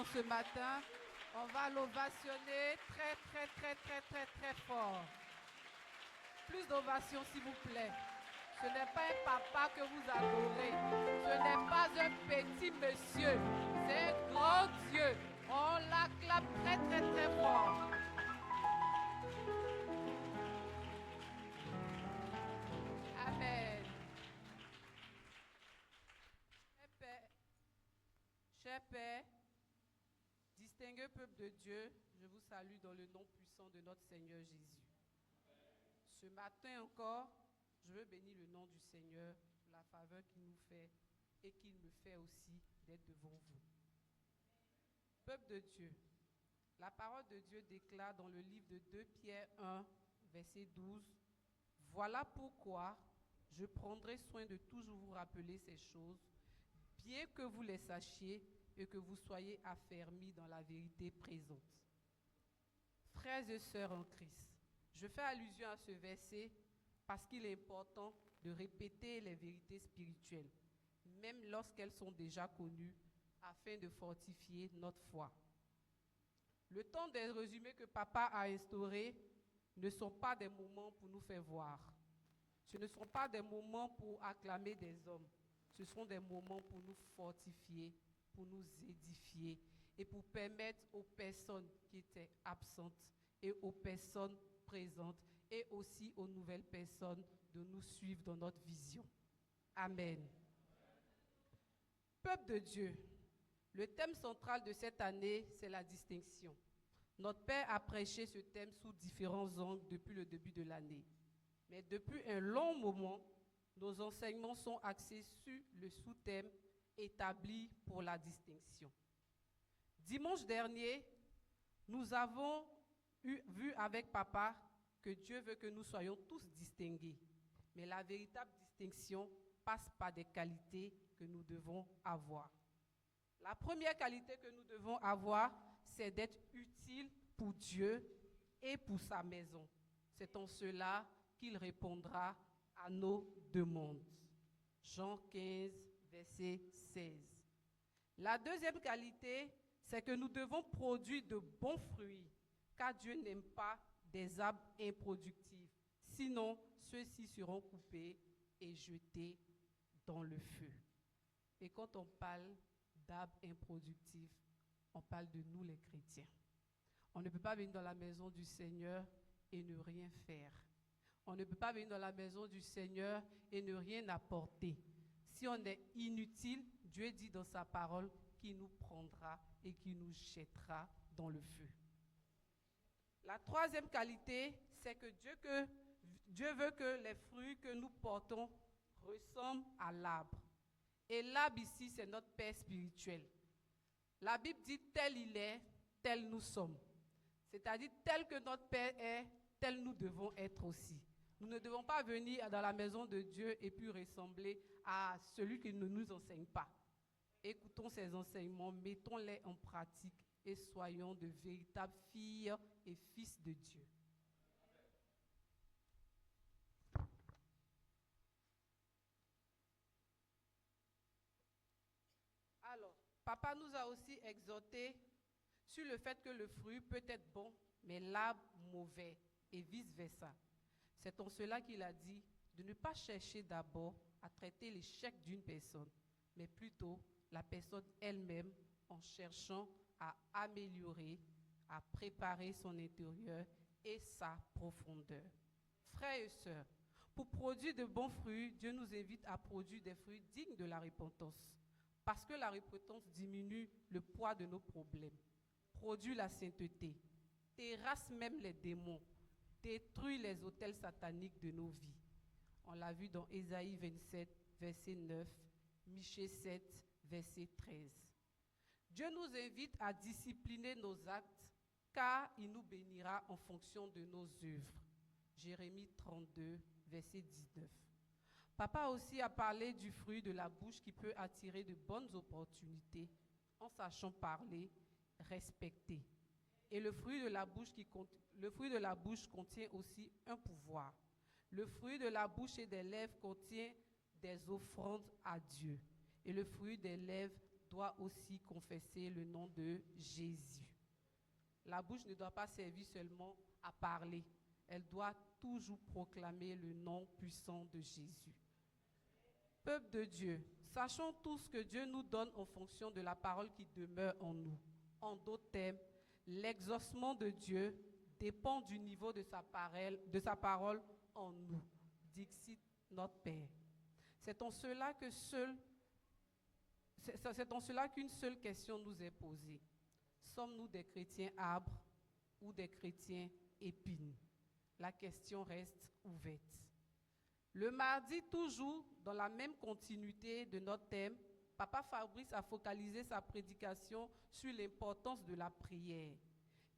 l'ovation ce matin. On va l'ovationner très, très, très, très, très, très fort. Plus d'ovation, s'il vous plaît. Ce n'est pas un papa que vous adorez. Ce n'est pas un petit monsieur. C'est un grand Dieu. On l'acclame très, très, très fort. Amen. Cher Père, distingué peuple de Dieu, je vous salue dans le nom puissant de notre Seigneur Jésus. Ce matin encore, je veux bénir le nom du Seigneur pour la faveur qu'il nous fait et qu'il me fait aussi d'être devant vous. Peuple de Dieu, la parole de Dieu déclare dans le livre de 2 Pierre 1, verset 12, « Voilà pourquoi je prendrai soin de toujours vous rappeler ces choses, bien que vous les sachiez et que vous soyez affermis dans la vérité présente. » Frères et sœurs en Christ, je fais allusion à ce verset parce qu'il est important de répéter les vérités spirituelles, même lorsqu'elles sont déjà connues, afin de fortifier notre foi. Le temps des résumés que Papa a instaurés ne sont pas des moments pour nous faire voir. Ce ne sont pas des moments pour acclamer des hommes. Ce sont des moments pour nous fortifier, pour nous édifier et pour permettre aux personnes qui étaient absentes et aux personnes présentes et aussi aux nouvelles personnes de nous suivre dans notre vision. Amen. Peuple de Dieu, le thème central de cette année, c'est la distinction. Notre Père a prêché ce thème sous différents angles depuis le début de l'année. Mais depuis un long moment, nos enseignements sont axés sur le sous-thème établi pour la distinction. Dimanche dernier, nous avons vu avec Papa que Dieu veut que nous soyons tous distingués. Mais la véritable distinction passe par des qualités que nous devons avoir. La première qualité que nous devons avoir, c'est d'être utile pour Dieu et pour sa maison. C'est en cela qu'il répondra à nos demandes. Jean 15, verset 16. La deuxième qualité, c'est que nous devons produire de bons fruits, car Dieu n'aime pas des arbres improductifs. Sinon, ceux-ci seront coupés et jetés dans le feu. Et quand on parle d'arbres improductifs, on parle de nous les chrétiens. On ne peut pas venir dans la maison du Seigneur et ne rien faire. On ne peut pas venir dans la maison du Seigneur et ne rien apporter. Si on est inutile, Dieu dit dans sa parole qu'il nous prendra et qu'il nous jettera dans le feu. La troisième qualité, c'est que Dieu veut que les fruits que nous portons ressemblent à l'arbre. Et l'arbre ici, c'est notre Père spirituel. La Bible dit tel il est, tel nous sommes. C'est-à-dire tel que notre Père est, tel nous devons être aussi. Nous ne devons pas venir dans la maison de Dieu et puis ressembler à celui qui ne nous enseigne pas. Écoutons ces enseignements, mettons-les en pratique et soyons de véritables filles et fils de Dieu. Alors, Papa nous a aussi exhortés sur le fait que le fruit peut être bon, mais l'arbre mauvais, et vice-versa. C'est en cela qu'il a dit de ne pas chercher d'abord à traiter l'échec d'une personne, mais plutôt la personne elle-même en cherchant à améliorer, à préparer son intérieur et sa profondeur. Frères et sœurs, pour produire de bons fruits, Dieu nous invite à produire des fruits dignes de la repentance. Parce que la repentance diminue le poids de nos problèmes, produit la sainteté, terrasse même les démons, détruit les autels sataniques de nos vies. On l'a vu dans Ésaïe 27, verset 9, Michée 7, verset 13. Dieu nous invite à discipliner nos actes, car il nous bénira en fonction de nos œuvres. Jérémie 32, verset 19. Papa aussi a parlé du fruit de la bouche qui peut attirer de bonnes opportunités en sachant parler, respecter. Et le fruit de la bouche contient aussi un pouvoir. Le fruit de la bouche et des lèvres contient des offrandes à Dieu. Et le fruit des lèvres doit aussi confesser le nom de Jésus. La bouche ne doit pas servir seulement à parler. Elle doit toujours proclamer le nom puissant de Jésus. Peuple de Dieu, sachons tous que Dieu nous donne en fonction de la parole qui demeure en nous. En d'autres termes, l'exaucement de Dieu dépend du niveau de sa parole en nous. Dixit notre Père. C'est en cela qu'une seule question nous est posée. Sommes-nous des chrétiens arbres ou des chrétiens épines? La question reste ouverte. Le mardi, toujours dans la même continuité de notre thème, Papa Fabrice a focalisé sa prédication sur l'importance de la prière,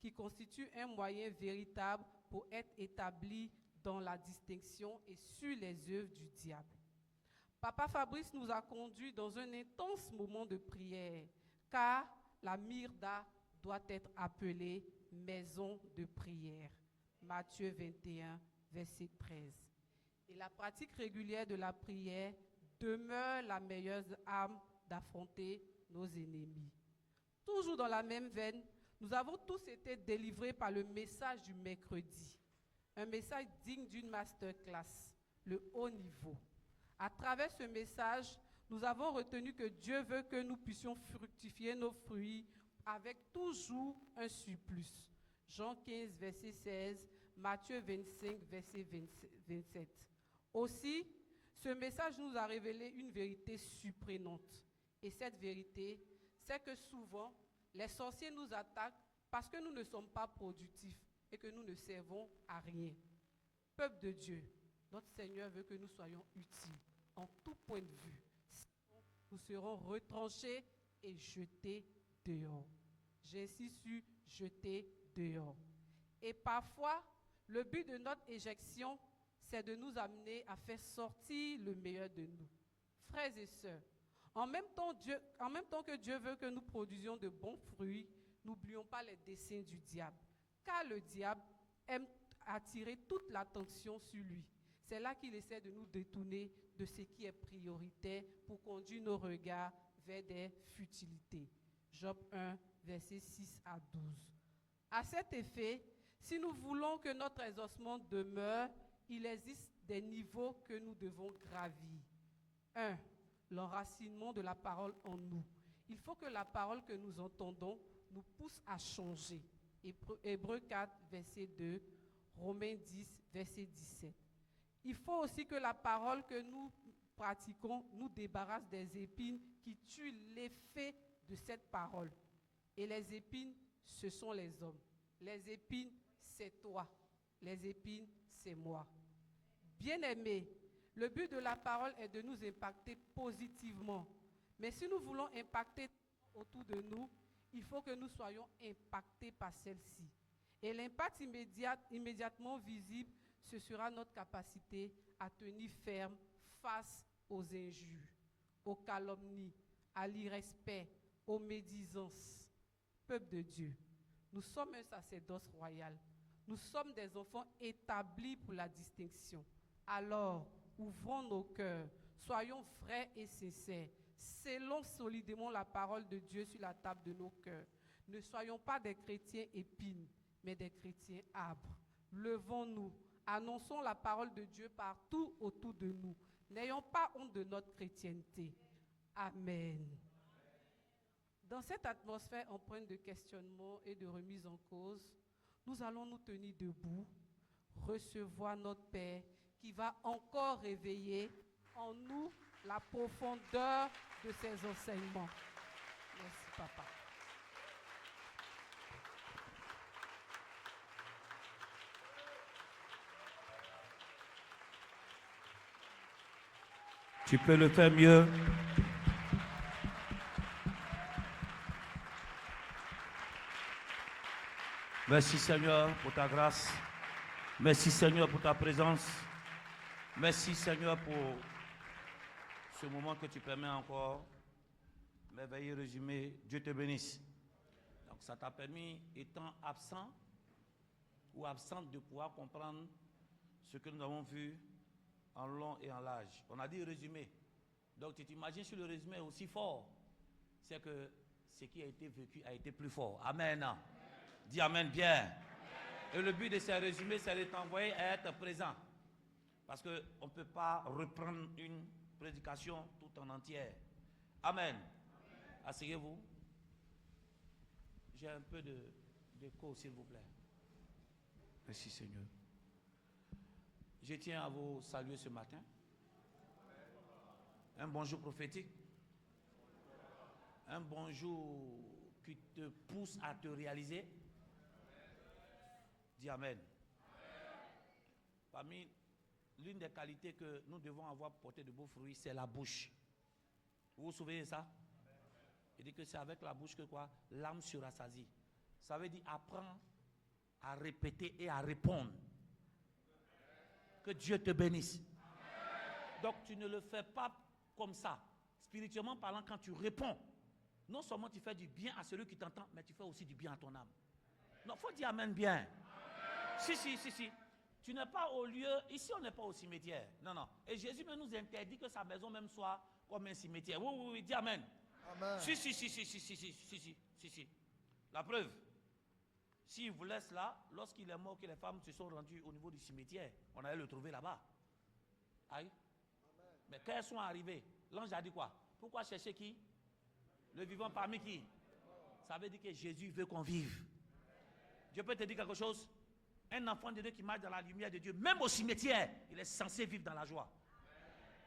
qui constitue un moyen véritable pour être établi dans la distinction et sur les œuvres du diable. Papa Fabrice nous a conduits dans un intense moment de prière, car la Myrda doit être appelée maison de prière. Matthieu 21, verset 13. Et la pratique régulière de la prière demeure la meilleure arme d'affronter nos ennemis. Toujours dans la même veine, nous avons tous été délivrés par le message du mercredi, un message digne d'une masterclass, le haut niveau. À travers ce message, nous avons retenu que Dieu veut que nous puissions fructifier nos fruits avec toujours un surplus. Jean 15, verset 16, Matthieu 25, verset 27. Aussi, ce message nous a révélé une vérité surprenante. Et cette vérité, c'est que souvent, les sorciers nous attaquent parce que nous ne sommes pas productifs et que nous ne servons à rien. Peuple de Dieu, notre Seigneur veut que nous soyons utiles en tout point de vue. Sinon, nous serons retranchés et jetés dehors. J'insiste sur jeter dehors. Et parfois, le but de notre éjection, c'est de nous amener à faire sortir le meilleur de nous. Frères et sœurs, en même temps que Dieu veut que nous produisions de bons fruits, n'oublions pas les desseins du diable. Car le diable aime attirer toute l'attention sur lui. C'est là qu'il essaie de nous détourner de ce qui est prioritaire pour conduire nos regards vers des futilités. Job 1, versets 6 à 12. À cet effet, si nous voulons que notre exaucement demeure, il existe des niveaux que nous devons gravir. 1. L'enracinement de la parole en nous. Il faut que la parole que nous entendons nous pousse à changer. Hébreux 4, verset 2, Romains 10, verset 17. Il faut aussi que la parole que nous pratiquons nous débarrasse des épines qui tuent l'effet de cette parole. Et les épines, ce sont les hommes. Les épines, c'est toi. Les épines, c'est moi. Bien-aimés, le but de la parole est de nous impacter positivement. Mais si nous voulons impacter autour de nous, il faut que nous soyons impactés par celle-ci. Et l'impact immédiatement visible, ce sera notre capacité à tenir ferme face aux injures, aux calomnies, à l'irrespect, aux médisances. Peuple de Dieu, nous sommes un sacerdoce royal. Nous sommes des enfants établis pour la distinction. Alors, ouvrons nos cœurs, soyons vrais et sincères, scellons solidement la parole de Dieu sur la table de nos cœurs. Ne soyons pas des chrétiens épines, mais des chrétiens arbres. Levons-nous, annonçons la parole de Dieu partout autour de nous. N'ayons pas honte de notre chrétienté. Amen. Dans cette atmosphère empreinte de questionnement et de remise en cause, nous allons nous tenir debout, recevoir notre Père qui va encore réveiller en nous la profondeur de ses enseignements. Merci, Papa. Tu peux le faire mieux. Merci Seigneur pour ta grâce. Merci Seigneur pour ta présence. Merci Seigneur pour ce moment que tu permets encore. Merveilleux résumé. Dieu te bénisse. Donc ça t'a permis, étant absent ou absente, de pouvoir comprendre ce que nous avons vu en long et en large. On a dit résumé. Donc tu t'imagines si le résumé est aussi fort. c'est que ce qui a été vécu a été plus fort. Amen. Dis amen bien. Et le but de ces résumés, c'est de t'envoyer à être présent. Parce qu'on ne peut pas reprendre une prédication tout en entière. Amen. Asseyez-vous. J'ai un peu d'écho, s'il vous plaît. Merci Seigneur. Je tiens à vous saluer ce matin. Un bonjour prophétique. Un bonjour qui te pousse à te réaliser. Dis amen. Parmi l'une des qualités que nous devons avoir pour porter de beaux fruits, c'est la bouche. Vous vous souvenez de ça? Il dit que c'est avec la bouche que quoi? L'âme se rassasie. Ça veut dire apprends à répéter et à répondre. Que Dieu te bénisse. Donc tu ne le fais pas comme ça. Spirituellement parlant, quand tu réponds, non seulement tu fais du bien à celui qui t'entend, mais tu fais aussi du bien à ton âme. Non, il faut dire amen bien. Si. Tu n'es pas au lieu, ici on n'est pas au cimetière. Non. Et Jésus même nous interdit que sa maison même soit comme un cimetière. Oui, dis amen. Amen. Si. La preuve, s'il vous laisse là, lorsqu'il est mort, que les femmes se sont rendues au niveau du cimetière, on allait le trouver là-bas. Aïe. Mais quand elles sont arrivées, l'ange a dit quoi? Pourquoi chercher qui? Le vivant parmi qui? Ça veut dire que Jésus veut qu'on vive. Dieu peut te dire quelque chose? Un enfant de Dieu qui marche dans la lumière de Dieu, même au cimetière, il est censé vivre dans la joie.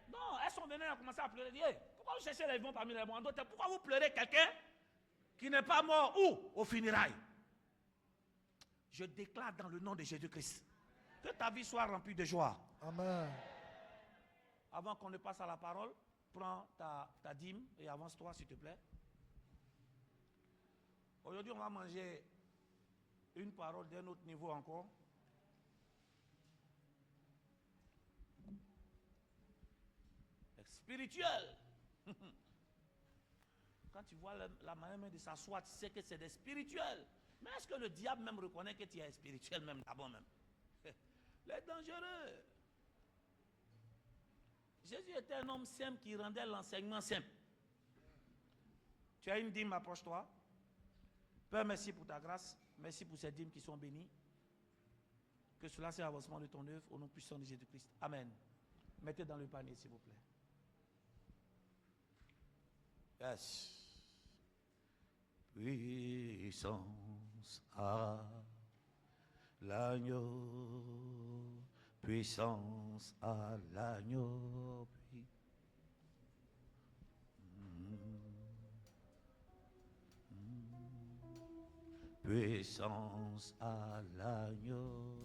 Non, elles sont venues à commencer à pleurer. Hey, pourquoi vous cherchez les vivants parmi les morts? Pourquoi vous pleurez quelqu'un qui n'est pas mort où? Au funérailles. Je déclare dans le nom de Jésus-Christ que ta vie soit remplie de joie. Amen. Avant qu'on ne passe à la parole, prends ta dîme et avance-toi s'il te plaît. Aujourd'hui, on va manger une parole d'un autre niveau encore. Spirituel. Quand tu vois la manière de s'asseoir, tu sais que c'est des spirituels. Mais est-ce que le diable même reconnaît que tu es spirituel même d'abord même? Les dangereux. Jésus était un homme simple qui rendait l'enseignement simple. Tu as une dîme, approche-toi. Père, merci pour ta grâce. Merci pour ces dîmes qui sont bénies. Que cela soit avancement de ton œuvre au nom puissant de Jésus-Christ. Amen. Mettez dans le panier, s'il vous plaît. Yes. Puissance à l'agneau. Puissance à l'agneau. Puissance à l'agneau.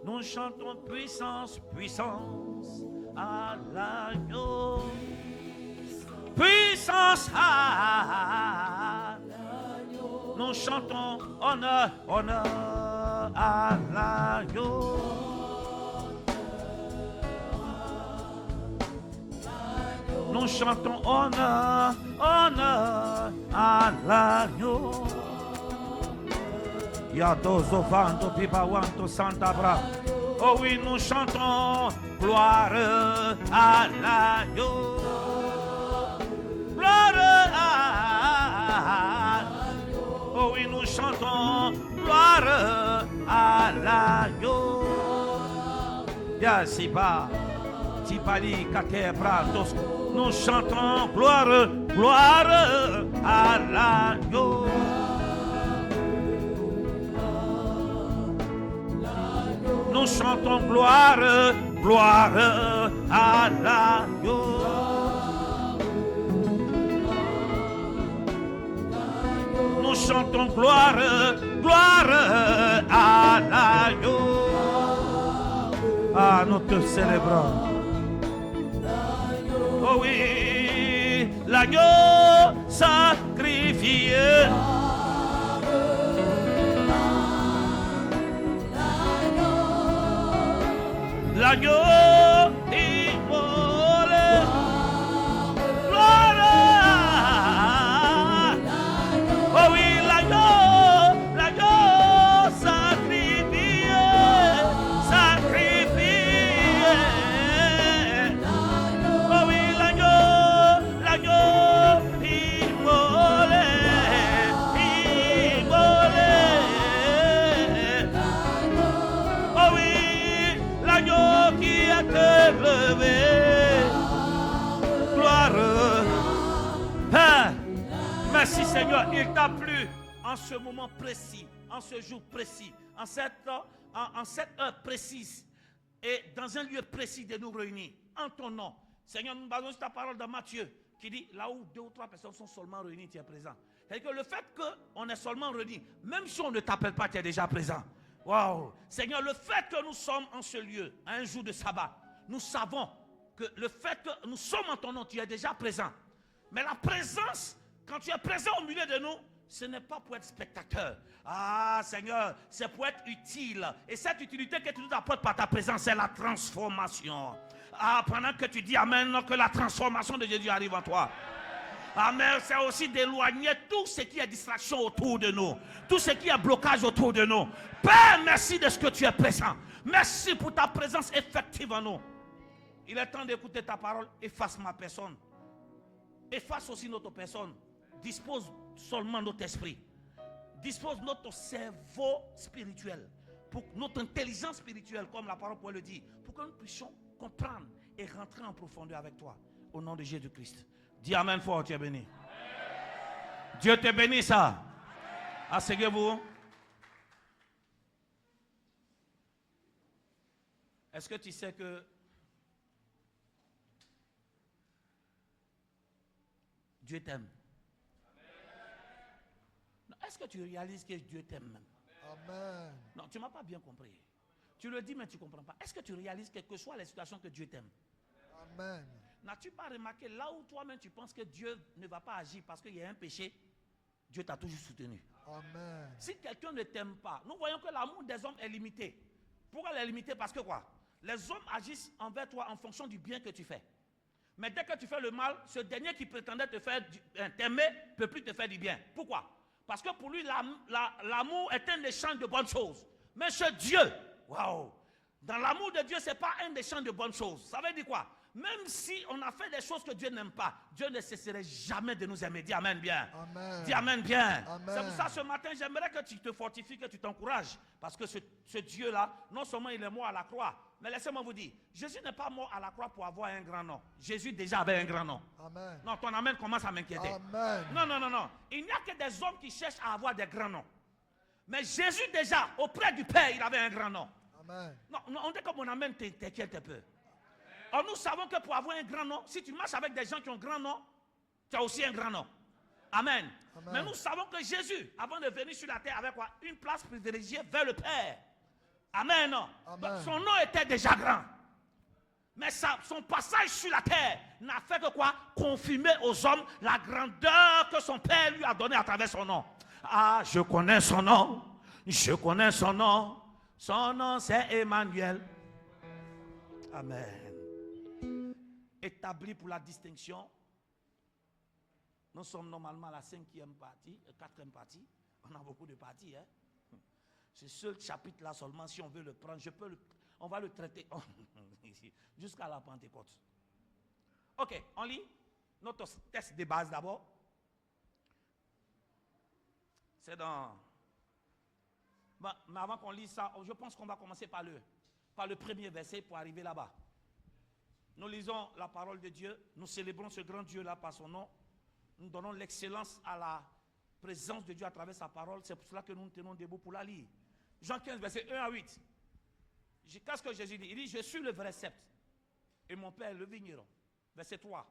Nous chantons puissance, puissance à l'agneau. Puissance à l'agneau. Nous chantons honneur, honneur à l'agneau. Nous chantons honneur, honneur à l'agneau. Yadozo vanto pipawanto santa bra. Oh oui, nous chantons gloire à l'agneau. Gloire à l'agneau. Oh oui, nous chantons gloire à l'agneau. Yasiba, Tibali, Katebrantos. Nous chantons gloire, gloire à l'agneau. Nous chantons gloire, gloire à l'agneau. Nous chantons gloire, gloire à l'agneau. Ah, nous te célébrons. Oh oui, l'agneau sacrifié. L'agneau immolé. Gloire. Oh oui, l'agneau sacrifié. Sacrifié. Seigneur, il t'a plu en ce moment précis, en ce jour précis, en cette heure précise et dans un lieu précis de nous réunir en ton nom. Seigneur, nous basons sur ta parole dans Matthieu qui dit là où 2 ou 3 personnes sont seulement réunies, tu es présent. C'est-à-dire que le fait qu'on est seulement réunis, même si on ne t'appelle pas, tu es déjà présent. Waouh! Seigneur, le fait que nous sommes en ce lieu, à un jour de sabbat, nous savons que le fait que nous sommes en ton nom, tu es déjà présent. Mais la présence, quand tu es présent au milieu de nous, ce n'est pas pour être spectateur. Ah Seigneur, c'est pour être utile. Et cette utilité que tu nous apportes par ta présence, c'est la transformation. Ah, pendant que tu dis Amen, que la transformation de Jésus arrive en toi. Amen, c'est aussi d'éloigner tout ce qui est distraction autour de nous, tout ce qui est blocage autour de nous. Père, merci de ce que tu es présent. Merci pour ta présence effective en nous. Il est temps d'écouter ta parole. Efface ma personne. Efface aussi notre personne. Dispose seulement notre esprit. Dispose notre cerveau spirituel. Pour notre intelligence spirituelle, comme la parole pourrait le dire. Pour que nous puissions comprendre et rentrer en profondeur avec toi. Au nom de Jésus-Christ. Dis Amen fort, tu es béni. Amen. Dieu te bénit ça. Asseyez-vous. Est-ce que tu sais que Dieu t'aime? Est-ce que tu réalises que Dieu t'aime même? Amen. Non, tu ne m'as pas bien compris. Tu le dis mais tu ne comprends pas. Est-ce que tu réalises quelle que soit la situation que Dieu t'aime? Amen. N'as-tu pas remarqué là où toi-même tu penses que Dieu ne va pas agir parce qu'il y a un péché, Dieu t'a toujours soutenu. Amen. Si quelqu'un ne t'aime pas, nous voyons que l'amour des hommes est limité. Pourquoi il est limité? Parce que quoi? Les hommes agissent envers toi en fonction du bien que tu fais. Mais dès que tu fais le mal, ce dernier qui prétendait te faire t'aimer ne peut plus te faire du bien. Pourquoi? Parce que pour lui, l'amour est un échange de bonnes choses. Mais ce Dieu, waouh, dans l'amour de Dieu, ce n'est pas un échange de bonnes choses. Ça veut dire quoi? Même si on a fait des choses que Dieu n'aime pas, Dieu ne cesserait jamais de nous aimer. Dis Amen bien. Amen. Dis Amen bien. Amen. C'est pour ça ce matin, j'aimerais que tu te fortifies, que tu t'encourages. Parce que ce Dieu-là, non seulement il est mort à la croix, mais laissez-moi vous dire, Jésus n'est pas mort à la croix pour avoir un grand nom. Jésus déjà avait un grand nom. Amen. Non, ton amen commence à m'inquiéter. Amen. Non, non, non, non. Il n'y a que des hommes qui cherchent à avoir des grands noms. Mais Jésus déjà, auprès du Père, il avait un grand nom. Amen. Non, on dit que mon amen t'inquiète un peu. Or, nous savons que pour avoir un grand nom, si tu marches avec des gens qui ont un grand nom, tu as aussi un grand nom. Amen. Amen. Mais nous savons que Jésus, avant de venir sur la terre, avait quoi? Une place privilégiée vers le Père. Amen. Amen. Donc, son nom était déjà grand. Mais son passage sur la terre n'a fait que quoi? Confirmer aux hommes la grandeur que son Père lui a donnée à travers son nom. Ah, je connais son nom. Je connais son nom. Son nom, c'est Emmanuel. Amen. Établi pour la distinction. Nous sommes normalement à la 5e partie, 4e partie. On a beaucoup de parties. Hein? Ce seul chapitre-là seulement, si on veut le prendre, on va le traiter jusqu'à la Pentecôte. Ok, on lit notre texte de base d'abord. C'est dans... Mais avant qu'on lise ça, je pense qu'on va commencer par le premier verset pour arriver là-bas. Nous lisons la parole de Dieu, nous célébrons ce grand Dieu-là par son nom. Nous donnons l'excellence à la présence de Dieu à travers sa parole. C'est pour cela que nous nous tenons debout pour la lire. Jean 15, verset 1 à 8. Qu'est-ce que Jésus dit? Il dit, je suis le vrai sceptre et mon Père le vigneron. Verset 3.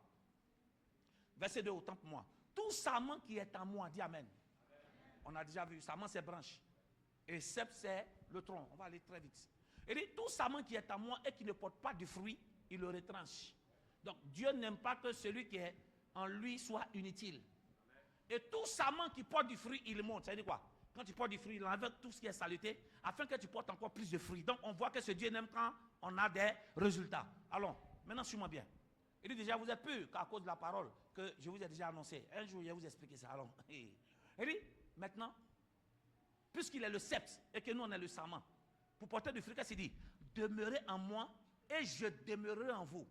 Verset 2, autant pour moi. Tout sarment qui est en moi, dit Amen. On a déjà vu, sarment c'est branche. Et sceptre c'est le tronc. On va aller très vite. Il dit, tout sarment qui est en moi et qui ne porte pas de fruit, il le retranche. Donc Dieu n'aime pas que celui qui est en lui soit inutile. Et tout sarment qui porte du fruit, il monte. Ça veut dire quoi? Quand tu portes du fruit, il enlève tout ce qui est saleté, afin que tu portes encore plus de fruits. Donc on voit que ce Dieu n'aime quand on a des résultats. Allons, maintenant suis-moi bien. Il dit déjà, vous êtes purs qu'à cause de la parole que je vous ai déjà annoncée. Un jour, je vais vous expliquer ça. Allons. Il dit, maintenant, puisqu'il est le sceptre et que nous, on est le sarment, pour porter du fruit, qu'est-ce qu'il dit? Demeurez en moi et je demeurerai en vous.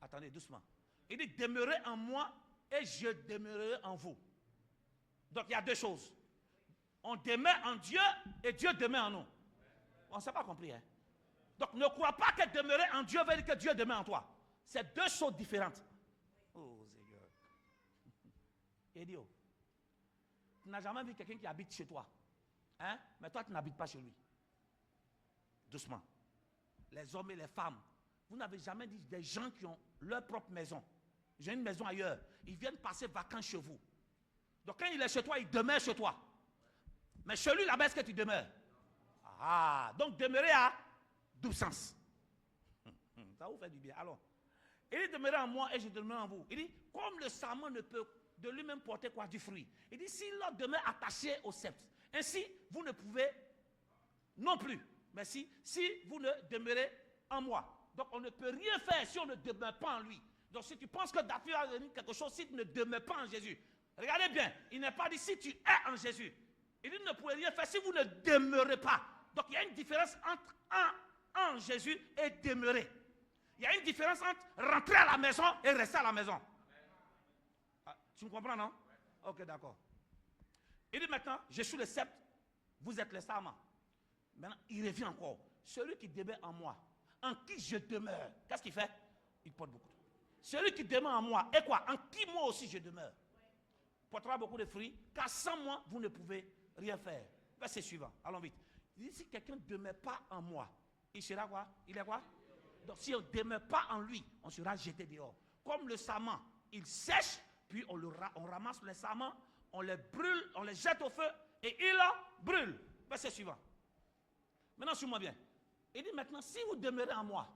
Attendez, doucement. Il dit, demeurez en moi et je demeurerai en vous. Donc, il y a deux choses. On demeure en Dieu et Dieu demeure en nous. On ne s'est pas compris. Hein? Donc, ne crois pas que demeurer en Dieu veut dire que Dieu demeure en toi. C'est deux choses différentes. Oh, Seigneur. Edio. Tu n'as jamais vu quelqu'un qui habite chez toi. Hein? Mais toi, tu n'habites pas chez lui. Doucement. Les hommes et les femmes. Vous n'avez jamais dit des gens qui ont leur propre maison. J'ai une maison ailleurs. Ils viennent passer vacances chez vous. Donc quand il est chez toi, il demeure chez toi. Mais chez lui, là-bas, est-ce que tu demeures? Ah, donc demeurer à double sens. Ça vous fait du bien. Alors, il dit demeurer en moi et je demeure en vous. Il dit, comme le sarment ne peut de lui-même porter quoi? Du fruit. Il dit, s'il demeure attaché au sceptre, ainsi, vous ne pouvez non plus. Mais si vous ne demeurez en moi. Donc on ne peut rien faire si on ne demeure pas en lui. Donc si tu penses que David va devenir quelque chose si tu ne demeures pas en Jésus. Regardez bien, il n'est pas dit si tu es en Jésus. Il dit ne pouvez rien faire si vous ne demeurez pas. Donc il y a une différence entre en Jésus et demeurer. Il y a une différence entre rentrer à la maison et rester à la maison. Ah, tu me comprends, non? Ok, d'accord. Il dit maintenant, je suis le sceptre, vous êtes le sarment. Maintenant, il revient encore. Celui qui demeure en moi, en qui je demeure, qu'est-ce qu'il fait? Il porte beaucoup. Celui qui demeure en moi, et quoi? En qui moi aussi je demeure. Portera beaucoup de fruits, car sans moi, vous ne pouvez rien faire. Verset suivant, allons vite. Il dit, si quelqu'un ne demeure pas en moi, il sera quoi? Il est quoi? Donc si on ne demeure pas en lui, on sera jeté dehors. Comme le sarment, il sèche, puis on ramasse les sarments, on les brûle, on les jette au feu, et il brûle. Verset suivant. Maintenant, suis-moi bien. Il dit maintenant, si vous demeurez en moi,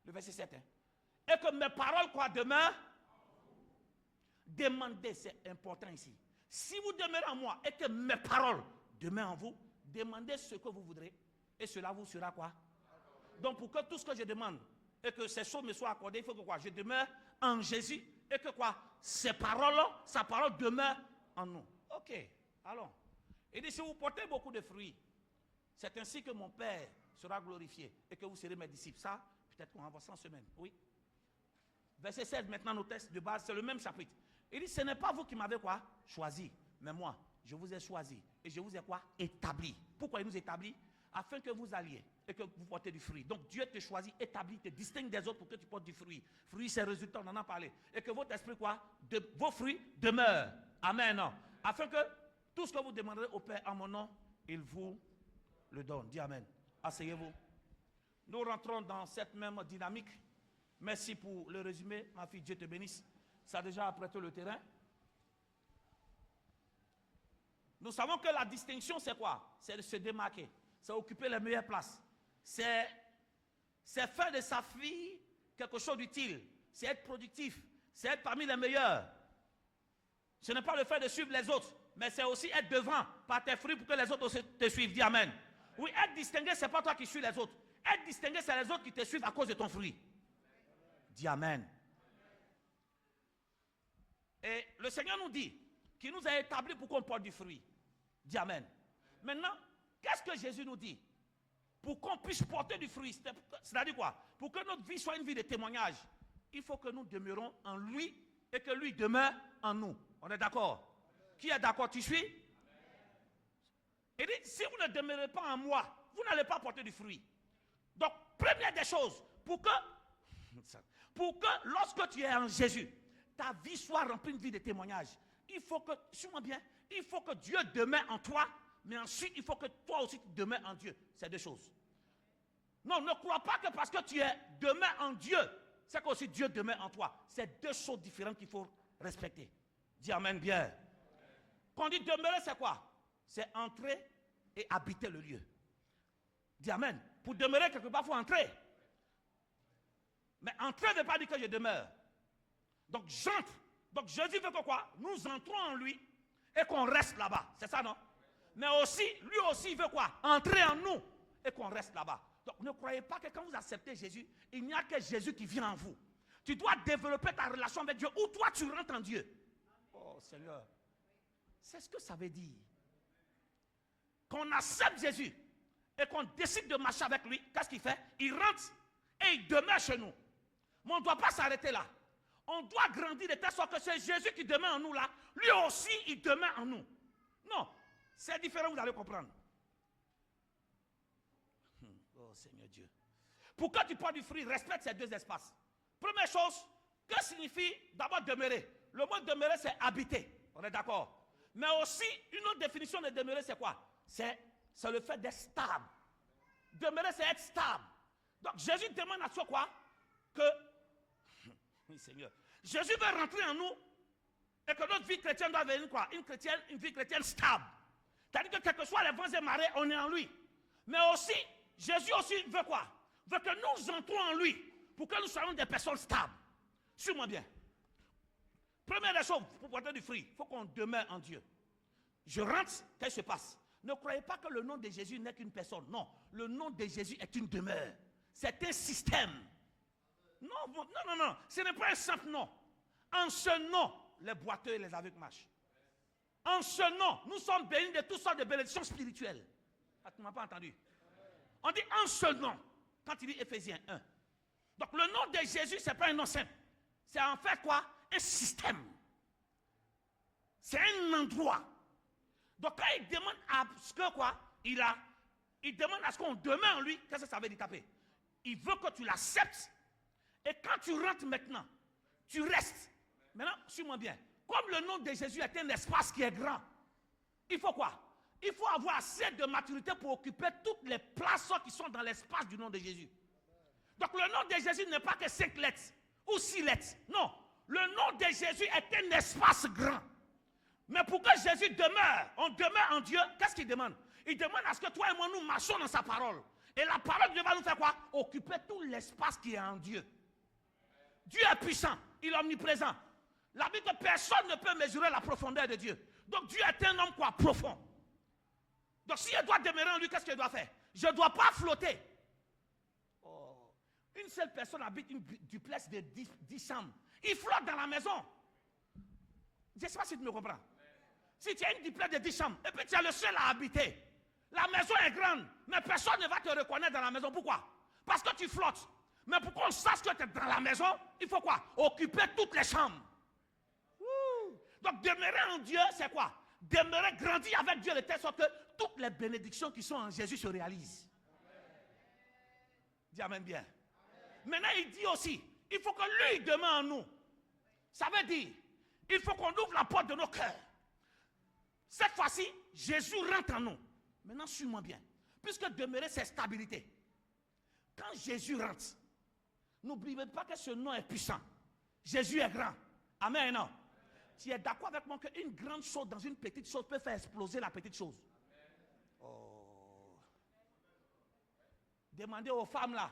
le verset 7, hein, et que mes paroles, quoi, demeurent, demandez, c'est important ici. Si vous demeurez en moi et que mes paroles demeurent en vous, demandez ce que vous voudrez, et cela vous sera quoi? Donc, pour que tout ce que je demande, et que ces choses me soient accordées, il faut que quoi? Je demeure en Jésus, et que quoi? Ses paroles, sa parole demeure en nous. Ok, allons. Il dit, si vous portez beaucoup de fruits, c'est ainsi que mon Père sera glorifié et que vous serez mes disciples. Ça, peut-être qu'on va voir ça en semaine. Oui. Verset 16, maintenant, nos textes de base, c'est le même chapitre. Il dit, ce n'est pas vous qui m'avez quoi? Choisi. Mais moi, je vous ai choisi. Et je vous ai quoi? Établi. Pourquoi il nous établit? Afin que vous alliez et que vous portez du fruit. Donc Dieu te choisit, établit, te distingue des autres pour que tu portes du fruit. Fruit, c'est résultat, on en a parlé. Et que votre esprit, quoi? Vos fruits demeurent. Amen. Afin que tout ce que vous demanderez au Père en mon nom, il vous le donne. Dis amen. Asseyez-vous. Nous rentrons dans cette même dynamique. Merci pour le résumé. Ma fille, Dieu te bénisse. Ça a déjà apprêté le terrain. Nous savons que la distinction, c'est quoi? C'est de se démarquer. C'est occuper les meilleures places. C'est faire de sa fille quelque chose d'utile. C'est être productif. C'est être parmi les meilleurs. Ce n'est pas le fait de suivre les autres, mais c'est aussi être devant par tes fruits pour que les autres aussi te suivent. Dis amen. Oui, être distingué, ce n'est pas toi qui suis les autres. Être distingué, c'est les autres qui te suivent à cause de ton fruit. Dis amen. Et le Seigneur nous dit qu'il nous a établis pour qu'on porte du fruit. Dis amen. Maintenant, qu'est-ce que Jésus nous dit? Pour qu'on puisse porter du fruit, c'est-à-dire quoi? Pour que notre vie soit une vie de témoignage, il faut que nous demeurons en lui et que lui demeure en nous. On est d'accord? Qui est d'accord? Tu suis? Il dit, si vous ne demeurez pas en moi, vous n'allez pas porter du fruit. Donc, première des choses, pour que lorsque tu es en Jésus, ta vie soit remplie d'une vie de témoignage, il faut que, suis-moi bien, il faut que Dieu demeure en toi, mais ensuite, il faut que toi aussi tu demeures en Dieu. C'est deux choses. Non, ne crois pas que parce que tu es demeure en Dieu, c'est qu'aussi Dieu demeure en toi. C'est deux choses différentes qu'il faut respecter. Dis amen bien. Quand on dit demeurer, c'est quoi? C'est entrer et habiter le lieu. Dis amen. Pour demeurer quelque part, il faut entrer. Mais entrer ne veut pas dire que je demeure. Donc j'entre. Donc Jésus veut que quoi? Nous entrons en lui et qu'on reste là-bas. C'est ça, non? Mais aussi, lui aussi, il veut quoi? Entrer en nous et qu'on reste là-bas. Donc ne croyez pas que quand vous acceptez Jésus, il n'y a que Jésus qui vient en vous. Tu dois développer ta relation avec Dieu ou toi tu rentres en Dieu. Oh Seigneur. C'est ce que ça veut dire. Qu'on accepte Jésus et qu'on décide de marcher avec lui, qu'est-ce qu'il fait? Il rentre et il demeure chez nous. Mais on ne doit pas s'arrêter là. On doit grandir de telle sorte que c'est Jésus qui demeure en nous là. Lui aussi, il demeure en nous. Non, c'est différent, vous allez comprendre. Oh Seigneur Dieu. Pour que tu portes du fruit, respecte ces deux espaces. Première chose, que signifie d'abord demeurer? Le mot demeurer, c'est habiter. On est d'accord? Mais aussi, une autre définition de demeurer, c'est quoi? C'est le fait d'être stable. Demeurer, c'est être stable. Donc Jésus demande à soi quoi? Que, oui Seigneur, Jésus veut rentrer en nous et que notre vie chrétienne doit devenir quoi? Une vie chrétienne stable. C'est-à-dire que quels que soient les vents et marées, on est en lui. Mais aussi, Jésus aussi veut quoi? Veut que nous entrons en lui pour que nous soyons des personnes stables. Suis-moi bien. Première des choses, pour porter du fruit, il faut qu'on demeure en Dieu. Je rentre, qu'est-ce qui se passe? Ne croyez pas que le nom de Jésus n'est qu'une personne. Non, le nom de Jésus est une demeure. C'est un système. Non, ce n'est pas un simple nom. En ce nom, les boiteux et les aveugles marchent. En ce nom, nous sommes bénis de toutes sortes de bénédictions spirituelles. Ah, tu ne m'as pas entendu? On dit en ce nom, quand il dit Éphésiens 1. Donc le nom de Jésus, ce n'est pas un nom simple. C'est en fait quoi? Un système. C'est un endroit. Donc quand il demande à ce que quoi? Il demande à ce qu'on demeure en lui. Qu'est-ce que ça veut dire taper? Il veut que tu l'acceptes. Et quand tu rentres maintenant, tu restes. Maintenant, suis-moi bien. Comme le nom de Jésus est un espace qui est grand, il faut quoi? Il faut avoir assez de maturité pour occuper toutes les places qui sont dans l'espace du nom de Jésus. Donc le nom de Jésus n'est pas que 5 lettres ou 6 lettres. Non. Le nom de Jésus est un espace grand. Mais pour que Jésus demeure, on demeure en Dieu, qu'est-ce qu'il demande? Il demande à ce que toi et moi nous marchions dans sa parole. Et la parole de Dieu va nous faire quoi? Occuper tout l'espace qui est en Dieu. Dieu est puissant, il est omniprésent. La Bible dit que personne ne peut mesurer la profondeur de Dieu. Donc Dieu est un homme quoi? Profond. Donc si je dois demeurer en lui, qu'est-ce que je dois faire? Je ne dois pas flotter. Oh. Une seule personne habite une duplex de 10 chambres. Il flotte dans la maison. Je ne sais pas si tu me comprends. Si tu as une duplex de 10 chambres, et puis tu es le seul à habiter, la maison est grande, mais personne ne va te reconnaître dans la maison. Pourquoi? Parce que tu flottes. Mais pour qu'on sache que tu es dans la maison, il faut quoi? Occuper toutes les chambres. Ouh. Donc demeurer en Dieu, c'est quoi? Demeurer, grandir avec Dieu de telle sorte que toutes les bénédictions qui sont en Jésus se réalisent. Dis amen bien. Maintenant, il dit aussi, il faut que lui demeure en nous. Ça veut dire, il faut qu'on ouvre la porte de nos cœurs. Cette fois-ci, Jésus rentre en nous. Maintenant, suis-moi bien. Puisque demeurer, c'est stabilité. Quand Jésus rentre, n'oubliez pas que ce nom est puissant. Jésus est grand. Amen, non? Tu es d'accord avec moi qu'une grande chose dans une petite chose peut faire exploser la petite chose? Oh. Demandez aux femmes là,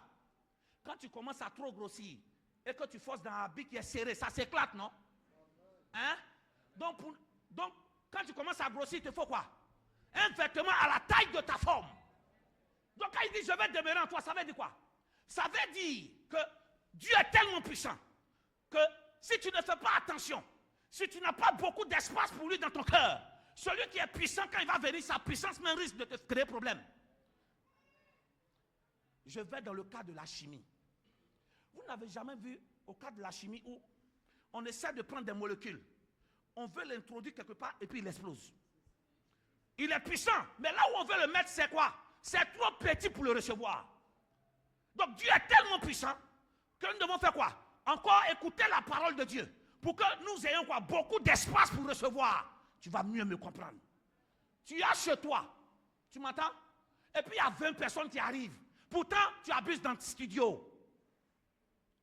quand tu commences à trop grossir et que tu forces dans un habit qui est serré, ça s'éclate, non? Hein? Donc, quand tu commences à grossir, il te faut quoi? Un vêtement à la taille de ta forme. Donc quand il dit je vais demeurer en toi, ça veut dire quoi? Ça veut dire que Dieu est tellement puissant que si tu ne fais pas attention, si tu n'as pas beaucoup d'espace pour lui dans ton cœur, celui qui est puissant, quand il va venir, sa puissance même risque de te créer problème. Je vais dans le cas de la chimie. Vous n'avez jamais vu au cas de la chimie où on essaie de prendre des molécules, on veut l'introduire quelque part et puis il explose. Il est puissant, mais là où on veut le mettre, c'est quoi? C'est trop petit pour le recevoir. Donc Dieu est tellement puissant que nous devons faire quoi? Encore écouter la parole de Dieu pour que nous ayons quoi? Beaucoup d'espace pour recevoir. Tu vas mieux me comprendre. Tu as chez toi, tu m'entends? Et puis il y a 20 personnes qui arrivent. Pourtant, tu habites dans le studio.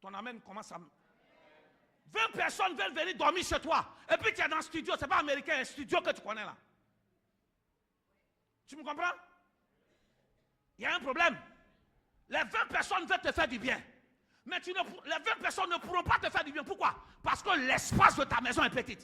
Ton amen commence à... 20 personnes veulent venir dormir chez toi. Et puis tu es dans le studio, c'est pas américain, un studio que tu connais là. Tu me comprends? Il y a un problème. Les 20 personnes veulent te faire du bien. Mais les 20 personnes ne pourront pas te faire du bien. Pourquoi? Parce que l'espace de ta maison est petit.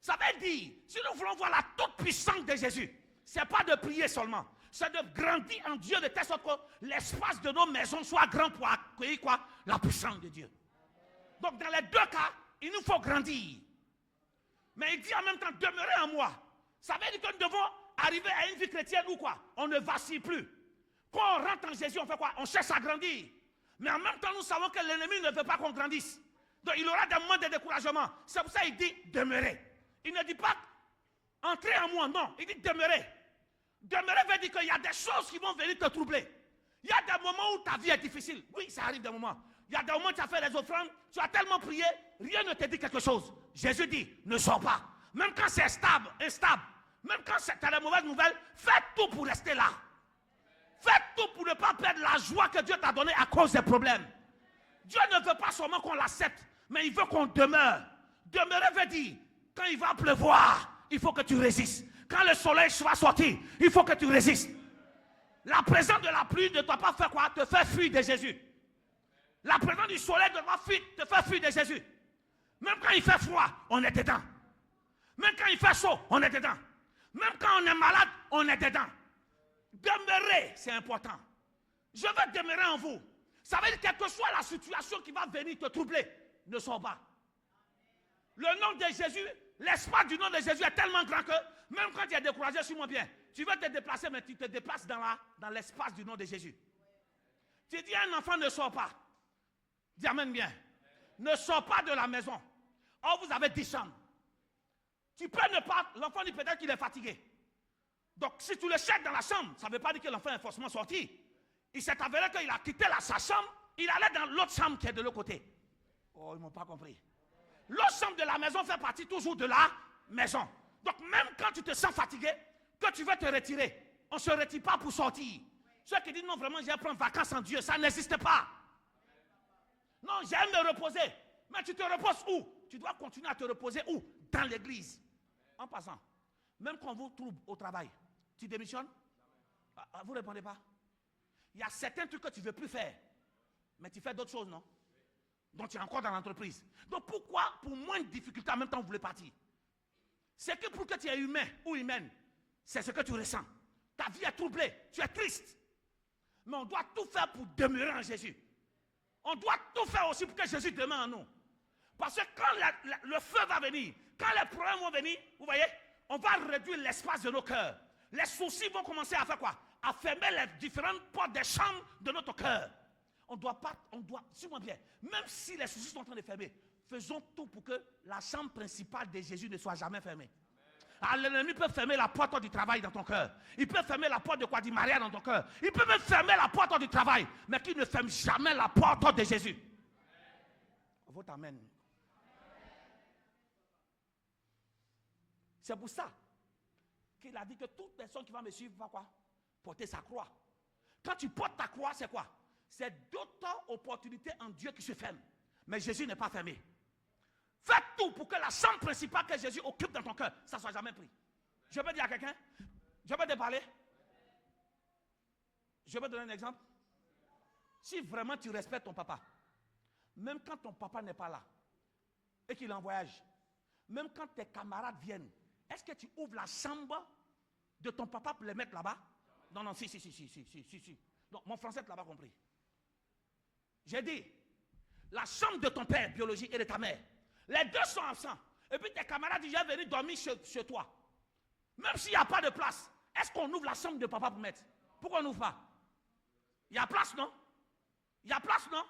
Ça veut dire, si nous voulons voir la toute puissance de Jésus, ce n'est pas de prier seulement. C'est de grandir en Dieu de telle sorte que l'espace de nos maisons soit grand pour accueillir quoi? La puissance de Dieu. Donc dans les deux cas, il nous faut grandir. Mais il dit en même temps, demeurer en moi. Ça veut dire que nous devons arriver à une vie chrétienne où quoi? On ne vacille plus. Quand on rentre en Jésus, on fait quoi? On cherche à grandir. Mais en même temps, nous savons que l'ennemi ne veut pas qu'on grandisse. Donc il aura des moments de découragement. C'est pour ça qu'il dit demeurer. Il ne dit pas entrer en moi, non. Il dit demeurer. Demeurer veut dire qu'il y a des choses qui vont venir te troubler. Il y a des moments où ta vie est difficile. Oui, ça arrive des moments. Il y a des moments où tu as fait les offrandes, tu as tellement prié, rien ne te dit quelque chose. Jésus dit, ne sors pas. même quand c'est instable, même quand c'est la mauvaise nouvelle, fais tout pour rester là. Fais tout pour ne pas perdre la joie que Dieu t'a donnée à cause des problèmes. Dieu ne veut pas seulement qu'on l'accepte, mais il veut qu'on demeure. Demeurer veut dire, quand il va pleuvoir, il faut que tu résistes. Quand le soleil va sortir, il faut que tu résistes. La présence de la pluie ne doit pas faire quoi? Te faire fuir de Jésus. La présence du soleil ne doit pas te faire fuir de Jésus. Même quand il fait froid, on est dedans. Même quand il fait chaud, on est dedans. Même quand on est malade, on est dedans. Demeurer, c'est important. Je veux demeurer en vous. Ça veut dire quelle que soit la situation qui va venir te troubler, ne sors pas. Le nom de Jésus, l'espace du nom de Jésus est tellement grand que même quand tu es découragé, suis-moi bien, tu veux te déplacer, mais tu te déplaces dans l'espace du nom de Jésus. Tu dis à un enfant, ne sors pas. Dis amen bien. Ne sors pas de la maison. Or, vous avez 10 chambres. Tu peux ne pas, l'enfant dit peut-être qu'il est fatigué. Donc, si tu le jettes dans la chambre, ça ne veut pas dire que l'enfant est forcément sorti. Il s'est avéré qu'il a quitté sa chambre, il allait dans l'autre chambre qui est de l'autre côté. Oh, ils ne m'ont pas compris. L'autre chambre de la maison fait partie toujours de la maison. Donc, même quand tu te sens fatigué, que tu veux te retirer, on ne se retire pas pour sortir. Ceux qui disent non, vraiment, j'ai prendre vacances en Dieu, ça n'existe pas. Non, j'aime me reposer. Mais tu te reposes où? Tu dois continuer à te reposer où? Dans l'église. En passant, même quand vous trouve au travail, tu démissionnes? Vous ne répondez pas? Il y a certains trucs que tu ne veux plus faire. Mais tu fais d'autres choses, non? Donc tu es encore dans l'entreprise. Donc pourquoi, pour moins de difficultés, en même temps, vous voulez partir? C'est que pour que tu es humain ou humaine, c'est ce que tu ressens. Ta vie est troublée, tu es triste. Mais on doit tout faire pour demeurer en Jésus. On doit tout faire aussi pour que Jésus demeure en nous. Parce que quand le feu va venir, quand les problèmes vont venir, vous voyez, on va réduire l'espace de nos cœurs. Les soucis vont commencer à faire quoi? À fermer les différentes portes des chambres de notre cœur. On doit, suis-moi bien, même si les soucis sont en train de fermer, faisons tout pour que la chambre principale de Jésus ne soit jamais fermée. Alors l'ennemi peut fermer la porte du travail dans ton cœur. Il peut fermer la porte de quoi du mariage dans ton cœur. Il peut même fermer la porte du travail, mais qu'il ne ferme jamais la porte de Jésus. Votre amen. C'est pour ça qu'il a dit que toute personne qui va me suivre va quoi? Porter sa croix. Quand tu portes ta croix, c'est quoi? C'est d'autres opportunités en Dieu qui se ferment. Mais Jésus n'est pas fermé. Fais tout pour que la chambre principale que Jésus occupe dans ton cœur, ça ne soit jamais pris. Je peux dire à quelqu'un? Je peux te parler? Je peux donner un exemple? Si vraiment tu respectes ton papa, même quand ton papa n'est pas là, et qu'il est en voyage, même quand tes camarades viennent, est-ce que tu ouvres la chambre de ton papa pour les mettre là-bas? Non, non, si. Donc, mon français, tu l'as pas compris. J'ai dit, la chambre de ton père biologique et de ta mère, les deux sont absents. Et puis tes camarades disent, j'ai venu dormir chez toi. Même s'il n'y a pas de place, est-ce qu'on ouvre la chambre de papa pour mettre? Pourquoi on n'ouvre pas? Il y a place, non? Il y a place, non?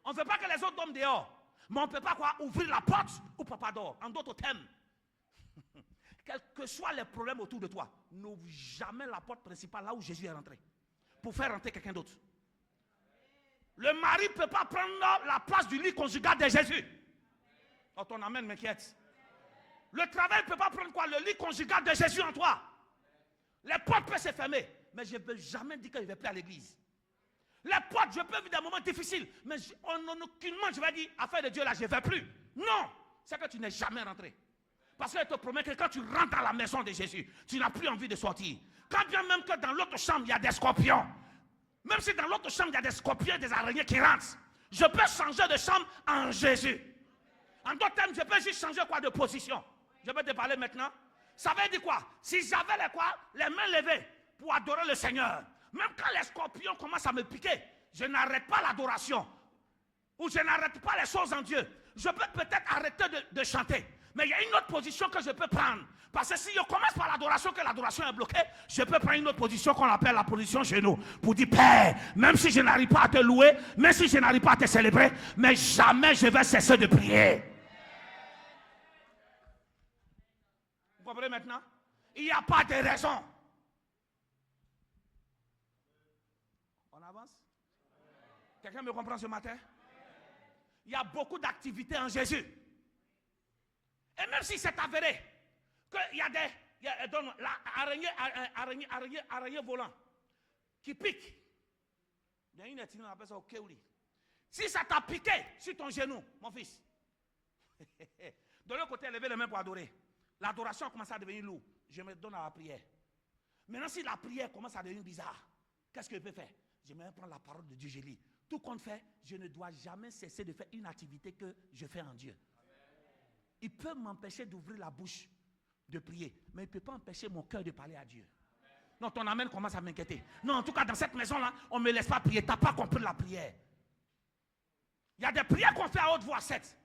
On ne veut pas que les autres dorment dehors. Mais on ne peut pas quoi? Ouvrir la porte où papa dort. En d'autres termes, quels que soient les problèmes autour de toi, n'ouvre jamais la porte principale là où Jésus est rentré. Pour faire rentrer quelqu'un d'autre. Le mari ne peut pas prendre la place du lit conjugal de Jésus. Oh, ton amen m'inquiète. Le travail ne peut pas prendre quoi? Le lit conjugal de Jésus en toi. Les portes peuvent se fermer. Mais je ne veux jamais dire que je ne vais plus à l'église. Les portes, je peux vivre des moments difficiles. Mais en aucunement, je vais dire, affaire de Dieu là, je ne vais plus. Non, c'est que tu n'es jamais rentré. Parce que je te promets que quand tu rentres dans la maison de Jésus, tu n'as plus envie de sortir. Quand bien même que dans l'autre chambre, il y a des scorpions. Même si dans l'autre chambre, il y a des scorpions, des araignées qui rentrent. Je peux changer de chambre en Jésus. En d'autres termes, je peux juste changer quoi de position. Je vais te parler maintenant. Ça veut dire quoi? Si j'avais les mains levées pour adorer le Seigneur, même quand les scorpions commencent à me piquer, je n'arrête pas l'adoration. Ou je n'arrête pas les choses en Dieu. Je peux peut-être arrêter de chanter. Mais il y a une autre position que je peux prendre. Parce que si je commence par l'adoration, que l'adoration est bloquée, je peux prendre une autre position qu'on appelle la position genou. Pour dire, Père, même si je n'arrive pas à te louer, même si je n'arrive pas à te célébrer, mais jamais je vais cesser de prier. Vous comprenez maintenant? Il n'y a pas de raison. On avance? Quelqu'un me comprend ce matin? Il y a beaucoup d'activités en Jésus. Et même si c'est avéré Qu'il y a des araignées volant qui piquent. Il y a une ethnie, on appelle ça au Kéouli. Si ça t'a piqué sur ton genou, mon fils, de l'autre côté, levez les mains pour adorer. L'adoration commence à devenir lourde. Je me donne à la prière. Maintenant, si la prière commence à devenir bizarre, qu'est-ce que je peux faire? Je vais prendre la parole de Dieu, je lis. Tout compte fait, je ne dois jamais cesser de faire une activité que je fais en Dieu. Il peut m'empêcher d'ouvrir la bouche, de prier, mais il ne peut pas empêcher mon cœur de parler à Dieu. Non, ton amen commence à m'inquiéter. Non, en tout cas, dans cette maison-là, on ne me laisse pas prier. Tu n'as pas compris la prière. Il y a des prières qu'on fait à haute voix, certes.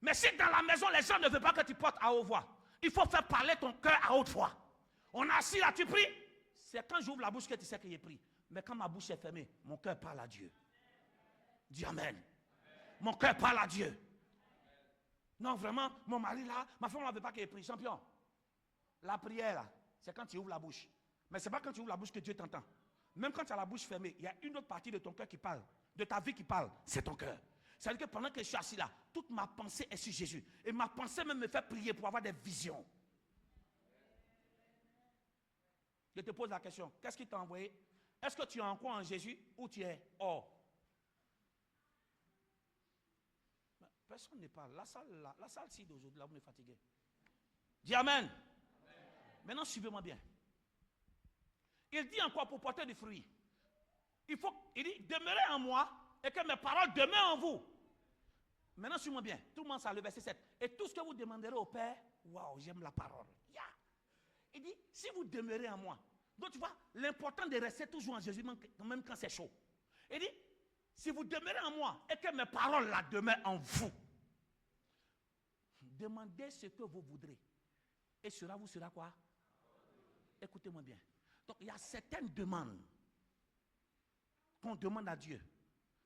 Mais si dans la maison, les gens ne veulent pas que tu portes à haute voix, il faut faire parler ton cœur à haute voix. On a assis là, tu pries. C'est quand j'ouvre la bouche que tu sais que j'ai pris. Mais quand ma bouche est fermée, mon cœur parle à Dieu. Dis amen. Mon cœur parle à Dieu. Non, vraiment, mon mari là, ma femme ne veut pas qu'il prie. Champion, la prière là, c'est quand tu ouvres la bouche. Mais ce n'est pas quand tu ouvres la bouche que Dieu t'entend. Même quand tu as la bouche fermée, il y a une autre partie de ton cœur qui parle, de ta vie qui parle, c'est ton cœur. C'est-à-dire que pendant que je suis assis là, toute ma pensée est sur Jésus. Et ma pensée même me fait prier pour avoir des visions. Je te pose la question, qu'est-ce qui t'a envoyé? Est-ce que tu es en quoi en Jésus ou tu es hors? Personne ne parle. La salle ci d'aujourd'hui, là, vous me fatiguez. Dis amen. Maintenant, suivez-moi bien. Il dit encore pour porter du fruit. Il dit, demeurez en moi et que mes paroles demeurent en vous. Maintenant, suivez-moi bien. Tout le monde s'en le verset 7. Et tout ce que vous demanderez au Père, waouh, j'aime la parole. Yeah. Il dit, si vous demeurez en moi. Donc, tu vois, l'important de rester toujours en Jésus, même quand c'est chaud. Il dit, si vous demeurez en moi et que mes paroles là demeurent en vous, demandez ce que vous voudrez. Et cela vous sera quoi? Écoutez-moi bien. Donc, il y a certaines demandes qu'on demande à Dieu.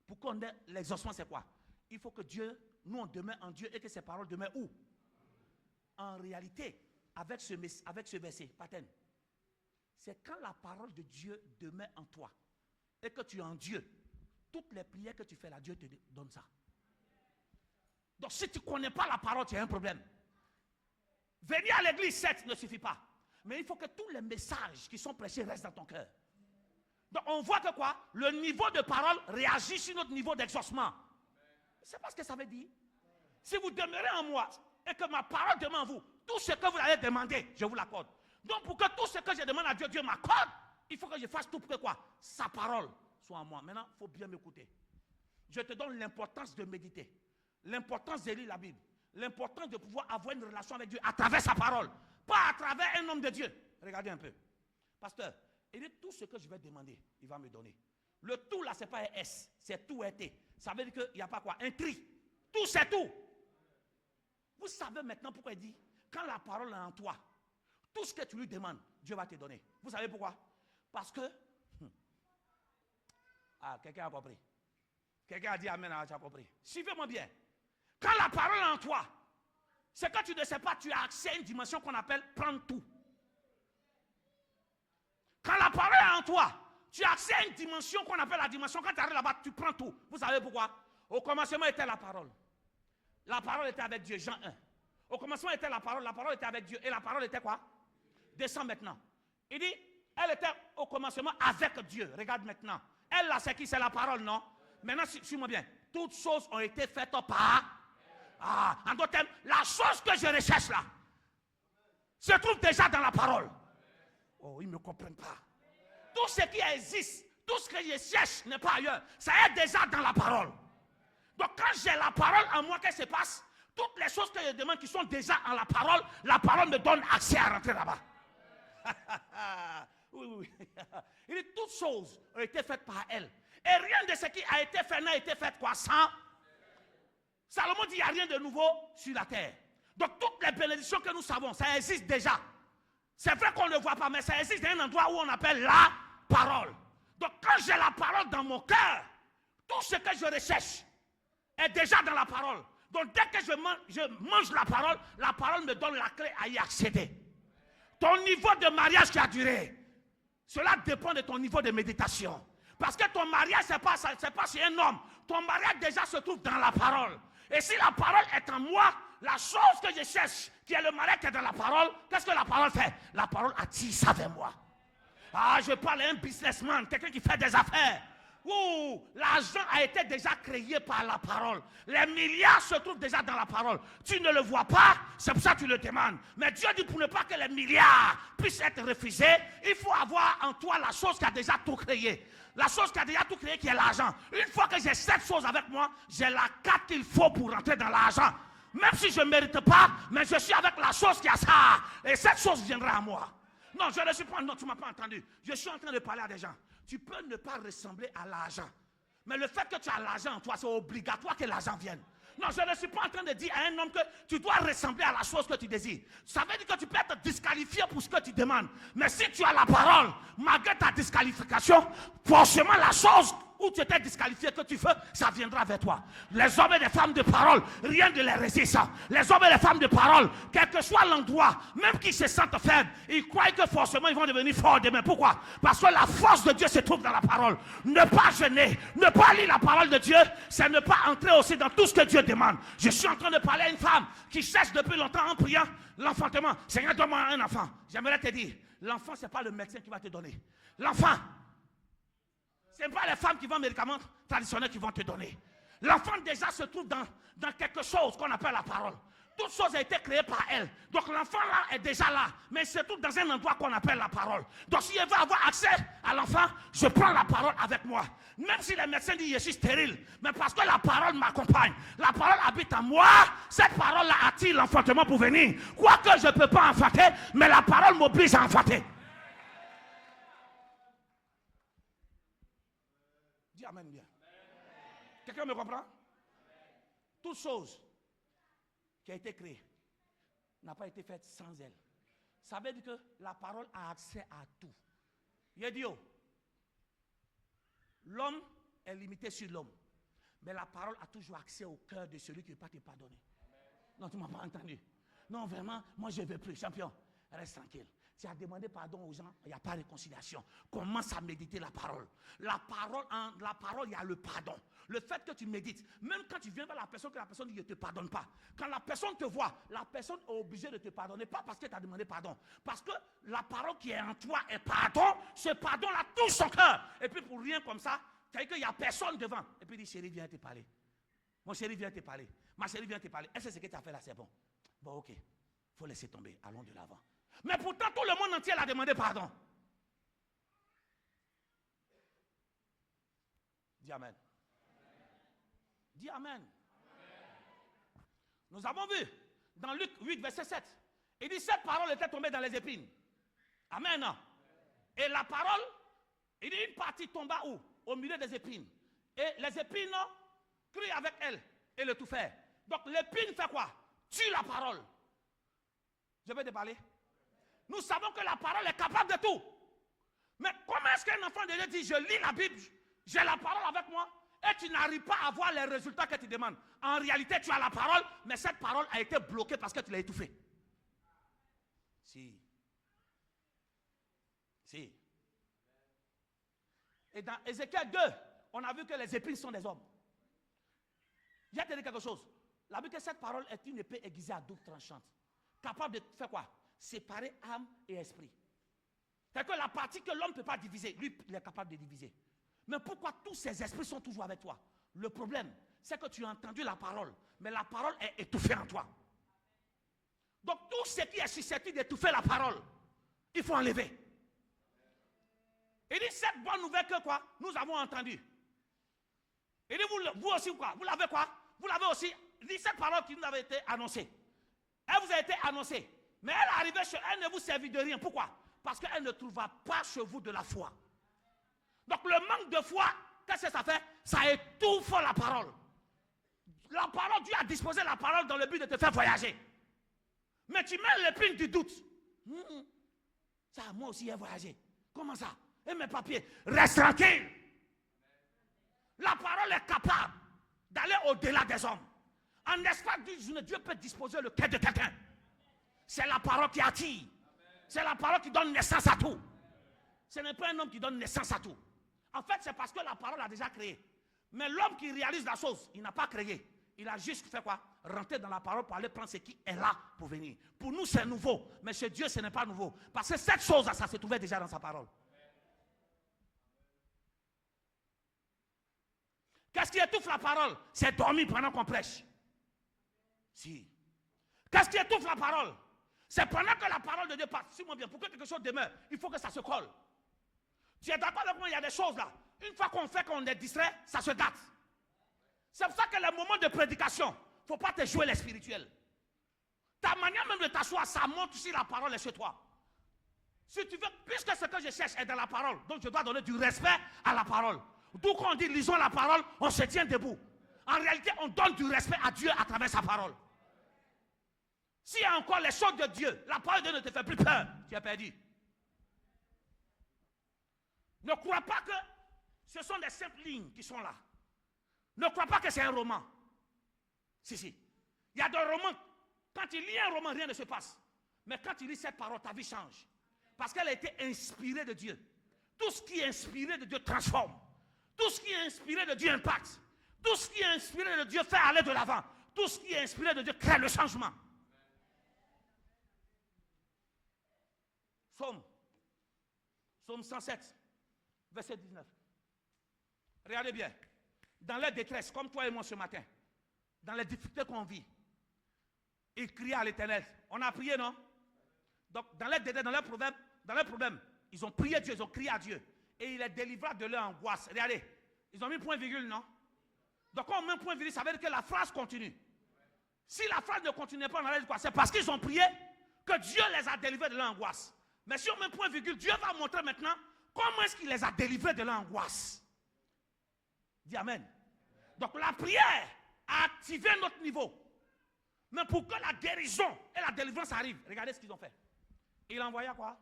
Pour qu'on ait l'exaucement, c'est quoi? Il faut que Dieu, nous on demeure en Dieu et que ses paroles demeurent où? En réalité, avec ce verset, Paten, c'est quand la parole de Dieu demeure en toi et que tu es en Dieu, toutes les prières que tu fais là, Dieu te donne ça. Donc si tu ne connais pas la parole, tu as un problème. Venir à l'église, certes, ne suffit pas. Mais il faut que tous les messages qui sont prêchés restent dans ton cœur. Donc on voit que quoi? Le niveau de parole réagit sur notre niveau d'exaucement. C'est pas ce que ça veut dire. Si vous demeurez en moi et que ma parole demeure en vous, tout ce que vous allez demander, je vous l'accorde. Donc pour que tout ce que je demande à Dieu, Dieu m'accorde, il faut que je fasse tout pour que quoi? Sa parole soit en moi. Maintenant, il faut bien m'écouter. Je te donne l'importance de méditer, l'importance de lire la Bible, l'importance de pouvoir avoir une relation avec Dieu à travers sa parole, pas à travers un homme de Dieu. Regardez un peu. Pasteur, il dit tout ce que je vais demander, il va me donner. Le tout là, ce n'est pas un S, c'est tout un T. Ça veut dire qu'il n'y a pas quoi? Un tri. Tout, c'est tout. Vous savez maintenant pourquoi il dit, quand la parole est en toi, tout ce que tu lui demandes, Dieu va te donner. Vous savez pourquoi? Parce que, quelqu'un a compris. Quelqu'un a dit amen, tu as compris. Suivez-moi bien. Quand la parole est en toi, c'est que tu ne sais pas, tu as accès à une dimension qu'on appelle prendre tout. Quand la parole est en toi, tu as accès à une dimension qu'on appelle la dimension, quand tu arrives là-bas, tu prends tout. Vous savez pourquoi? Au commencement était la parole. La parole était avec Dieu, Jean 1. Au commencement était la parole était avec Dieu. Et la parole était quoi? Descends maintenant. Il dit, elle était au commencement avec Dieu. Regarde maintenant. Elle là, c'est qui? C'est la parole, non? Maintenant, suis-moi bien. Toutes choses ont été faites par... en d'autres termes, la chose que je recherche là se trouve déjà dans la parole. Oh, ils ne me comprennent pas. Tout ce qui existe, tout ce que je cherche n'est pas ailleurs. Ça est déjà dans la parole. Donc quand j'ai la parole en moi, qu'est-ce qui se passe? Toutes les choses que je demande qui sont déjà en la parole me donne accès à rentrer là-bas. Oui. Il dit toutes choses ont été faites par elle. Et rien de ce qui a été fait n'a été fait quoi? Sans. Salomon dit il n'y a rien de nouveau sur la terre. Donc toutes les bénédictions que nous savons, ça existe déjà. C'est vrai qu'on ne le voit pas, mais ça existe dans un endroit où on appelle la parole. Donc quand j'ai la parole dans mon cœur, tout ce que je recherche est déjà dans la parole. Donc dès que je mange la parole me donne la clé à y accéder. Ton niveau de mariage qui a duré, cela dépend de ton niveau de méditation. Parce que ton mariage, ce n'est pas chez un homme. Ton mariage déjà se trouve dans la parole. Et si la parole est en moi, la chose que je cherche, qui est le malheur qui est dans la parole, qu'est-ce que la parole fait? La parole attire ça vers moi. Ah, je parle à un businessman, quelqu'un qui fait des affaires. Ouh, l'argent a été déjà créé par la parole. Les milliards se trouvent déjà dans la parole. Tu ne le vois pas, c'est pour ça que tu le demandes. Mais Dieu dit pour ne pas que les milliards puissent être refusés, il faut avoir en toi la chose qui a déjà tout créé. La chose qui a déjà tout créé, qui est l'argent. Une fois que j'ai cette chose avec moi, j'ai la carte qu'il faut pour rentrer dans l'argent. Même si je ne mérite pas, mais je suis avec la chose qui a ça. Et cette chose viendra à moi. Non, je ne suis pas, non, tu ne m'as pas entendu. Je suis en train de parler à des gens. Tu peux ne pas ressembler à l'argent. Mais le fait que tu as l'argent en toi, c'est obligatoire que l'argent vienne. Non, je ne suis pas en train de dire à un homme que tu dois ressembler à la chose que tu désires. Ça veut dire que tu peux être disqualifié pour ce que tu demandes. Mais si tu as la parole, malgré ta disqualification, forcément la chose où tu étais disqualifié que tu veux, ça viendra vers toi. Les hommes et les femmes de parole, rien ne les résiste. Les hommes et les femmes de parole, quel que soit l'endroit, même qu'ils se sentent faibles, ils croient que forcément ils vont devenir forts demain. Pourquoi? Parce que la force de Dieu se trouve dans la parole. Ne pas jeûner, ne pas lire la parole de Dieu, c'est ne pas entrer aussi dans tout ce que Dieu demande. Je suis en train de parler à une femme qui cherche depuis longtemps en priant l'enfantement. Seigneur, donne-moi un enfant. J'aimerais te dire, l'enfant, ce n'est pas le médecin qui va te donner. L'enfant, ce n'est pas les femmes qui vendent médicaments traditionnels qui vont te donner. L'enfant déjà se trouve dans quelque chose qu'on appelle la parole. Toute chose a été créée par elle. Donc l'enfant là est déjà là. Mais il se trouve dans un endroit qu'on appelle la parole. Donc si elle veut avoir accès à l'enfant, je prends la parole avec moi. Même si les médecins disent je suis stérile. Mais parce que la parole m'accompagne. La parole habite en moi. Cette parole là attire l'enfantement pour venir. Quoique je ne peux pas enfanter, mais la parole m'oblige à enfanter. Dis amen bien. Quelqu'un me comprend? Toute chose qui a été créée n'a pas été faite sans elle. Ça veut dire que la parole a accès à tout. Il dit, l'homme est limité sur l'homme. Mais la parole a toujours accès au cœur de celui qui ne veut pas te pardonner. Non, tu ne m'as pas entendu. Non, vraiment, moi je ne veux plus. Champion, reste tranquille. Tu as demandé pardon aux gens, il n'y a pas de réconciliation. Commence à méditer la parole. La parole, il y a le pardon. Le fait que tu médites, même quand tu viens vers la personne, que la personne dit je ne te pardonne pas. Quand la personne te voit, la personne est obligée de te pardonner. Pas parce que tu as demandé pardon. Parce que la parole qui est en toi est pardon. Ce pardon-là touche son cœur. Et puis pour rien comme ça, il n'y a personne devant. Et puis il dit chérie, viens te parler. Mon chéri vient te parler. Ma chérie vient te parler. Est-ce que ce que tu as fait là, c'est bon? Bon, ok. Il faut laisser tomber. Allons de l'avant. Mais pourtant, tout le monde entier l'a demandé pardon. Dis amen. Dis amen. Nous avons vu dans Luc 8, verset 7. Il dit cette parole était tombée dans les épines. Amen. Et la parole, il dit une partie tomba où? Au milieu des épines. Et les épines crient avec elle et le tout faire. Donc l'épine fait quoi? Tue la parole. Je vais te parler. Nous savons que la parole est capable de tout. Mais comment est-ce qu'un enfant de Dieu dit, je lis la Bible, j'ai la parole avec moi, et tu n'arrives pas à voir les résultats que tu demandes? En réalité, tu as la parole, mais cette parole a été bloquée parce que tu l'as étouffée. Si. Et dans Ézéchiel 2, on a vu que les épines sont des hommes. Je vais te dire quelque chose. La Bible dit que cette parole est une épée aiguisée à double tranchante. Capable de faire quoi? Séparer âme et esprit. C'est que la partie que l'homme ne peut pas diviser, lui, il est capable de diviser. Mais pourquoi tous ces esprits sont toujours avec toi? Le problème, c'est que tu as entendu la parole, mais la parole est étouffée en toi. Donc tout ce qui est susceptible d'étouffer la parole, il faut enlever. Il dit cette bonne nouvelle que quoi? Nous avons entendu. Il dit vous aussi quoi? Vous l'avez quoi? Vous l'avez aussi. Il dit cette parole qui nous avait été annoncée. Elle vous a été annoncée. Mais elle est arrivée chez elle, ne vous servit de rien. Pourquoi? Parce qu'elle ne trouva pas chez vous de la foi. Donc le manque de foi, qu'est-ce que ça fait? Ça étouffe la parole. La parole, Dieu a disposé la parole dans le but de te faire voyager. Mais tu mets l'épine du doute. Ça, moi aussi, j'ai voyagé. Comment ça? Et mes papiers? Reste tranquille. La parole est capable d'aller au-delà des hommes. En espace d'une journée, Dieu peut disposer le cœur de quelqu'un. C'est la parole qui attire. C'est la parole qui donne naissance à tout. Ce n'est pas un homme qui donne naissance à tout. En fait, c'est parce que la parole a déjà créé. Mais l'homme qui réalise la chose, il n'a pas créé. Il a juste fait quoi? Rentrer dans la parole pour aller prendre ce qui est là pour venir. Pour nous, c'est nouveau. Mais chez Dieu, ce n'est pas nouveau. Parce que cette chose-là, ça se trouvait déjà dans sa parole. Qu'est-ce qui étouffe la parole? C'est dormir pendant qu'on prêche. Si. Qu'est-ce qui étouffe la parole? C'est pendant que la parole de Dieu passe. Suis-moi bien. Pour que quelque chose demeure, il faut que ça se colle. Tu es d'accord avec moi? Il y a des choses là. Une fois qu'on fait qu'on est distrait, ça se gâte. C'est pour ça que les moments de prédication, il ne faut pas te jouer les spirituels. Ta manière même de t'asseoir, ça montre si la parole est chez toi. Si tu veux, puisque ce que je cherche est dans la parole, donc je dois donner du respect à la parole. D'où quand on dit lisons la parole, on se tient debout. En réalité, on donne du respect à Dieu à travers sa parole. S'il y a encore les choses de Dieu, la parole de Dieu ne te fait plus peur, tu es perdu. Ne crois pas que ce sont des simples lignes qui sont là. Ne crois pas que c'est un roman. Si. Il y a des romans. Quand tu lis un roman, rien ne se passe. Mais quand tu lis cette parole, ta vie change. Parce qu'elle a été inspirée de Dieu. Tout ce qui est inspiré de Dieu transforme. Tout ce qui est inspiré de Dieu impacte. Tout ce qui est inspiré de Dieu fait aller de l'avant. Tout ce qui est inspiré de Dieu crée le changement. Psaume 107, verset 19. Regardez bien. Dans la détresse, comme toi et moi ce matin, dans les difficultés qu'on vit, ils criaient à l'Éternel. On a prié, non? Donc, dans les détresse, dans leurs problèmes, ils ont prié Dieu, ils ont crié à Dieu. Et il les délivra de leur angoisse. Regardez, ils ont mis point virgule, non? Donc, quand on met point virgule, ça veut dire que la phrase continue. Si la phrase ne continuait pas, on allait dire quoi? C'est parce qu'ils ont prié que Dieu les a délivrés de leur angoisse. Mais si on met point virgule, Dieu va montrer maintenant comment est-ce qu'il les a délivrés de leur angoisse. Dis Amen. Donc la prière a activé notre niveau. Mais pour que la guérison et la délivrance arrivent, regardez ce qu'ils ont fait. Il a envoyé quoi?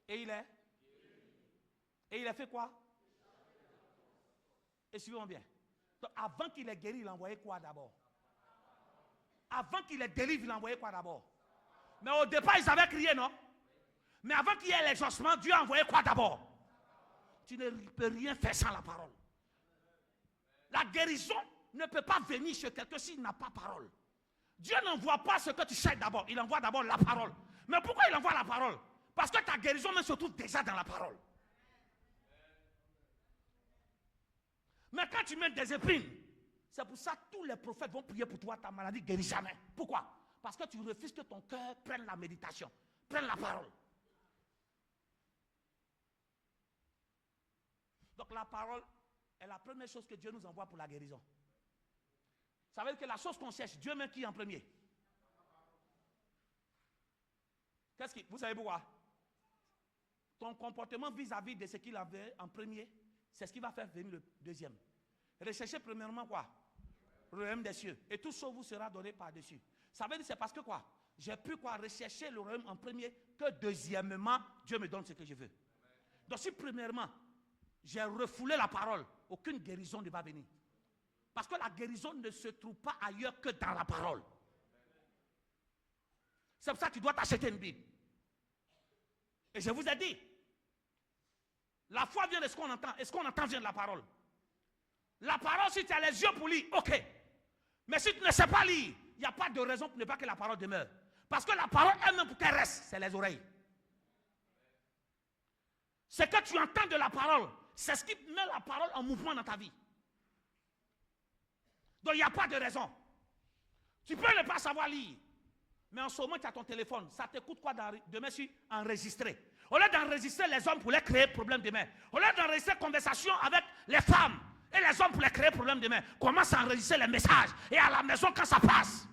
Et il a fait quoi? Et suivons bien. Donc avant qu'il ait guéri, il a envoyé quoi d'abord? Avant qu'il les délivre, il a envoyé quoi d'abord? Mais au départ, ils avaient crié, non? Mais avant qu'il y ait l'exaucement, Dieu a envoyé quoi d'abord? Tu ne peux rien faire sans la parole. La guérison ne peut pas venir chez quelqu'un s'il n'a pas parole. Dieu n'envoie pas ce que tu sais d'abord. Il envoie d'abord la parole. Mais pourquoi il envoie la parole? Parce que ta guérison même se trouve déjà dans la parole. Mais quand tu mets des épines, c'est pour ça que tous les prophètes vont prier pour toi, ta maladie ne guérit jamais. Pourquoi? Parce que tu refuses que ton cœur prenne la méditation, prenne la parole. Donc la parole est la première chose que Dieu nous envoie pour la guérison. Ça veut dire que la chose qu'on cherche, Dieu met qui en premier? Vous savez pourquoi? Ton comportement vis-à-vis de ce qu'il avait en premier, c'est ce qui va faire venir le deuxième. Recherchez premièrement quoi? Le royaume des cieux. Et tout ça vous sera donné par-dessus. Ça veut dire c'est parce que quoi? J'ai pu quoi rechercher le royaume en premier, que deuxièmement, Dieu me donne ce que je veux. Donc si premièrement, j'ai refoulé la parole, aucune guérison ne va venir. Parce que la guérison ne se trouve pas ailleurs que dans la parole. C'est pour ça que tu dois t'acheter une Bible. Et je vous ai dit, la foi vient de ce qu'on entend, et ce qu'on entend vient de la parole. La parole, si tu as les yeux pour lire, ok. Mais si tu ne sais pas lire, il n'y a pas de raison pour ne pas que la parole demeure. Parce que la parole elle-même pour qu'elle reste, c'est les oreilles. Ce que tu entends de la parole, c'est ce qui met la parole en mouvement dans ta vie. Donc il n'y a pas de raison. Tu peux ne pas savoir lire. Mais en ce moment, tu as ton téléphone. Ça te coûte quoi de mettre sur enregistrer? Au lieu d'enregistrer les hommes pour les créer problème demain. Au lieu d'enregistrer conversation avec les femmes et les hommes pour les créer problème demain. Commence à enregistrer les messages. Et à la maison, quand ça passe,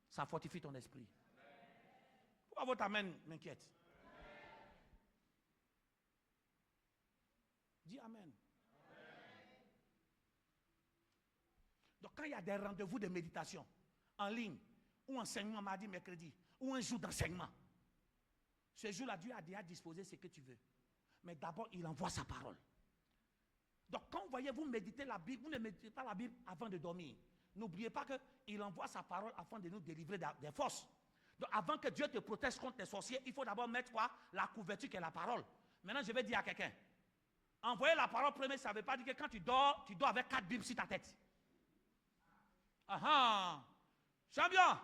ça fortifie ton esprit. Pourquoi votre amen m'inquiète? Dis amen. Donc quand il y a des rendez-vous de méditation en ligne, ou enseignement mardi, mercredi, ou un jour d'enseignement, ce jour-là, Dieu a déjà disposé ce que tu veux. Mais d'abord, il envoie sa parole. Donc quand vous voyez, vous méditez la Bible, vous ne méditez pas la Bible avant de dormir. N'oubliez pas qu'il envoie sa parole afin de nous délivrer des forces. Donc avant que Dieu te protège contre les sorciers, il faut d'abord mettre quoi? La couverture qui est la parole. Maintenant, je vais dire à quelqu'un, envoyer la parole premier, ça ne veut pas dire que quand tu dors avec 4 Bibles sur ta tête. Champion,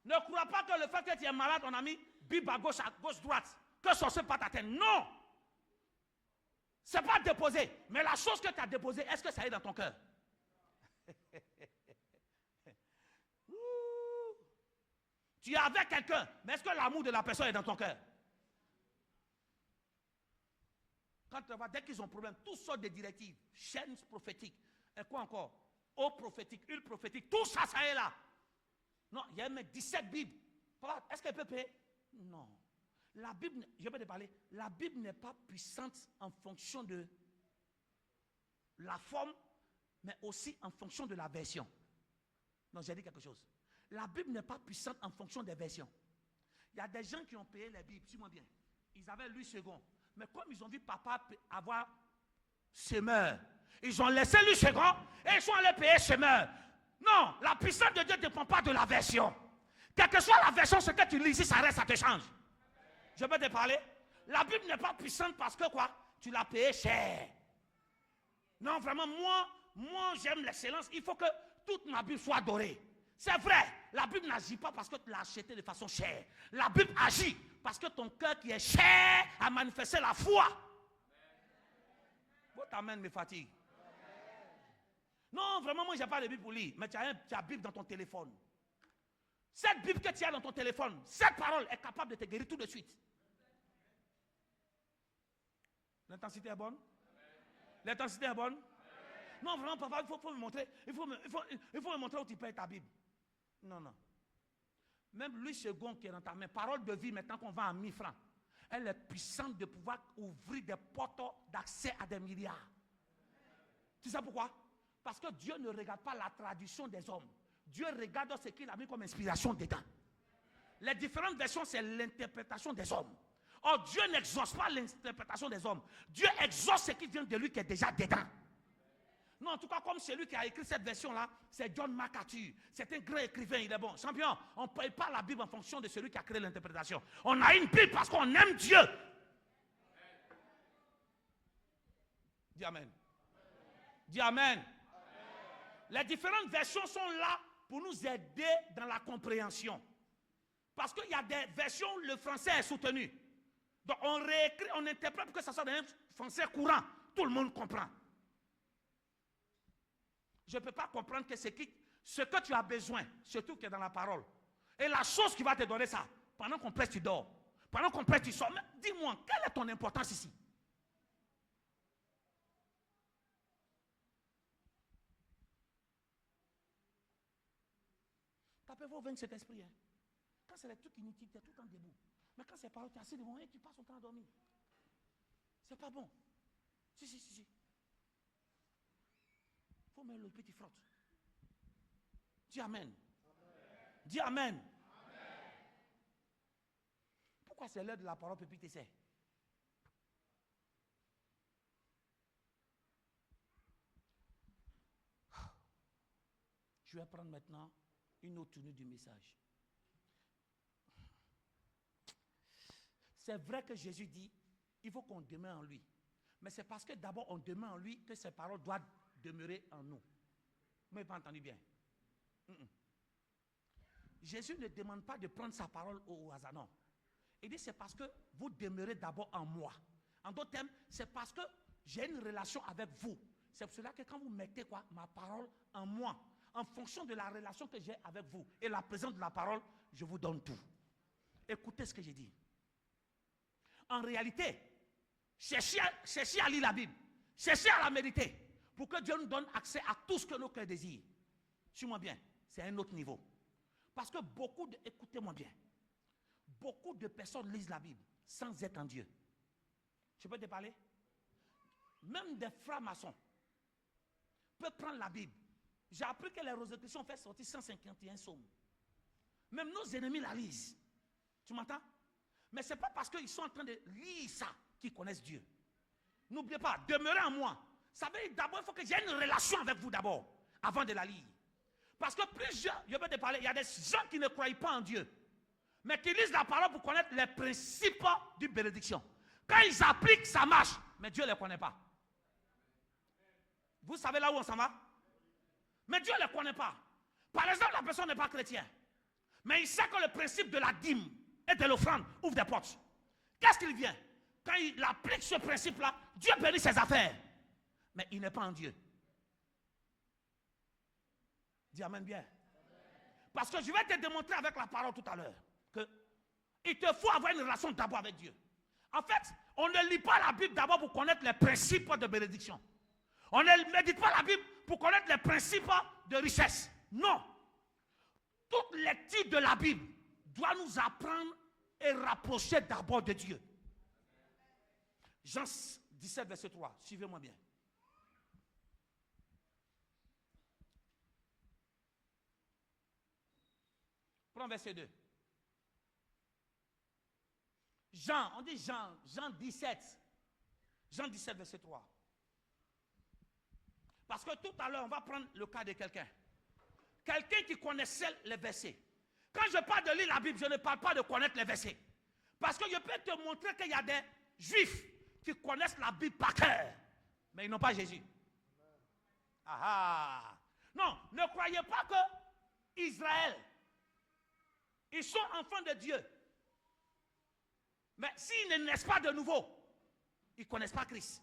ne crois pas que le fait que tu es malade, on a mis Bible à gauche, droite, que sorcier pas t'atteindre. Non! C'est pas déposé. Mais la chose que tu as déposée, est-ce que ça est dans ton cœur? Tu es avec quelqu'un, mais est-ce que l'amour de la personne est dans ton cœur? Quand tu vois, dès qu'ils ont problème, toutes sortes de directives, chaînes prophétiques, et quoi encore? Eau prophétique, huile prophétique, tout ça, ça est là. Non, il y a même 17 Bibles. Papa, est-ce qu'elle peut payer? Non. La Bible, je vais te parler, la Bible n'est pas puissante en fonction de la forme, mais aussi en fonction de la version. Non, j'ai dit quelque chose. La Bible n'est pas puissante en fonction des versions. Il y a des gens qui ont payé les Bibles, suis-moi bien. Ils avaient Louis II. Mais comme ils ont vu papa avoir semeur, ils ont laissé Louis II et ils sont allés payer semeur. Non, la puissance de Dieu ne dépend pas de la version. Quelle que soit la version, ce que tu lis ici, ça reste, ça te change. Je peux te parler? La Bible n'est pas puissante parce que quoi? Tu l'as payé cher. Non, vraiment, moi j'aime l'excellence. Il faut que toute ma Bible soit dorée. C'est vrai, la Bible n'agit pas parce que tu l'as acheté de façon chère. La Bible agit parce que ton cœur qui est cher a manifesté la foi. Votre amen me fatigue. Non, vraiment, moi, je n'ai pas de Bible pour lire. Mais tu as la Bible dans ton téléphone. Cette Bible que tu as dans ton téléphone, cette parole est capable de te guérir tout de suite. L'intensité est bonne? L'intensité est bonne? Non, vraiment, papa, il faut me montrer. Il faut me montrer où tu payes ta Bible. Non, non. Même Louis II qui est dans ta main, parole de vie, maintenant qu'on vend à 1000 francs, elle est puissante de pouvoir ouvrir des portes d'accès à des milliards. Tu sais pourquoi? Parce que Dieu ne regarde pas la tradition des hommes. Dieu regarde ce qu'il a mis comme inspiration dedans. Les différentes versions, c'est l'interprétation des hommes. Or, Dieu n'exauce pas l'interprétation des hommes. Dieu exauce ce qui vient de lui qui est déjà dedans. Non, en tout cas, comme celui qui a écrit cette version-là, c'est John MacArthur. C'est un grand écrivain, il est bon. Champion, on ne paye pas la Bible en fonction de celui qui a créé l'interprétation. On a une Bible parce qu'on aime Dieu. Dis Amen. Dis Amen. Les différentes versions sont là pour nous aider dans la compréhension. Parce qu'il y a des versions, le français est soutenu. Donc on réécrit, on interprète pour que ça soit dans un français courant. Tout le monde comprend. Je ne peux pas comprendre que ce que tu as besoin, surtout qui est dans la parole, et la chose qui va te donner ça, pendant qu'on presse, tu dors. Pendant qu'on presse, tu sors. Mais dis-moi, quelle est ton importance ici? Tapez-vous vaincre cet esprit. Hein. Quand c'est les trucs inutiles, tu es tout le temps debout. Mais quand c'est paroles, tu es assis devant et tu passes ton temps à dormir. C'est pas bon. Si. Faut mettre le petit frotte. Dis Amen. Dis Amen. Pourquoi c'est l'heure de la parole, Pépite essaie? Je vais prendre maintenant une autre tenue du message. C'est vrai que Jésus dit, il faut qu'on demeure en lui. Mais c'est parce que d'abord on demeure en lui que ses paroles doivent demeurer en nous. Vous n'avez pas entendu bien? Jésus ne demande pas de prendre sa parole au hasard, non. Il dit c'est parce que vous demeurez d'abord en moi. En d'autres termes, c'est parce que j'ai une relation avec vous. C'est pour cela que quand vous mettez quoi, ma parole en moi, en fonction de la relation que j'ai avec vous et la présence de la parole, je vous donne tout. Écoutez ce que j'ai dit. En réalité, cherchez à lire la Bible. Cherchez à la méditer pour que Dieu nous donne accès à tout ce que nos cœurs désirent. Suis-moi bien, c'est un autre niveau. Parce que écoutez-moi bien, beaucoup de personnes lisent la Bible sans être en Dieu. Je peux te parler? Même des francs-maçons peuvent prendre la Bible. J'ai appris que les Rosicruciens ont fait sortir 151 psaumes. Même nos ennemis la lisent. Tu m'entends? Mais ce n'est pas parce qu'ils sont en train de lire ça qu'ils connaissent Dieu. N'oubliez pas, demeurez en moi. Ça veut dire d'abord, il faut que j'ai une relation avec vous d'abord, avant de la lire. Parce que plusieurs, je vais te parler, il y a des gens qui ne croient pas en Dieu, mais qui lisent la parole pour connaître les principes d'une bénédiction. Quand ils appliquent, ça marche, mais Dieu ne les connaît pas. Vous savez là où on s'en va? Mais Dieu ne les connaît pas. Par exemple, la personne n'est pas chrétienne, mais il sait que le principe de la dîme et de l'offrande ouvre des portes. Qu'est-ce qu'il vient? Quand il applique ce principe-là, Dieu bénit ses affaires. Mais il n'est pas en Dieu. Dis amen bien. Parce que je vais te démontrer avec la parole tout à l'heure qu'il te faut avoir une relation d'abord avec Dieu. En fait, on ne lit pas la Bible d'abord pour connaître les principes de bénédiction. On ne médite pas la Bible pour connaître les principes de richesse. Non. Toute lecture de la Bible doit nous apprendre et rapprocher d'abord de Dieu. Jean 17, verset 3. Suivez-moi bien. Prends verset 2. Jean, on dit Jean 17. Jean 17, verset 3. Parce que tout à l'heure, on va prendre le cas de quelqu'un. Quelqu'un qui connaissait les versets. Quand je parle de lire la Bible, je ne parle pas de connaître les versets. Parce que je peux te montrer qu'il y a des juifs qui connaissent la Bible par cœur, mais ils n'ont pas Jésus. Ah, non, ne croyez pas que Israël, ils sont enfants de Dieu. Mais s'ils ne naissent pas de nouveau, ils ne connaissent pas Christ.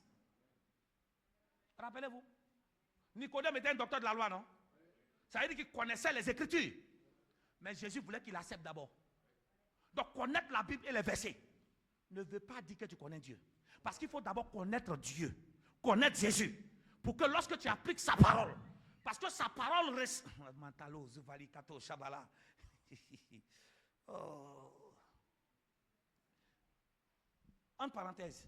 Rappelez-vous, Nicodème était un docteur de la loi, non? Ça veut dire qu'il connaissait les Écritures. Mais Jésus voulait qu'il accepte d'abord. Donc connaître la Bible et les versets ne veut pas dire que tu connais Dieu. Parce qu'il faut d'abord connaître Dieu, connaître Jésus, pour que lorsque tu appliques sa parole, parce que sa parole reste... Oh. En parenthèse,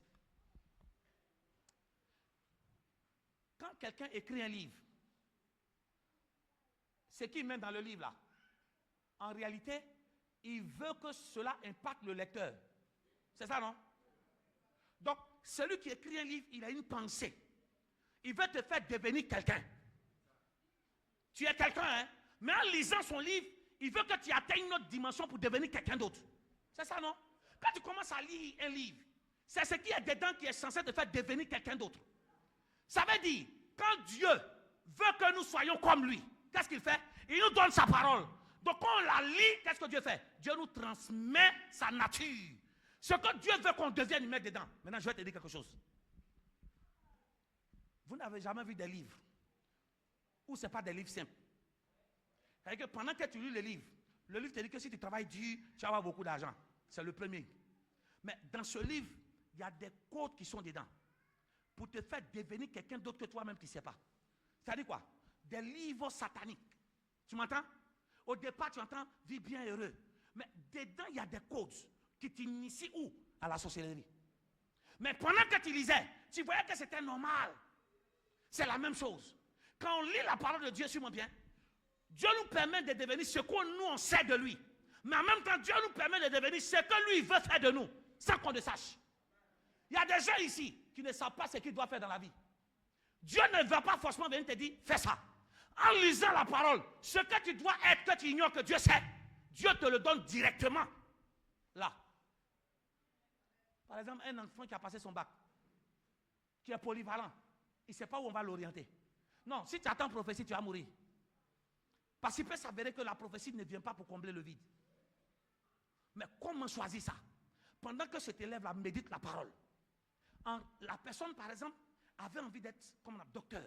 quand quelqu'un écrit un livre, ce qu'il met dans le livre là, en réalité, il veut que cela impacte le lecteur. C'est ça, non? Donc, celui qui écrit un livre, il a une pensée. Il veut te faire devenir quelqu'un. Tu es quelqu'un, hein? Mais en lisant son livre, il veut que tu atteignes une autre dimension pour devenir quelqu'un d'autre. C'est ça, non? Quand tu commences à lire un livre, c'est ce qui est dedans qui est censé te faire devenir quelqu'un d'autre. Ça veut dire, quand Dieu veut que nous soyons comme lui, qu'est-ce qu'il fait? Il nous donne sa parole. Donc quand on la lit, qu'est-ce que Dieu fait? Dieu nous transmet sa nature. Ce que Dieu veut qu'on devienne, il met dedans. Maintenant, je vais te dire quelque chose. Vous n'avez jamais vu des livres où ce n'est pas des livres simples. C'est-à-dire que pendant que tu lis le livre te dit que si tu travailles dur, tu vas avoir beaucoup d'argent. C'est le premier. Mais dans ce livre, il y a des codes qui sont dedans pour te faire devenir quelqu'un d'autre que toi-même tu ne sais pas. C'est-à-dire quoi? Des livres sataniques. Tu m'entends? Au départ, tu entends « Vis bien heureux ». Mais dedans, il y a des codes qui t'initient où? À la sorcellerie. Mais pendant que tu lisais, tu voyais que c'était normal. C'est la même chose. Quand on lit la parole de Dieu, suis-moi bien, Dieu nous permet de devenir ce qu'on nous on sait de lui. Mais en même temps, Dieu nous permet de devenir ce que lui veut faire de nous, sans qu'on ne sache. Il y a des gens ici qui ne savent pas ce qu'ils doivent faire dans la vie. Dieu ne va pas forcément venir te dire, fais ça. En lisant la parole, ce que tu dois être, que tu ignores que Dieu sait, Dieu te le donne directement. Là. Par exemple, un enfant qui a passé son bac, qui est polyvalent, il ne sait pas où on va l'orienter. Non, si tu attends prophétie, tu vas mourir. Parce qu'il peut s'avérer que la prophétie ne vient pas pour combler le vide. Mais comment choisir ça? Pendant que cet élève-là médite la parole, la personne, par exemple, avait envie d'être, comme on appelle, docteur.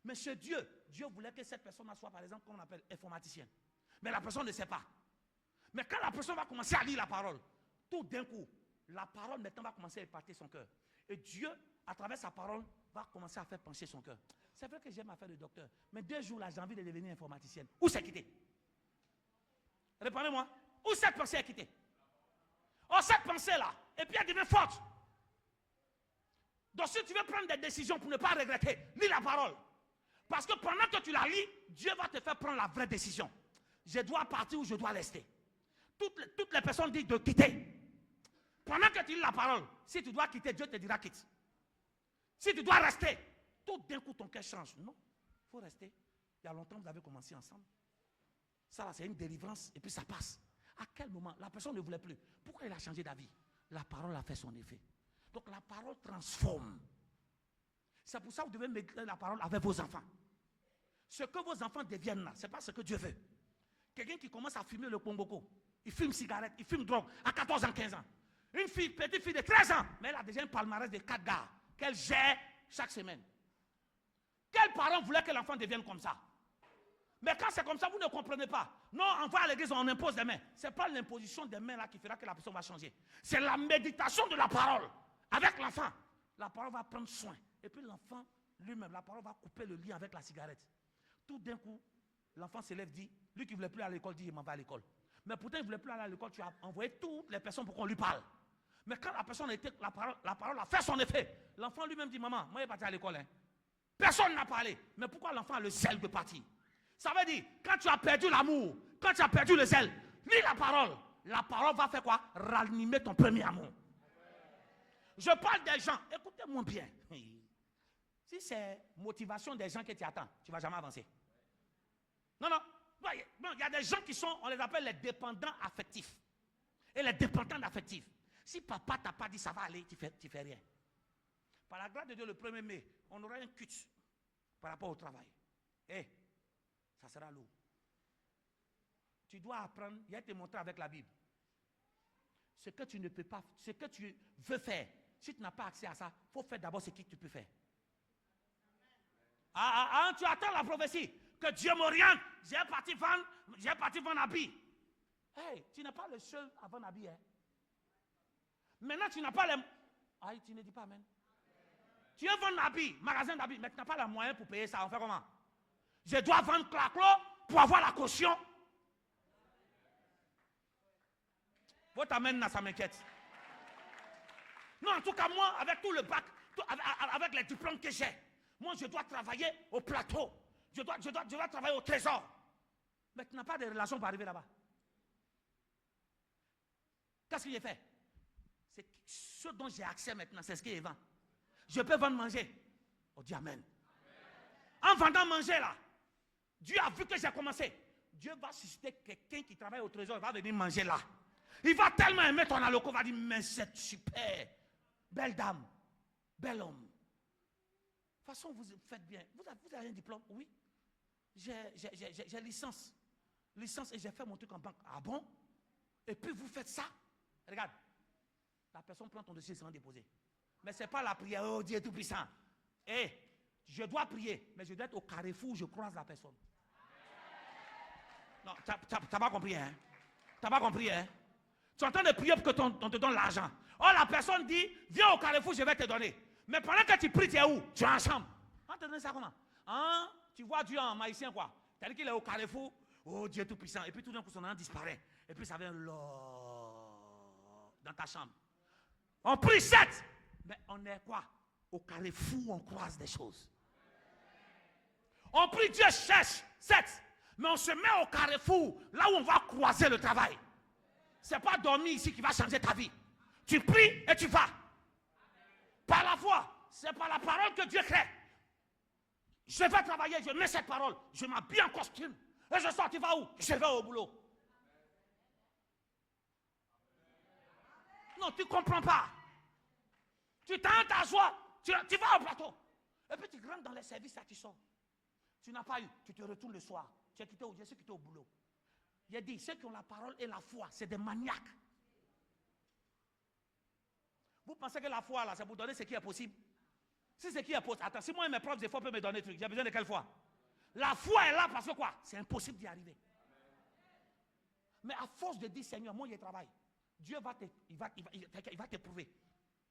Mais chez Dieu, Dieu voulait que cette personne soit, par exemple, comme on appelle, informaticienne. Mais la personne ne sait pas. Mais quand la personne va commencer à lire la parole, tout d'un coup, la parole maintenant va commencer à impacter son cœur. Et Dieu, à travers sa parole, va commencer à faire pencher son cœur. C'est vrai que j'aime à faire le docteur, mais 2 jours là, j'ai envie de devenir informaticienne. Où c'est quitté? Répondez-moi. Où cette pensée est quittée? Oh, cette pensée-là, et puis elle devient forte. Donc si tu veux prendre des décisions pour ne pas regretter, lis la parole. Parce que pendant que tu la lis, Dieu va te faire prendre la vraie décision. Je dois partir ou je dois rester. Toutes les personnes disent de quitter. Pendant que tu lis la parole, si tu dois quitter, Dieu te dira quitte. Si tu dois rester, tout d'un coup ton cœur change. Non, il faut rester. Il y a longtemps, vous avez commencé ensemble. Ça là, c'est une délivrance et puis ça passe. À quel moment? La personne ne voulait plus. Pourquoi il a changé d'avis? La parole a fait son effet. Donc la parole transforme. C'est pour ça que vous devez méditer la parole avec vos enfants. Ce que vos enfants deviennent là, ce n'est pas ce que Dieu veut. Quelqu'un qui commence à fumer le pongoko, il fume cigarette, il fume drogue à 14 ans, 15 ans. Une fille, petite fille de 13 ans, mais elle a déjà un palmarès de 4 gars qu'elle gère chaque semaine. Quels parents voulaient que l'enfant devienne comme ça? Mais quand c'est comme ça, vous ne comprenez pas. Non, on va à l'église, on impose des mains. Ce n'est pas l'imposition des mains là qui fera que la personne va changer. C'est la méditation de la parole avec l'enfant. La parole va prendre soin. Et puis l'enfant lui-même, la parole va couper le lien avec la cigarette. Tout d'un coup, l'enfant se lève, dit, lui qui ne voulait plus aller à l'école, dit, il m'en va à l'école. Mais pourtant, il ne voulait plus aller à l'école, tu as envoyé toutes les personnes pour qu'on lui parle. Mais quand la personne a été, la parole a fait son effet. L'enfant lui-même dit, maman, moi, il est parti à l'école. Hein. Personne n'a parlé. Mais pourquoi l'enfant a le zèle de partir? Ça veut dire, quand tu as perdu l'amour, quand tu as perdu le zèle, lis la parole va faire quoi? Ranimer ton premier amour. Je parle des gens, écoutez-moi bien. Si c'est motivation des gens que tu attends, tu ne vas jamais avancer. Non, non. Il y a des gens qui sont, on les appelle les dépendants affectifs. Et les dépendants affectifs. Si papa t'a pas dit ça va aller, tu fais rien. Par la grâce de Dieu, le 1er mai, on aura un culte par rapport au travail. Et ça sera lourd. Tu dois apprendre, il y a été montré avec la Bible. Ce que tu ne peux pas, ce que tu veux faire, si tu n'as pas accès à ça, il faut faire d'abord ce que tu peux faire. Tu attends la prophétie, que Dieu m'oriente, j'ai parti vendre habits. Hey, tu n'es pas le seul à vendre habits. Hein? Maintenant, tu n'as pas les... Aïe, tu ne dis pas amen. Tu veux vendre habits, magasin d'habits, mais tu n'as pas les moyens pour payer ça. On fait comment? Je dois vendre Claclo pour avoir la caution. Votre amen, ça m'inquiète. Non, en tout cas, moi, avec tout le bac, avec les diplômes que j'ai, moi, je dois travailler au plateau. Je dois travailler au trésor. Mais tu n'as pas de relation pour arriver là-bas. Qu'est-ce que j'ai fait? C'est ce dont j'ai accès maintenant, c'est ce qui est vend. Je peux vendre manger. On dit amen. En vendant manger là, Dieu a vu que j'ai commencé. Dieu va susciter quelqu'un qui travaille au trésor, il va venir manger là. Il va tellement aimer ton aloco, il va dire, mais c'est super. Belle dame, bel homme. De toute façon, vous faites bien. Vous avez un diplôme? Oui. J'ai licence. Licence et j'ai fait mon truc en banque. Ah bon? Et puis vous faites ça? Regarde. La personne prend ton dossier sans déposer. Mais ce n'est pas la prière. Oh Dieu Tout-Puissant. Je dois prier, mais je dois être au carrefour où je croise la personne. Non, tu n'as pas compris, hein? Tu n'as pas compris, hein? Tu es en train de prier pour que on te donne l'argent. Oh, la personne dit, viens au carrefour, je vais te donner. Mais pendant que tu pries, tu es où? Tu es en chambre. On te donne ça comment? Hein? Tu vois Dieu en maïsien, quoi. C'est-à-dire qu'il est au carrefour. Oh, Dieu Tout-Puissant. Et puis tout d'un coup, son nom disparaît. Et puis ça vient dans ta chambre. On prie 7. Mais on est quoi? Au carrefour, on croise des choses. On prie, Dieu cherche 7. Mais on se met au carrefour, là où on va croiser le travail. Ce n'est pas dormir ici qui va changer ta vie. Tu pries et tu vas. Par la foi, c'est par la parole que Dieu crée. Je vais travailler, je mets cette parole, je m'habille en costume. Et je sors, tu vas où? Je vais au boulot. Non, tu ne comprends pas. Tu tentes ta joie, tu vas au plateau. Et puis tu rentres dans les services, là, tu sors. Tu n'as pas eu, tu te retournes le soir. Tu es quitté au boulot. Il a dit, ceux qui ont la parole et la foi, c'est des maniaques. Vous pensez que la foi, là, c'est pour donner ce qui est possible? Si ce qui est possible, attends, si moi mes profs de foi peuvent me donner des trucs, j'ai besoin de quelle foi? La foi est là parce que quoi? C'est impossible d'y arriver. Mais à force de dire, Seigneur, moi, je travaille. Dieu va te prouver.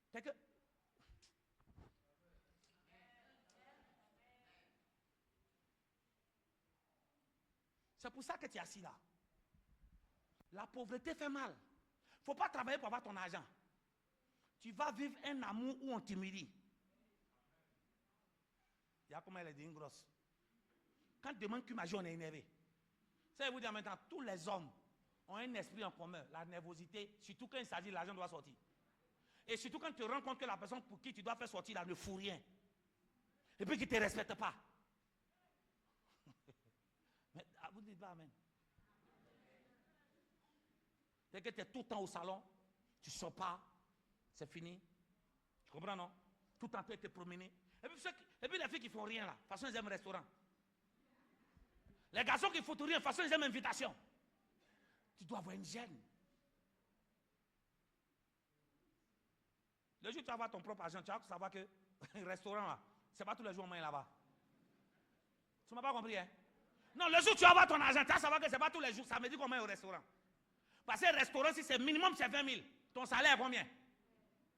C'est que... C'est pour ça que tu es assis là. La pauvreté fait mal. Il ne faut pas travailler pour avoir ton argent. Tu vas vivre un amour où on t'humilie. Il y a comment elle est dit, une grosse. Quand tu demandes qu'une magie, on est énervé. Ça, je vous dire maintenant, tous les hommes ont un esprit en commun, la nervosité, surtout quand il s'agit de l'argent doit sortir. Et surtout quand tu te rends compte que la personne pour qui tu dois faire sortir là ne fout rien. Et puis qu'il ne te respecte pas. Mais vous ne dites pas amen. C'est que tu es tout le temps au salon, tu ne sors pas, c'est fini. Tu comprends, non? Tout le temps tu es promené. Et puis les filles qui ne font rien là, de toute façon, elles aiment le restaurant. Les garçons qui foutent rien, de toute façon, ils aiment l'invitation. Tu dois avoir une gêne. Le jour où tu vas avoir ton propre argent, tu vas savoir que le restaurant là, c'est pas tous les jours on mange là-bas. Tu ne m'as pas compris, hein? Non, le jour où tu vas avoir ton argent, tu vas savoir que c'est pas tous les jours. Ça me dit qu'on mange au restaurant. Parce que le restaurant, si c'est minimum, c'est 20 000. Ton salaire est combien?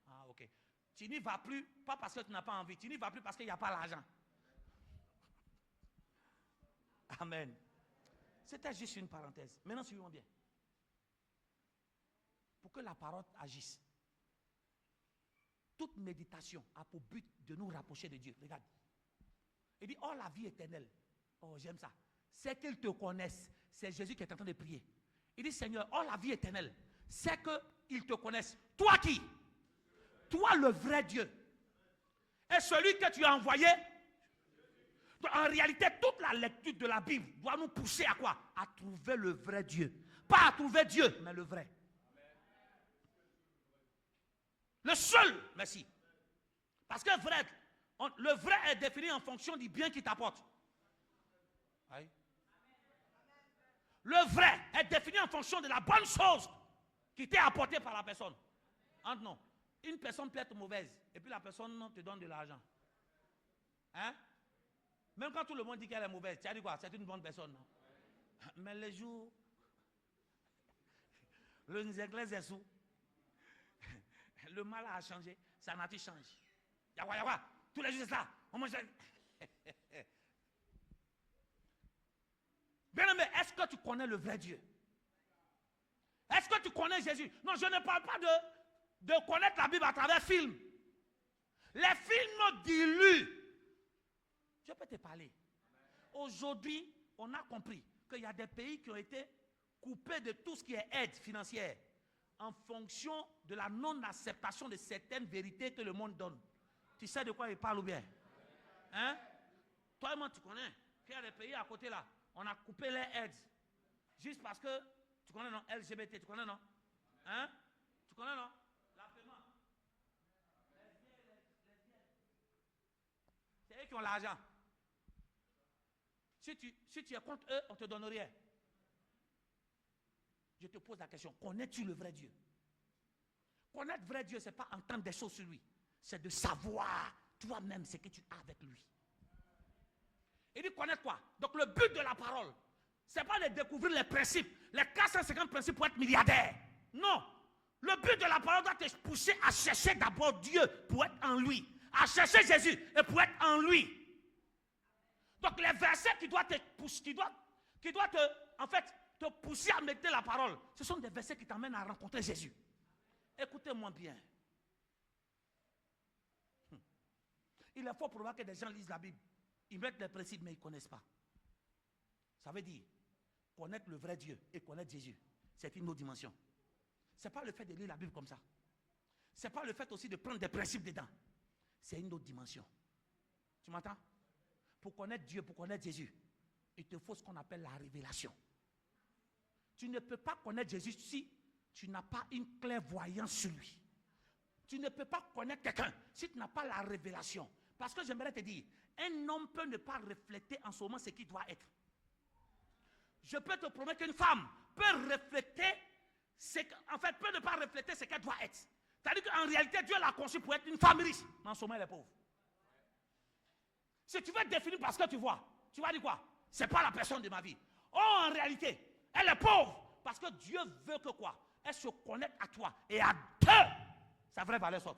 Ah, ok. Tu n'y vas plus, pas parce que tu n'as pas envie. Tu n'y vas plus parce qu'il n'y a pas l'argent. Amen. C'était juste une parenthèse. Maintenant, suivons bien. Pour que la parole agisse, toute méditation a pour but de nous rapprocher de Dieu. Regarde. Il dit, oh la vie éternelle. Oh, j'aime ça. C'est qu'ils te connaissent. C'est Jésus qui est en train de prier. Il dit, Seigneur, oh la vie éternelle. C'est qu'ils te connaissent. Toi qui? Toi le vrai Dieu. Et celui que tu as envoyé. En réalité, toute la lecture de la Bible doit nous pousser à quoi? À trouver le vrai Dieu. Pas à trouver Dieu, mais le vrai. Le seul, merci. Parce que vrai, le vrai est défini en fonction du bien qu'il t'apporte. Oui. Le vrai est défini en fonction de la bonne chose qui t'est apportée par la personne. Entre non. Une personne peut être mauvaise et puis la personne te donne de l'argent. Hein? Même quand tout le monde dit qu'elle est mauvaise, tu as dit quoi? C'est une bonne personne. Non? Mais les jours, le Nzéglès est sous. Le mal a changé, sa nature change. Yawa, tous les jours c'est ça. On mange. Bien aimé, est-ce que tu connais le vrai Dieu? Est-ce que tu connais Jésus? Non, je ne parle pas de connaître la Bible à travers film. Les films diluent. Je peux te parler. Aujourd'hui, on a compris qu'il y a des pays qui ont été coupés de tout ce qui est aide financière en fonction de la non-acceptation de certaines vérités que le monde donne. Tu sais de quoi il parle ou bien? Hein? Toi et moi, tu connais qu'il y a des pays à côté là, on a coupé les aides. Juste parce que, tu connais non? LGBT, tu connais non? Hein? Tu connais non? L'appaiement. C'est eux qui ont l'argent. Si tu es contre eux, on ne te donne rien. Je te pose la question, connais-tu le vrai Dieu? Connaître le vrai Dieu, ce n'est pas entendre des choses sur lui. C'est de savoir toi-même ce que tu as avec lui. Il dit connaître quoi? Donc le but de la parole, ce n'est pas de découvrir les principes, les 450 principes pour être milliardaire. Non. Le but de la parole doit te pousser à chercher d'abord Dieu pour être en lui. À chercher Jésus et pour être en lui. Donc les versets qui doivent te pousser, qui doivent te pousser à mettre la parole, ce sont des versets qui t'amènent à rencontrer Jésus. Écoutez-moi bien. Il est fort probable que des gens lisent la Bible. Ils mettent les principes, mais ils ne connaissent pas. Ça veut dire, connaître le vrai Dieu et connaître Jésus, c'est une autre dimension. Ce n'est pas le fait de lire la Bible comme ça. Ce n'est pas le fait aussi de prendre des principes dedans. C'est une autre dimension. Tu m'entends? Pour connaître Dieu, pour connaître Jésus, il te faut ce qu'on appelle la révélation. Tu ne peux pas connaître Jésus si tu n'as pas une clairvoyance sur lui. Tu ne peux pas connaître quelqu'un si tu n'as pas la révélation. Parce que j'aimerais te dire, un homme peut ne pas refléter en ce moment ce qu'il doit être. Je peux te promettre qu'une femme peut refléter, peut ne pas refléter ce qu'elle doit être. C'est-à-dire qu'en réalité, Dieu l'a conçue pour être une femme riche, mais en ce moment, elle est pauvre. Si tu veux définir parce que tu vois, tu vas dire quoi? C'est pas la personne de ma vie. Oh, en réalité, elle est pauvre parce que Dieu veut que quoi? Elle se connecte à toi et à deux, sa vraie valeur sorte.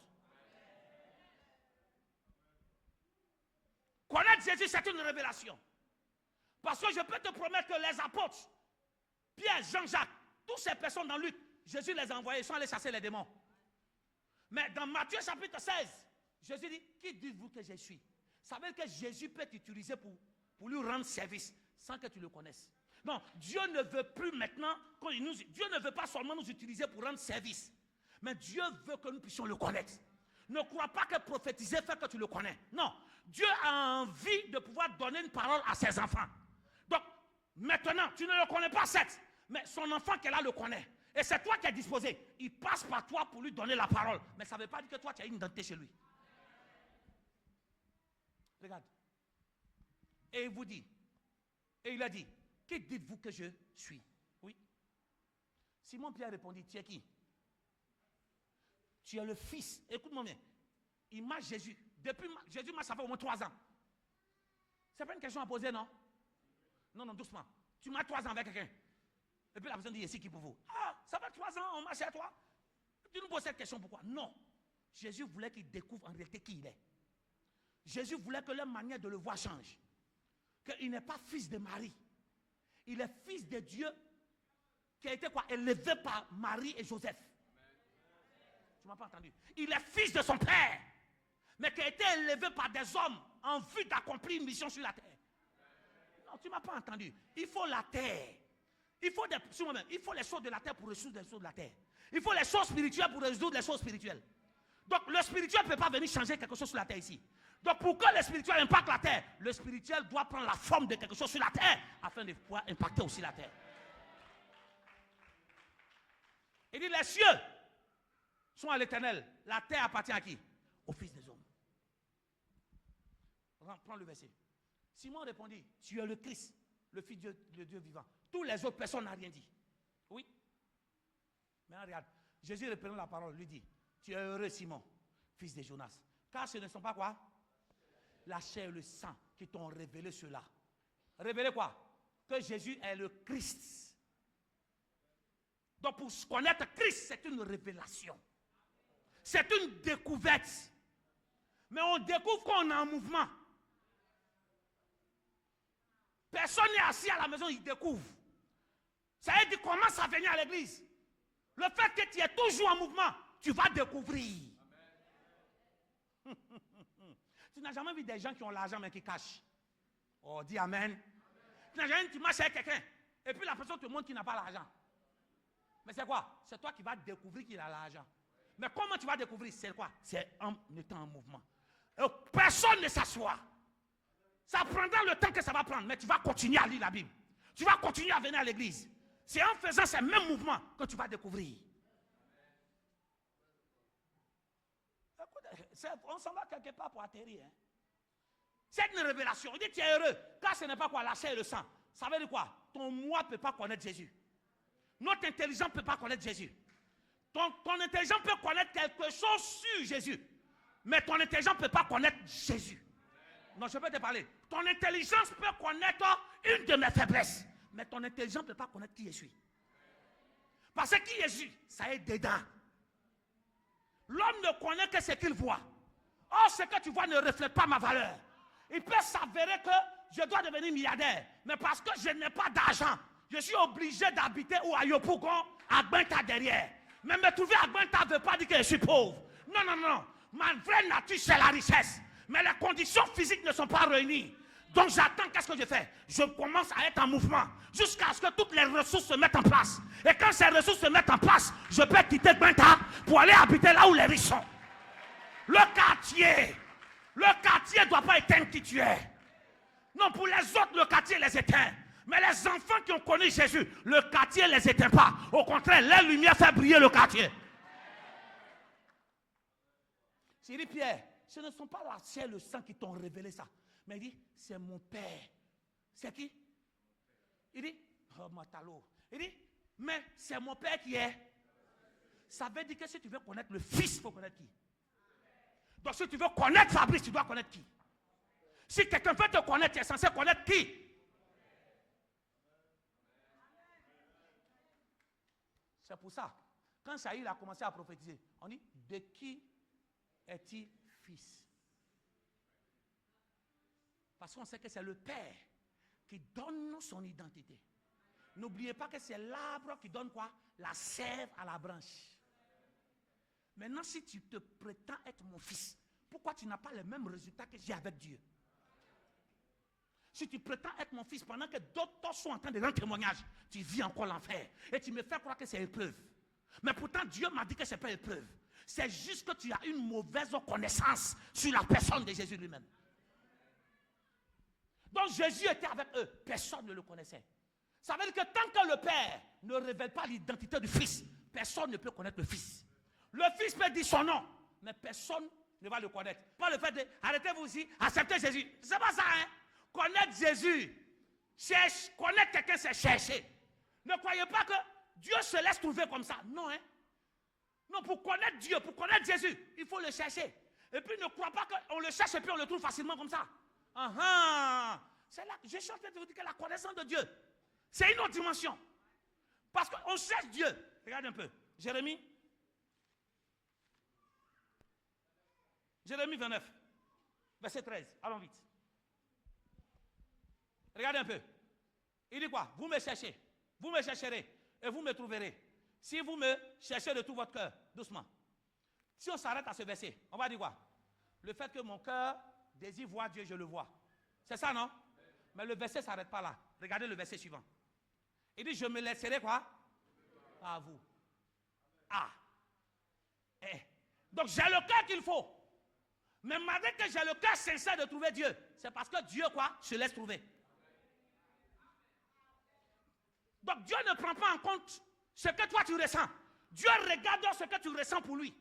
Connaître Jésus, c'est une révélation. Parce que je peux te promettre que les apôtres, Pierre, Jean-Jacques, toutes ces personnes dans Luc, Jésus les a envoyés, ils sont allés chasser les démons. Mais dans Matthieu chapitre 16, Jésus dit, qui dites-vous que je suis? Ça veut dire que Jésus peut t'utiliser pour lui rendre service sans que tu le connaisses. Non, Dieu ne veut plus maintenant, Dieu ne veut pas seulement nous utiliser pour rendre service, mais Dieu veut que nous puissions le connaître. Ne crois pas que prophétiser fait que tu le connais. Non, Dieu a envie de pouvoir donner une parole à ses enfants. Donc, maintenant, tu ne le connais pas, certes, mais son enfant qu'elle a le connaît. Et c'est toi qui es disposé. Il passe par toi pour lui donner la parole. Mais ça ne veut pas dire que toi, tu as une identité chez lui. Regarde. Et il vous dit, et il a dit, Qui dites-vous que je suis? Oui. Simon-Pierre répondit, tu es qui? Tu es le fils. Écoute-moi bien. Il m'a Jésus. Jésus m'a, ça fait au moins 3 ans. C'est pas une question à poser, non? Non, doucement. Tu m'as 3 ans avec quelqu'un. Et puis la personne dit, ici qui pour vous? Ah, ça fait 3 ans, on marche à toi. Tu nous poses cette question pourquoi? Non. Jésus voulait qu'il découvre en réalité qui il est. Jésus voulait que leur manière de le voir change. Qu'il n'est pas fils de Marie. Il est fils de Dieu qui a été quoi? Élevé par Marie et Joseph. Tu ne m'as pas entendu. Il est fils de son père, mais qui a été élevé par des hommes en vue d'accomplir une mission sur la terre. Non, tu ne m'as pas entendu. Il faut la terre. Il faut les choses de la terre pour résoudre les choses de la terre. Il faut les choses spirituelles pour résoudre les choses spirituelles. Donc le spirituel ne peut pas venir changer quelque chose sur la terre ici. Donc pour que le spirituel impacte la terre, le spirituel doit prendre la forme de quelque chose sur la terre afin de pouvoir impacter aussi la terre. Il dit les cieux sont à l'Éternel. La terre appartient à qui? Au Fils des hommes. Prends le verset. Simon répondit, tu es le Christ, le Fils de Dieu vivant. Tous les autres personnes n'ont rien dit. Oui. Mais regarde, Jésus reprenant la parole, lui dit, tu es heureux Simon, fils de Jonas. Car ce ne sont pas quoi? La chair et le sang qui t'ont révélé cela. Révélé quoi? Que Jésus est le Christ. Donc pour connaître Christ, c'est une révélation. C'est une découverte. Mais on découvre qu'on est en mouvement. Personne n'est assis à la maison, il découvre. Ça veut dire commence à venir à l'église. Le fait que tu es toujours en mouvement, tu vas découvrir. Tu n'as jamais vu des gens qui ont l'argent mais qui cachent. Oh, dis amen. Tu n'as jamais vu, tu marches avec quelqu'un et puis la personne te montre qu'il n'a pas l'argent. Mais c'est quoi? C'est toi qui vas découvrir qu'il a l'argent. Mais comment tu vas découvrir? C'est quoi? C'est en étant en mouvement. Personne ne s'assoit. Ça prendra le temps que ça va prendre, mais tu vas continuer à lire la Bible. Tu vas continuer à venir à l'église. C'est en faisant ces mêmes mouvements que tu vas découvrir. Écoute, on s'en va quelque part pour atterrir. Hein. C'est une révélation. Il dit tu es heureux, car ce n'est pas quoi la chair et le sang. Ça veut dire quoi? Ton moi ne peut pas connaître Jésus. Notre intelligence ne peut pas connaître Jésus. Ton intelligence peut connaître quelque chose sur Jésus. Mais ton intelligence ne peut pas connaître Jésus. Non, je peux te parler. Ton intelligence peut connaître une de mes faiblesses. Mais ton intelligence ne peut pas connaître qui je suis. Parce que qui je suis, ça est dedans. L'homme ne connaît que ce qu'il voit. Or, ce que tu vois ne reflète pas ma valeur. Il peut s'avérer que je dois devenir milliardaire. Mais parce que je n'ai pas d'argent, je suis obligé d'habiter ou à Yopougon, à Benta derrière. Mais me trouver à Benta ne veut pas dire que je suis pauvre. Non. Ma vraie nature, c'est la richesse. Mais les conditions physiques ne sont pas réunies. Donc j'attends, qu'est-ce que je fais? Je commence à être en mouvement jusqu'à ce que toutes les ressources se mettent en place. Et quand ces ressources se mettent en place, je peux quitter Benta pour aller habiter là où les riches sont. Le quartier ne doit pas éteindre qui tu es. Non, pour les autres, le quartier les éteint. Mais les enfants qui ont connu Jésus, le quartier ne les éteint pas. Au contraire, la lumière fait briller le quartier. J'ai dit, Pierre, ce ne sont pas la chair et le sang qui t'ont révélé ça. Mais il dit, c'est mon père. C'est qui? Il dit, oh Matalo. Il dit, mais c'est mon père qui est. Ça veut dire que si tu veux connaître le fils, il faut connaître qui? Donc si tu veux connaître Fabrice, tu dois connaître qui? Si quelqu'un veut te connaître, tu es censé connaître qui? C'est pour ça, quand Saïl a commencé à prophétiser, on dit, de qui est-il fils? Parce qu'on sait que c'est le Père qui donne son identité. N'oubliez pas que c'est l'arbre qui donne quoi? La sève à la branche. Maintenant, si tu te prétends être mon fils, pourquoi tu n'as pas les mêmes résultats que j'ai avec Dieu? Si tu prétends être mon fils pendant que d'autres sont en train de rendre témoignage, tu vis encore l'enfer. Et tu me fais croire que c'est épreuve. Mais pourtant, Dieu m'a dit que ce n'est pas épreuve. C'est juste que tu as une mauvaise connaissance sur la personne de Jésus lui-même. Donc Jésus était avec eux. Personne ne le connaissait. Ça veut dire que tant que le Père ne révèle pas l'identité du Fils, personne ne peut connaître le Fils. Le Fils peut dire son nom, mais personne ne va le connaître. Pas le fait de arrêtez-vous ici, acceptez Jésus. C'est pas ça, hein? Connaître Jésus, Connaître quelqu'un, c'est chercher. Ne croyez pas que Dieu se laisse trouver comme ça. Non, hein. Non, pour connaître Dieu, pour connaître Jésus, il faut le chercher. Et puis ne crois pas qu'on le cherche et puis on le trouve facilement comme ça. C'est là que je suis en train de vous dire que la connaissance de Dieu, c'est une autre dimension. Parce qu'on cherche Dieu. Regarde un peu. Jérémie 29, verset 13. Allons vite. Regardez un peu. Il dit quoi? Vous me cherchez. Vous me chercherez et vous me trouverez. Si vous me cherchez de tout votre cœur, doucement. Si on s'arrête à ce verset, on va dire quoi? Le fait que mon cœur désire voir Dieu, je le vois. C'est ça, non? Mais le verset ne s'arrête pas là. Regardez le verset suivant. Il dit, je me laisserai quoi? À vous. Donc j'ai le cœur qu'il faut. Mais malgré que j'ai le cœur sincère de trouver Dieu, c'est parce que Dieu quoi? Se laisse trouver. Donc Dieu ne prend pas en compte ce que toi tu ressens. Dieu regarde ce que tu ressens pour lui.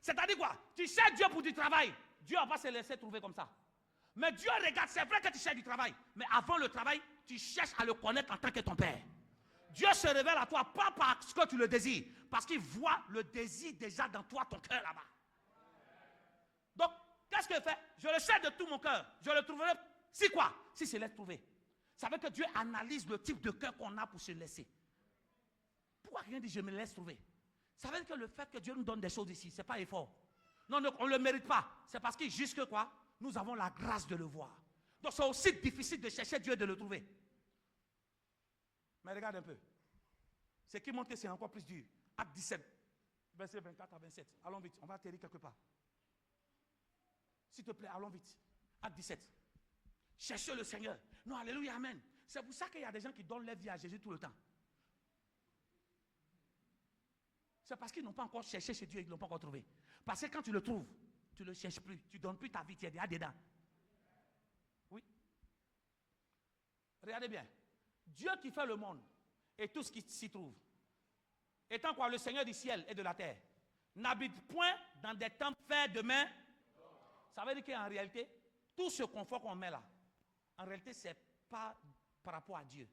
C'est-à-dire quoi? Tu cherches Dieu pour du travail. Dieu va pas se laisser trouver comme ça. Mais Dieu regarde, c'est vrai que tu cherches du travail. Mais avant le travail, tu cherches à le connaître en tant que ton Père. Dieu se révèle à toi, pas parce que tu le désires, parce qu'il voit le désir déjà dans toi, ton cœur là-bas. Donc, qu'est-ce qu'il fait? Je le cherche de tout mon cœur. Je le trouverai. Si quoi? Si se laisse trouver. Ça veut dire que Dieu analyse le type de cœur qu'on a pour se laisser. Pourquoi rien dit je me laisse trouver? Ça veut dire que le fait que Dieu nous donne des choses ici, ce n'est pas effort. Non, on ne le mérite pas. C'est parce que jusque quoi? Nous avons la grâce de le voir. Donc c'est aussi difficile de chercher Dieu et de le trouver. Mais regarde un peu. Ce qui montre que c'est encore plus dur. Acte 17, verset 24 à 27. Allons vite, on va atterrir quelque part. S'il te plaît, allons vite. Acte 17. Cherchez le Seigneur. Non, alléluia, amen. C'est pour ça qu'il y a des gens qui donnent leur vie à Jésus tout le temps. C'est parce qu'ils n'ont pas encore cherché chez Dieu et qu'ils ne l'ont pas encore trouvé. Parce que quand tu le trouves, tu ne le cherches plus. Tu ne donnes plus ta vie, tu es déjà dedans. Oui. Regardez bien. Dieu qui fait le monde et tout ce qui s'y trouve, étant quoi le Seigneur du ciel et de la terre, n'habite point dans des temples faits de main. Ça veut dire qu'en réalité, tout ce confort qu'on met là, en réalité, ce n'est pas par rapport à Dieu.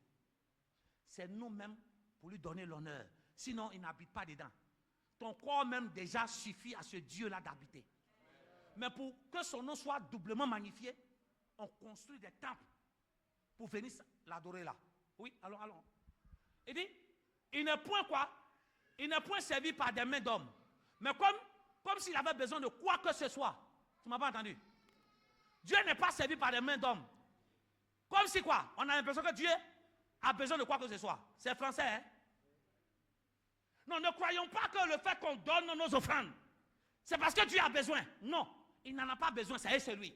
C'est nous-mêmes pour lui donner l'honneur. Sinon, il n'habite pas dedans. Ton corps même déjà suffit à ce Dieu-là d'habiter. Mais pour que son nom soit doublement magnifié, on construit des temples pour venir l'adorer là. Oui, allons. Il dit, il n'est point quoi? Il n'est point servi par des mains d'hommes. Mais comme s'il avait besoin de quoi que ce soit. Tu ne m'as pas entendu? Dieu n'est pas servi par des mains d'hommes. Comme si quoi? On a l'impression que Dieu a besoin de quoi que ce soit. C'est français, hein? Non, ne croyons pas que le fait qu'on donne nos offrandes, c'est parce que Dieu a besoin. Non, il n'en a pas besoin, c'est lui.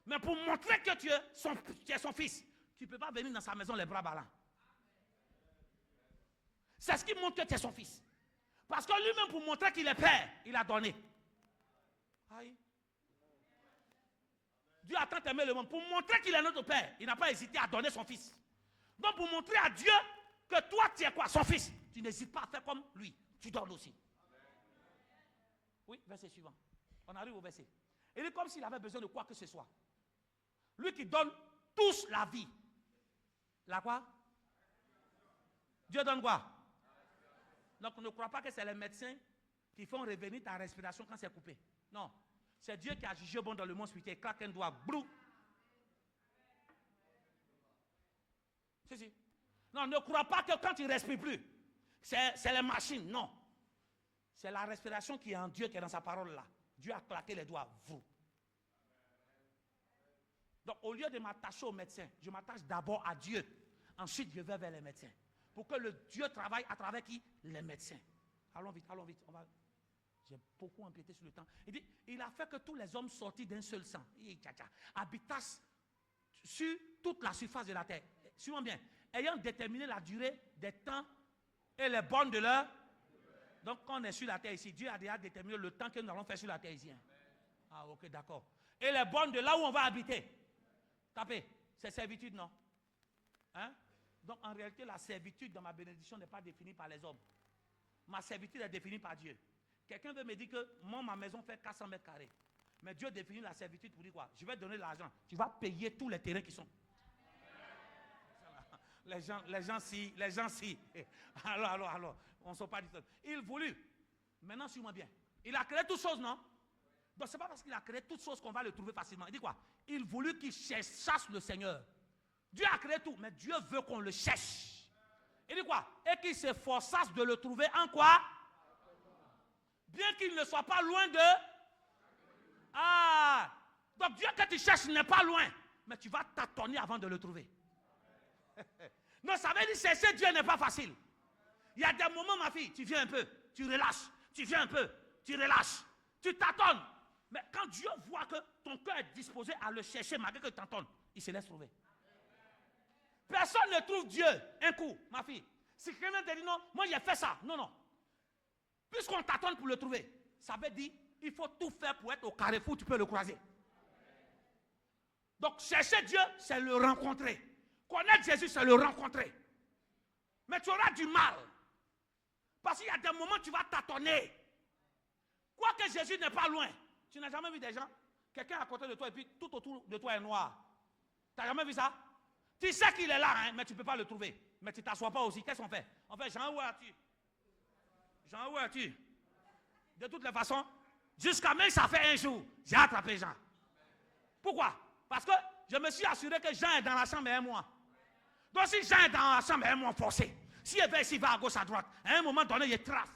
Mais pour montrer que tu es son fils, tu ne peux pas venir dans sa maison les bras ballants. C'est ce qui montre que tu es son fils. Parce que lui-même, pour montrer qu'il est père, il a donné. Aïe. Dieu a tant aimé le monde. Pour montrer qu'il est notre père, il n'a pas hésité à donner son fils. Donc pour montrer à Dieu que toi, tu es quoi? Son fils. Tu n'hésites pas à faire comme lui. Tu donnes aussi. Oui, verset suivant. On arrive au verset. Il est comme s'il avait besoin de quoi que ce soit. Lui qui donne tous la vie. La quoi? Dieu donne quoi? Donc ne crois pas que c'est les médecins qui font revenir ta respiration quand c'est coupé. Non. C'est Dieu qui a jugé bon dans le monde spirituel. Claque un doigt. Brou. Si. Non, ne crois pas que quand tu ne respires plus, c'est les machines. Non. C'est la respiration qui est en Dieu, qui est dans sa parole là. Dieu a claqué les doigts. Vous. Donc au lieu de m'attacher aux médecins, je m'attache d'abord à Dieu. Ensuite, je vais vers les médecins. Pour que le Dieu travaille à travers qui? Les médecins. Allons vite. J'ai beaucoup empiété sur le temps. Il dit, il a fait que tous les hommes sortis d'un seul sang, habitassent sur toute la surface de la terre. Suivons bien. Ayant déterminé la durée des temps et les bornes de l'heure. Donc, quand on est sur la terre ici, Dieu a déjà déterminé le temps que nous allons faire sur la terre ici. Ah, ok, d'accord. Et les bornes de là où on va habiter. Tapez. C'est servitude, non? Hein? Donc, en réalité, la servitude dans ma bénédiction n'est pas définie par les hommes. Ma servitude est définie par Dieu. Quelqu'un veut me dire que moi, ma maison fait 400 mètres carrés. Mais Dieu définit la servitude pour dire quoi? Je vais donner l'argent. Tu vas payer tous les terrains qui sont. Les gens si. Alors. On ne sort pas du tout. Il voulut. Maintenant, suis-moi bien. Il a créé toutes choses, non? Donc, ce n'est pas parce qu'il a créé toutes choses qu'on va le trouver facilement. Il dit quoi? Il voulut qu'il chasse le Seigneur. Dieu a créé tout, mais Dieu veut qu'on le cherche. Il dit quoi? Et qu'il s'efforçasse de le trouver en quoi? Bien qu'il ne soit pas loin de... Ah! Donc Dieu que tu cherches n'est pas loin, mais tu vas tâtonner avant de le trouver. Non, ça veut dire chercher Dieu n'est pas facile. Il y a des moments, ma fille, tu viens un peu, tu relâches, tu viens un peu, tu relâches, tu tâtonnes. Mais quand Dieu voit que ton cœur est disposé à le chercher, malgré que tu tâtonnes, il se laisse trouver. Personne ne trouve Dieu un coup, ma fille. Si quelqu'un te dit non, moi j'ai fait ça. Non. Puisqu'on t'attend pour le trouver, ça veut dire il faut tout faire pour être au carrefour, tu peux le croiser. Donc chercher Dieu, c'est le rencontrer. Connaître Jésus, c'est le rencontrer. Mais tu auras du mal. Parce qu'il y a des moments où tu vas tâtonner. Quoique Jésus n'est pas loin. Tu n'as jamais vu des gens, quelqu'un à côté de toi et puis tout autour de toi est noir. Tu n'as jamais vu ça? Tu sais qu'il est là, hein, mais tu ne peux pas le trouver. Mais tu ne t'assois pas aussi. Qu'est-ce qu'on fait? On fait, Jean, où es-tu? Jean, où es-tu? De toutes les façons, jusqu'à même ça fait un jour, j'ai attrapé Jean. Pourquoi? Parce que je me suis assuré que Jean est dans la chambre et moi. Donc si Jean est dans la chambre et moi forcé, si il va ici, il va à gauche, à droite, à un moment donné, il trace.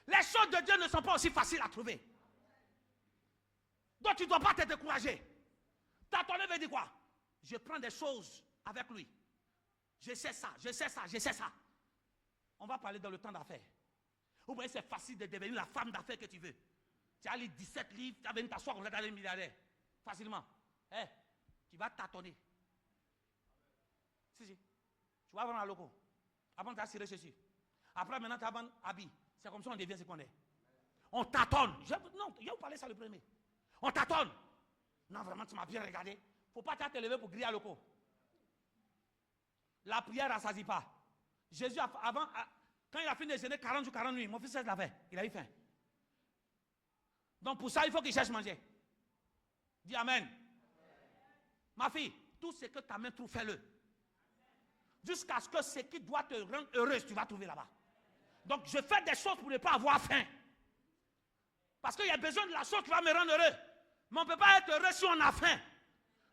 Les choses de Dieu ne sont pas aussi faciles à trouver. Donc tu ne dois pas te décourager. Tâtonner veut dire quoi? Je prends des choses avec lui. Je sais ça. On va parler dans le temps d'affaires. Vous voyez, c'est facile de devenir la femme d'affaires que tu veux. Tu as les 17 livres, tu as venu t'asseoir, vous êtes allé milliardaire. Facilement. Tu vas tâtonner. Si. Tu vas vendre un loco. Avant, tu as tiré ceci. Après, maintenant, tu as vendu habit. C'est comme ça qu'on devient ce qu'on est. On tâtonne. Je vais vous parler ça le premier. On tâtonne. Non, vraiment, tu m'as bien regardé. Il ne faut pas te lever pour griller à loco. La prière ne rassasie pas. Jésus, avant, quand il a fini de jeûner 40 jours, 40 nuits, mon fils l'a fait. Il a eu faim. Donc pour ça, il faut qu'il cherche manger. Dis Amen. Ma fille, tout ce que ta main trouve, fais-le. Jusqu'à ce que ce qui doit te rendre heureuse, tu vas trouver là-bas. Donc je fais des choses pour ne pas avoir faim. Parce qu'il y a besoin de la chose qui va me rendre heureux. Mais on ne peut pas être heureux si on a faim.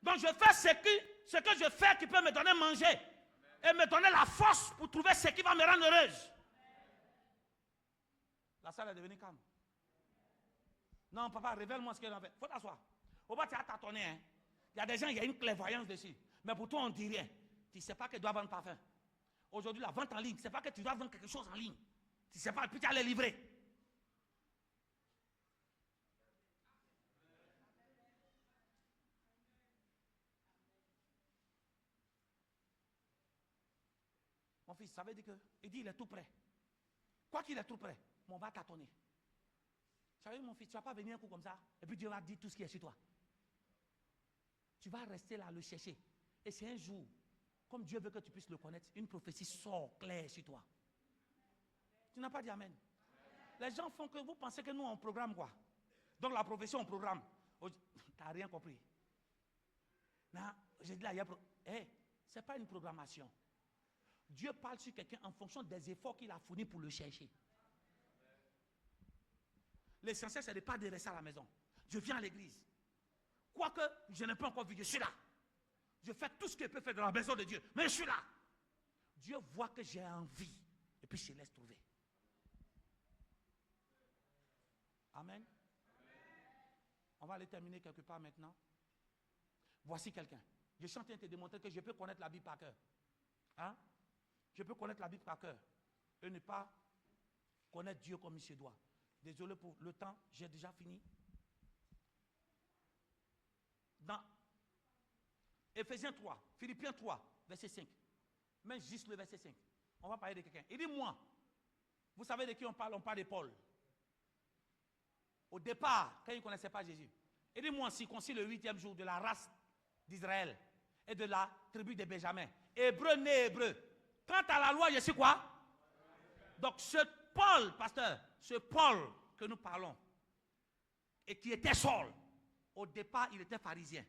Donc je fais ce que je fais qui peut me donner manger. Et me donner la force pour trouver ce qui va me rendre heureuse. La salle est devenue calme. Non, papa, révèle-moi ce qu'il a fait. Il faut t'asseoir. Au bas, tu as tâtonné. Hein? Il y a des gens, il y a une clairvoyance dessus. Mais pour toi, on ne dit rien. Tu ne sais pas que tu dois vendre parfum. Aujourd'hui, la vente en ligne, ce n'est pas que tu dois vendre quelque chose en ligne. Tu ne sais pas, puis tu as les livrer. Mon fils, ça veut dire que, il dit, il est tout prêt. Quoi qu'il est tout prêt, mais on va tâtonner. Tu savez, mon fils, tu ne vas pas venir un coup comme ça, et puis Dieu va dire tout ce qui est sur toi. Tu vas rester là, le chercher. Et c'est un jour, comme Dieu veut que tu puisses le connaître, une prophétie sort claire sur toi. Tu n'as pas dit Amen. Les gens font que vous pensez que nous, on programme quoi? Donc la prophétie, on programme. Tu n'as rien compris. Non, j'ai dit là, ce n'est pas une programmation. Dieu parle sur quelqu'un en fonction des efforts qu'il a fournis pour le chercher. L'essentiel, c'est de ne pas de rester à la maison. Je viens à l'église. Quoique je n'ai pas encore vu, je suis là. Je fais tout ce que je peux faire dans la maison de Dieu. Mais je suis là. Dieu voit que j'ai envie. Et puis, je se laisse trouver. Amen. On va aller terminer quelque part maintenant. Voici quelqu'un. Je suis en train de te démontrer que je peux connaître la Bible par cœur. Hein? Je peux connaître la Bible par cœur. Et ne pas connaître Dieu comme il se doit. Désolé pour le temps, j'ai déjà fini. Dans Éphésiens 3, Philippiens 3, verset 5. Même juste le verset 5. On va parler de quelqu'un. Il dit moi. Vous savez de qui on parle? On parle de Paul. Au départ, quand il ne connaissait pas Jésus. Il dit moi, circoncis le 8e jour de la race d'Israël et de la tribu de Benjamin. Hébreu né hébreu. Quant à la loi, je suis quoi? Donc ce Paul, pasteur, ce Paul que nous parlons, et qui était Saul, au départ, il était pharisien.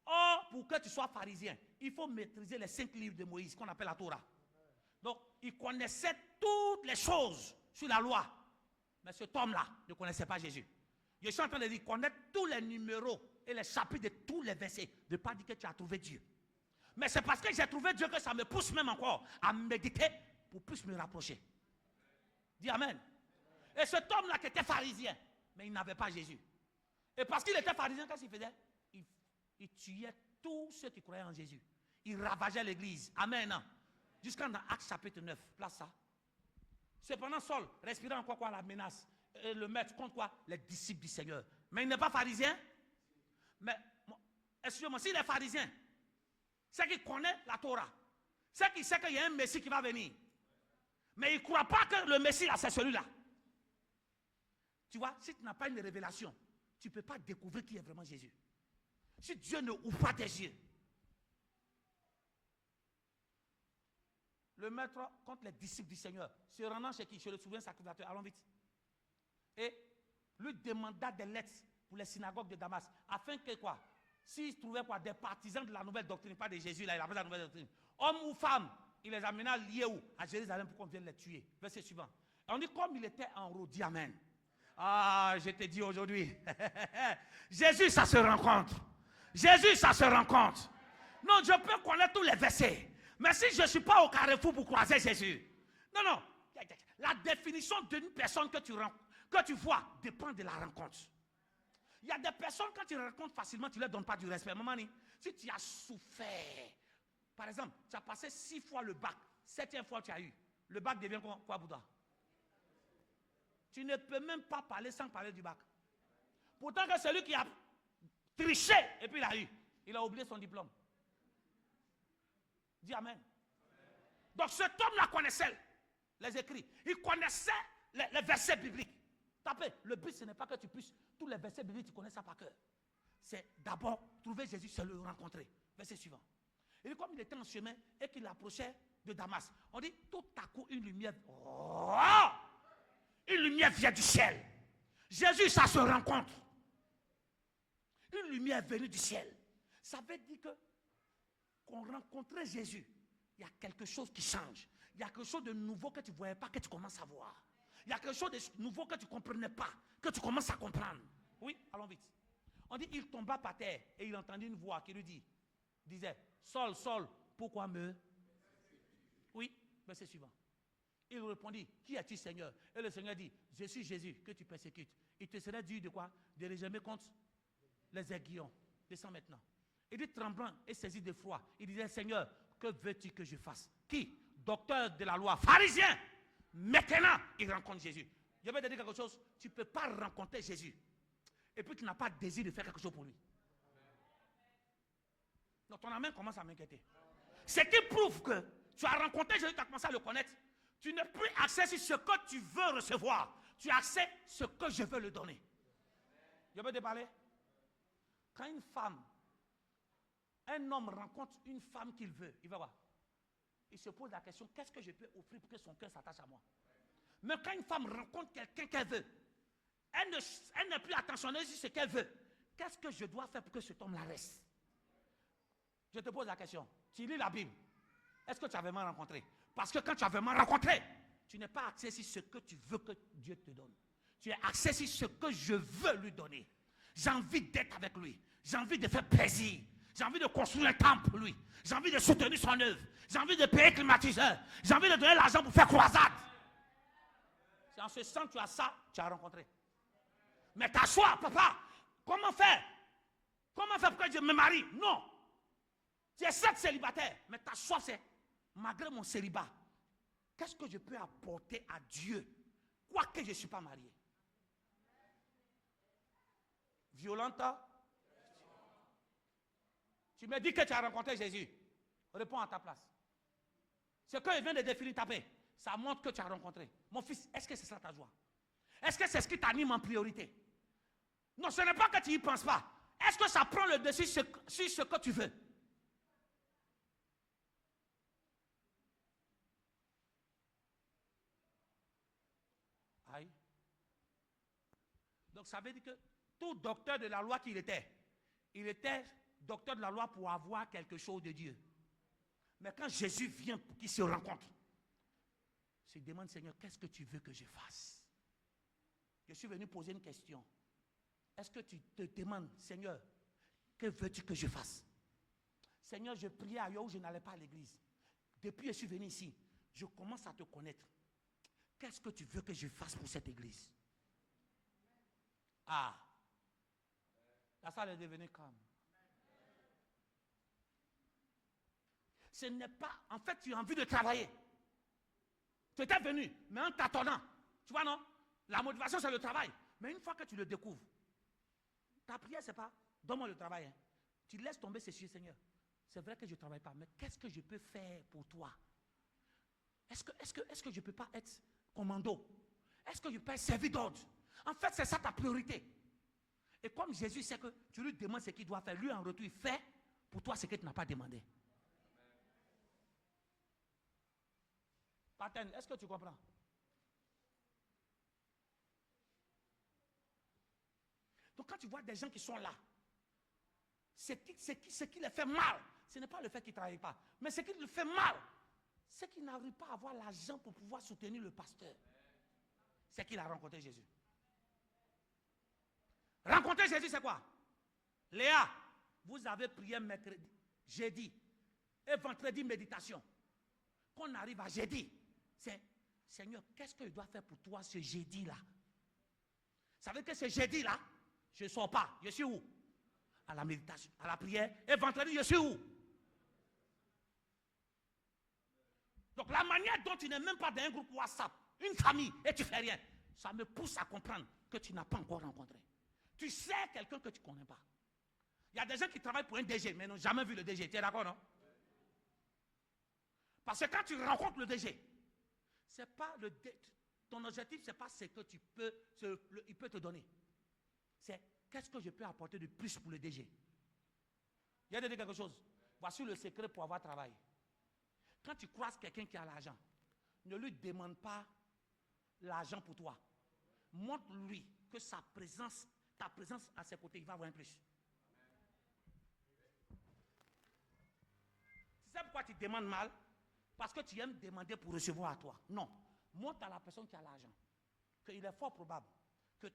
Or, pour que tu sois pharisien, il faut maîtriser les 5 livres de Moïse, qu'on appelle la Torah. Donc, il connaissait toutes les choses sur la loi. Mais cet homme-là ne connaissait pas Jésus. Je suis en train de dire, connaître tous les numéros et les chapitres de tous les versets. De ne pas dire que tu as trouvé Dieu. Mais c'est parce que j'ai trouvé Dieu que ça me pousse même encore à méditer pour plus me rapprocher. Dis Amen. Et cet homme-là qui était pharisien, mais il n'avait pas Jésus. Et parce qu'il était pharisien, qu'est-ce qu'il faisait? Il tuait tous ceux qui croyaient en Jésus. Il ravageait l'église. Amen. Jusqu'en Actes chapitre 9. Place ça. Cependant, Saul respirait encore quoi? La menace. Et le maître contre quoi? Les disciples du Seigneur. Mais il n'est pas pharisien. Mais, excusez-moi, s'il est pharisien, c'est qu'il connaît la Torah. C'est qu'il sait qu'il y a un Messie qui va venir. Mais il ne croit pas que le Messie, là, c'est celui-là. Tu vois, si tu n'as pas une révélation, tu ne peux pas découvrir qui est vraiment Jésus. Si Dieu ne ouvre pas tes yeux. Le maître contre les disciples du Seigneur, se rendant chez qui? Chez le souverain sacrificateur. Allons vite. Et lui demanda des lettres pour les synagogues de Damas, afin que quoi? S'il trouvait quoi? Des partisans de la nouvelle doctrine, pas de Jésus, là, il appelle la nouvelle doctrine. Hommes ou femmes, il les amena liés où? À Jérusalem pour qu'on vienne les tuer. Verset suivant. Et on dit comme il était en route, dis Amen. Ah, je te dis aujourd'hui, Jésus, ça se rencontre. Jésus, ça se rencontre. Non, je peux connaître tous les versets. Mais si je ne suis pas au carrefour pour croiser Jésus. Non, non. La définition d'une personne que tu vois dépend de la rencontre. Il y a des personnes, quand tu rencontres facilement, tu ne leur donnes pas du respect. Maman, si tu as souffert, par exemple, tu as passé 6 fois le bac, 7e fois tu as eu, le bac devient quoi, Bouddha? Tu ne peux même pas parler sans parler du bac. Pourtant que celui qui a triché et puis il a eu, il a oublié son diplôme. Dis Amen. Donc cet homme-là connaissait les écrits. Il connaissait les versets bibliques. Tapez. Le but, ce n'est pas que tu puisses, tous les versets bibliques, tu connais ça par cœur. C'est d'abord trouver Jésus, c'est le rencontrer. Verset suivant. Et comme il était en chemin et qu'il approchait de Damas, on dit tout à coup une lumière. Oh, une lumière vient du ciel. Jésus, ça se rencontre. Une lumière venue du ciel. Ça veut dire que qu'on rencontrait Jésus, il y a quelque chose qui change. Il y a quelque chose de nouveau que tu ne voyais pas, que tu commences à voir. Il y a quelque chose de nouveau que tu ne comprenais pas, que tu commences à comprendre. Oui, allons vite. On dit, il tomba par terre et il entendit une voix qui lui disait, Saul, Saul, pourquoi me... Oui, verset suivant. Il répondit, qui es-tu Seigneur? Et le Seigneur dit, je suis Jésus que tu persécutes. Il te serait dû de quoi? De régimer contre les aiguillons. Descends maintenant. Il dit tremblant et saisi de froid. Il disait, Seigneur, que veux-tu que je fasse? Qui? Docteur de la loi, pharisien. Maintenant, il rencontre Jésus. Je vais te dire quelque chose. Tu ne peux pas rencontrer Jésus. Et puis tu n'as pas de désir de faire quelque chose pour lui. Donc ton amen commence à m'inquiéter. Ce qui prouve que tu as rencontré Jésus, tu as commencé à le connaître. Tu n'as plus accès sur ce que tu veux recevoir. Tu as accès sur ce que je veux le donner. Je vais te parler. Quand une femme, un homme rencontre une femme qu'il veut, il va voir. Il se pose la question, qu'est-ce que je peux offrir pour que son cœur s'attache à moi? Mais quand une femme rencontre quelqu'un qu'elle veut, elle n'est plus attentionnée sur ce qu'elle veut. Qu'est-ce que je dois faire pour que cet homme la reste? Je te pose la question. Tu lis la Bible. Est-ce que tu as vraiment rencontré? Parce que quand tu as vraiment rencontré, tu n'es pas axé sur ce que tu veux que Dieu te donne. Tu es axé sur ce que je veux lui donner. J'ai envie d'être avec lui. J'ai envie de faire plaisir. J'ai envie de construire un temple pour lui. J'ai envie de soutenir son œuvre. J'ai envie de payer climatiseur. J'ai envie de donner l'argent pour faire croisade. C'est en ce sens que tu as ça, tu as rencontré. Mais t'as choix, papa. Comment faire? Comment faire pour que je me marie? Non. Tu es certes célibataire, mais ta choix c'est, malgré mon célibat, qu'est-ce que je peux apporter à Dieu, quoique je ne suis pas marié? Violente. Tu me dis que tu as rencontré Jésus. Réponds à ta place. Ce que je viens de définir taper, ça montre que tu as rencontré. Mon fils, est-ce que c'est ça ta joie? Est-ce que c'est ce qui t'anime en priorité? Non, ce n'est pas que tu n'y penses pas. Est-ce que ça prend le dessus sur ce que tu veux? Aïe. Donc ça veut dire que tout docteur de la loi qu'il était, il était docteur de la loi pour avoir quelque chose de Dieu. Mais quand Jésus vient pour qu'il se rencontre, il se demande, Seigneur, qu'est-ce que tu veux que je fasse? Je suis venu poser une question. Est-ce que tu te demandes, Seigneur, que veux-tu que je fasse? Seigneur, je priais ailleurs où je n'allais pas à l'église. Depuis que je suis venu ici, je commence à te connaître. Qu'est-ce que tu veux que je fasse pour cette église? Ah, la salle est devenue calme. Ce n'est pas, en fait, tu as envie de travailler. Tu étais venu, mais en tâtonnant. Tu vois, non? La motivation, c'est le travail. Mais une fois que tu le découvres, ta prière, c'est pas, donne-moi le travail. Hein. Tu laisses tomber ces sujets, Seigneur. C'est vrai que je ne travaille pas, mais qu'est-ce que je peux faire pour toi? Est-ce que je ne peux pas être commando? Est-ce que je peux être servi d'ordre? En fait, c'est ça ta priorité. Et comme Jésus sait que tu lui demandes ce qu'il doit faire, lui en retour, il fait pour toi ce que tu n'as pas demandé. Paten, est-ce que tu comprends? Donc quand tu vois des gens qui sont là, ce qui les fait mal, ce n'est pas le fait qu'ils ne travaillent pas, mais ce qui les fait mal, c'est qu'ils n'arrivent pas à avoir l'argent pour pouvoir soutenir le pasteur. C'est qu'il a rencontré Jésus. Rencontrer Jésus, c'est quoi? Léa, vous avez prié mercredi, jeudi, et vendredi, méditation. Qu'on arrive à jeudi, c'est Seigneur, qu'est-ce que je dois faire pour toi ce jeudi-là? Ça veut dire que ce jeudi-là, je ne sors pas. Je suis où? À la méditation, à la prière. Et vendredi, je suis où? Donc la manière dont tu n'es même pas dans un groupe WhatsApp, une famille, et tu ne fais rien, ça me pousse à comprendre que tu n'as pas encore rencontré. Tu sais quelqu'un que tu ne connais pas. Il y a des gens qui travaillent pour un DG, mais n'ont jamais vu le DG. Tu es d'accord, non? Parce que quand tu rencontres le DG, c'est pas ton objectif, ce n'est pas ce que il peut te donner. C'est qu'est-ce que je peux apporter de plus pour le DG. Il y a de dire quelque chose. Voici le secret pour avoir travail. Quand tu croises quelqu'un qui a l'argent, ne lui demande pas l'argent pour toi. Montre-lui que ta présence à ses côtés, il va avoir un plus. Tu sais pourquoi tu demandes mal? Parce que tu aimes demander pour recevoir à toi. Non. Montre à la personne qui a l'argent qu'il est fort probable que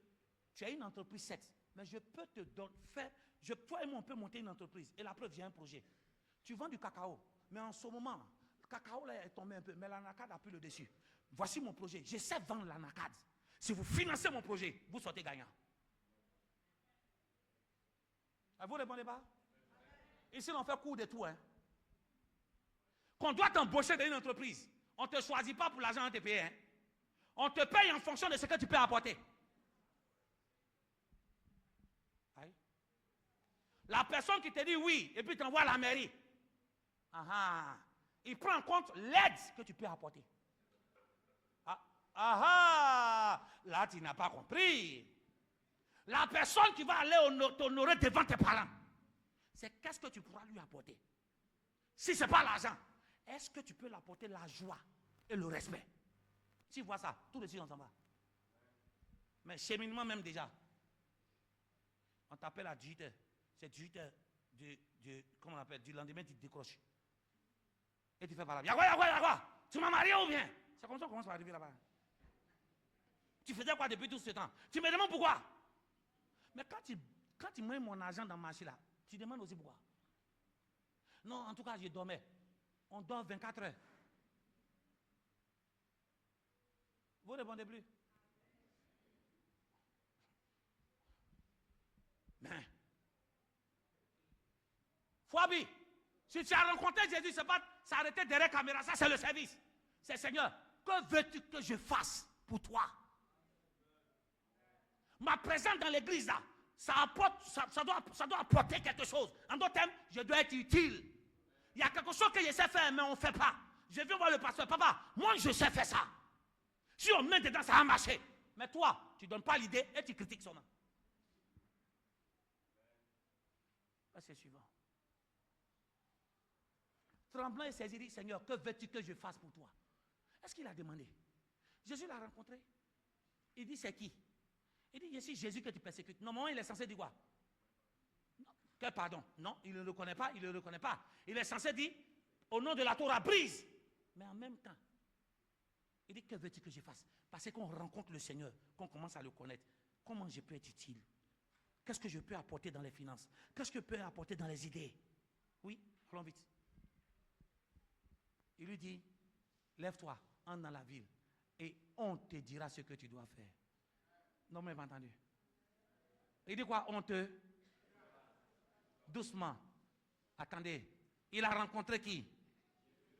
tu as une entreprise certes, mais je peux te faire, toi et moi on peut monter une entreprise. Et la preuve, j'ai un projet. Tu vends du cacao, mais en ce moment, le cacao là est tombé un peu, mais l'anacade a pris le dessus. Voici mon projet. Je sais vendre l'anacade. Si vous financez mon projet, vous sortez gagnant. Vous ne répondez pas? Ici, on fait cours de tout. Hein? Qu'on doit t'embaucher dans une entreprise, on ne te choisit pas pour l'argent, on te paye. Hein? On te paye en fonction de ce que tu peux apporter. Aïe. La personne qui te dit oui, et puis t'envoie à la mairie, il prend en compte l'aide que tu peux apporter. Là tu n'as pas compris. La personne qui va aller t'honorer devant tes parents, c'est qu'est-ce que tu pourras lui apporter. Si ce n'est pas l'argent, est-ce que tu peux l'apporter la joie et le respect? Tu vois ça, tout de suite on s'en va. Mais cheminement même déjà, on t'appelle à 18h. C'est 18h comment on appelle, du lendemain tu décroches. Et tu fais par là. Y'a quoi? Tu m'as marié ou bien? C'est comme ça qu'on commence à arriver là-bas. Tu faisais quoi depuis tout ce temps? Tu me demandes pourquoi? Mais quand tu mets mon argent dans le marché là, tu demandes aussi pourquoi? Non, en tout cas, je dormais. On dort 24 heures. Vous ne répondez plus? Mais, Fouabi, si tu as rencontré Jésus, c'est pas s'arrêter derrière la caméra, ça c'est le service. C'est Seigneur, que veux-tu que je fasse pour toi? Ma présence dans l'église là, ça doit apporter quelque chose. En d'autres termes, je dois être utile. Il y a quelque chose que je sais faire, mais on ne fait pas. Je viens voir le pasteur, papa, moi je sais faire ça. Si on met dedans, ça va marcher. Mais toi, tu ne donnes pas l'idée et tu critiques son nom. C'est suivant. Tremblant et saisi, dit, Seigneur, que veux-tu que je fasse pour toi? Est-ce qu'il a demandé? Jésus l'a rencontré. Il dit, c'est qui? Il dit, c'est Jésus que tu persécutes. Normalement, il est censé dire quoi? Non. Que pardon? Non, il ne le reconnaît pas, il ne le reconnaît pas. Il est censé dire, au nom de la Torah, brise. Mais en même temps, il dit, que veux-tu que je fasse? Parce qu'on rencontre le Seigneur, qu'on commence à le connaître. Comment je peux être utile? Qu'est-ce que je peux apporter dans les finances? Qu'est-ce que je peux apporter dans les idées? Oui, allons vite. Il lui dit, lève-toi, entre dans la ville, et on te dira ce que tu dois faire. Non, mais pas entendu. Il dit quoi? On te... Doucement. Attendez. Il a rencontré qui?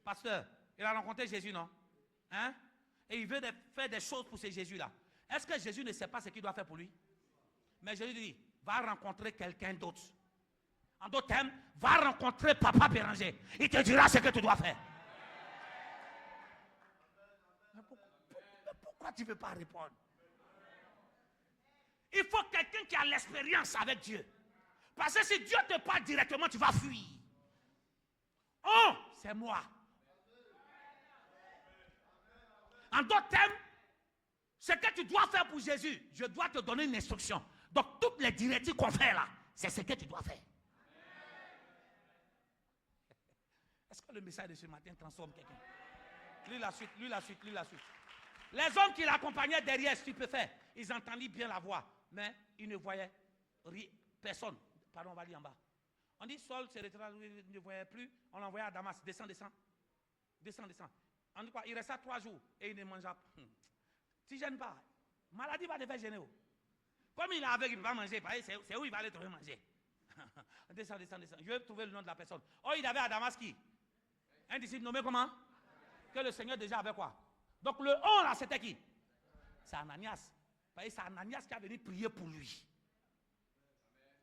Pasteur, il a rencontré Jésus, non? Hein? Et il veut faire des choses pour ce Jésus-là. Est-ce que Jésus ne sait pas ce qu'il doit faire pour lui? Mais Jésus dit, va rencontrer quelqu'un d'autre. En d'autres termes, va rencontrer Papa Béranger. Il te dira ce que tu dois faire. Mais pourquoi tu ne veux pas répondre? Il faut quelqu'un qui a l'expérience avec Dieu. Parce que si Dieu te parle directement, tu vas fuir. Oh, c'est moi. En d'autres termes, ce que tu dois faire pour Jésus, je dois te donner une instruction. Donc, toutes les directives qu'on fait là, c'est ce que tu dois faire. Est-ce que le message de ce matin transforme quelqu'un? Lis la suite, lis la suite, lis la suite. Les hommes qui l'accompagnaient derrière, stupéfaits, ils entendaient bien la voix, mais ils ne voyaient personne. Pardon, on va lire en bas. On dit Saul se retira, il ne voyait plus, on l'envoyait à Damas, descend. On dit quoi? Il resta 3 jours et il ne mangea pas. Tu ne gênes pas. Maladie va te faire gêner. Comme il est avec, il ne peut pas manger. C'est où il va aller trouver manger. Descends. Je vais trouver le nom de la personne. Oh, il avait à Damas qui? Un disciple nommé comment? Que le Seigneur déjà avait quoi? Donc le 11 là, c'était qui? C'est Ananias. C'est Ananias qui a venu prier pour lui.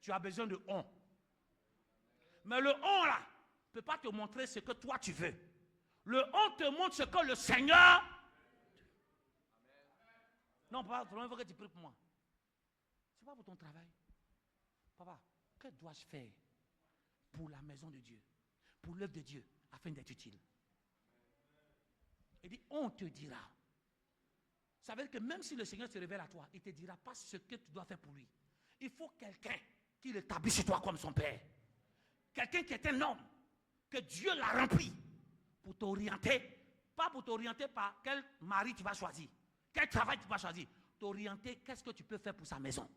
Tu as besoin de on. Mais le on là ne peut pas te montrer ce que toi tu veux. Le on te montre ce que le Seigneur. Non, papa, il faut que tu pries pour moi. C'est pas pour ton travail. Papa, que dois-je faire pour la maison de Dieu, pour l'œuvre de Dieu, afin d'être utile? Il dit, on te dira. Ça veut dire que même si le Seigneur se révèle à toi, il ne te dira pas ce que tu dois faire pour lui. Il faut quelqu'un qui l'établisse sur toi comme son père. Quelqu'un qui est un homme, que Dieu l'a rempli pour t'orienter. Pas pour t'orienter par quel mari tu vas choisir, quel travail tu vas choisir. T'orienter, qu'est-ce que tu peux faire pour sa maison.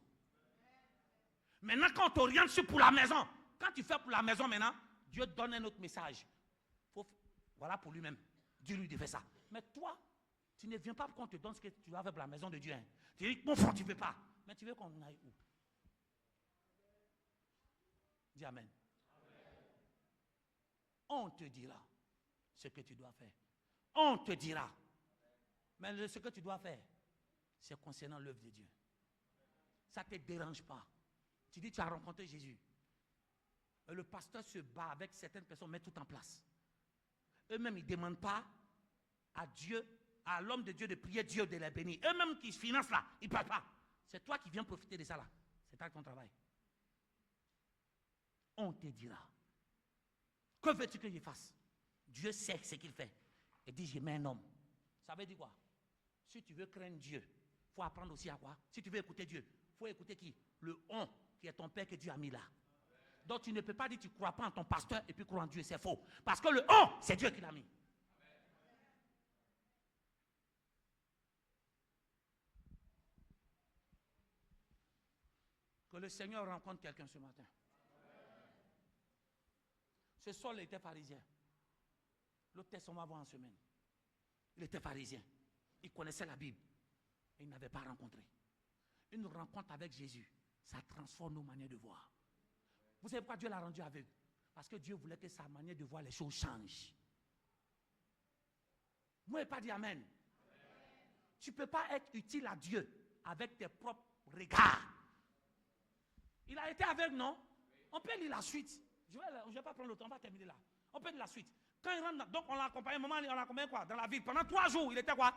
Maintenant, quand on t'oriente pour la maison, quand tu fais pour la maison maintenant, Dieu donne un autre message. Voilà pour lui-même. Dieu lui dit fais ça. Mais toi, tu ne viens pas pour qu'on te donne ce que tu vas faire pour la maison de Dieu. Hein. Tu dis, mon frère, tu ne veux pas. Mais tu veux qu'on aille où? Dis Amen. On te dira ce que tu dois faire. On te dira. Mais ce que tu dois faire, c'est concernant l'œuvre de Dieu. Ça ne te dérange pas. Tu dis, tu as rencontré Jésus. Et le pasteur se bat avec certaines personnes, met tout en place. Eux-mêmes, ils ne demandent pas à Dieu, à l'homme de Dieu de prier Dieu de les bénir. Eux-mêmes qui se financent là, ils ne parlent pas. C'est toi qui viens profiter de ça là. C'est ça ton travail. On te dira. Que veux-tu que je fasse? Dieu sait ce qu'il fait. Il dit, je mets un homme. Ça veut dire quoi? Si tu veux craindre Dieu, il faut apprendre aussi à quoi? Si tu veux écouter Dieu, il faut écouter qui? Le on, qui est ton Père que Dieu a mis là. Donc tu ne peux pas dire que tu ne crois pas en ton pasteur et puis croire en Dieu, c'est faux. Parce que le on, c'est Dieu qui l'a mis. Que le Seigneur rencontre quelqu'un ce matin. Ce Saul était pharisien. L'autre test, on va voir en semaine. Il était pharisien. Il connaissait la Bible. Et il n'avait pas rencontré. Une rencontre avec Jésus, ça transforme nos manières de voir. Vous savez pourquoi Dieu l'a rendu aveugle? Parce que Dieu voulait que sa manière de voir les choses change. Vous n'avez pas dit Amen. Tu ne peux pas être utile à Dieu avec tes propres regards. Il a été aveugle, non? On peut lire la suite. Je ne vais pas prendre le temps, on va terminer là. On peut lire la suite. Quand il rentre, donc on l'a accompagné, un moment, on l'a accompagné quoi? Dans la ville. Pendant 3 jours, il était quoi?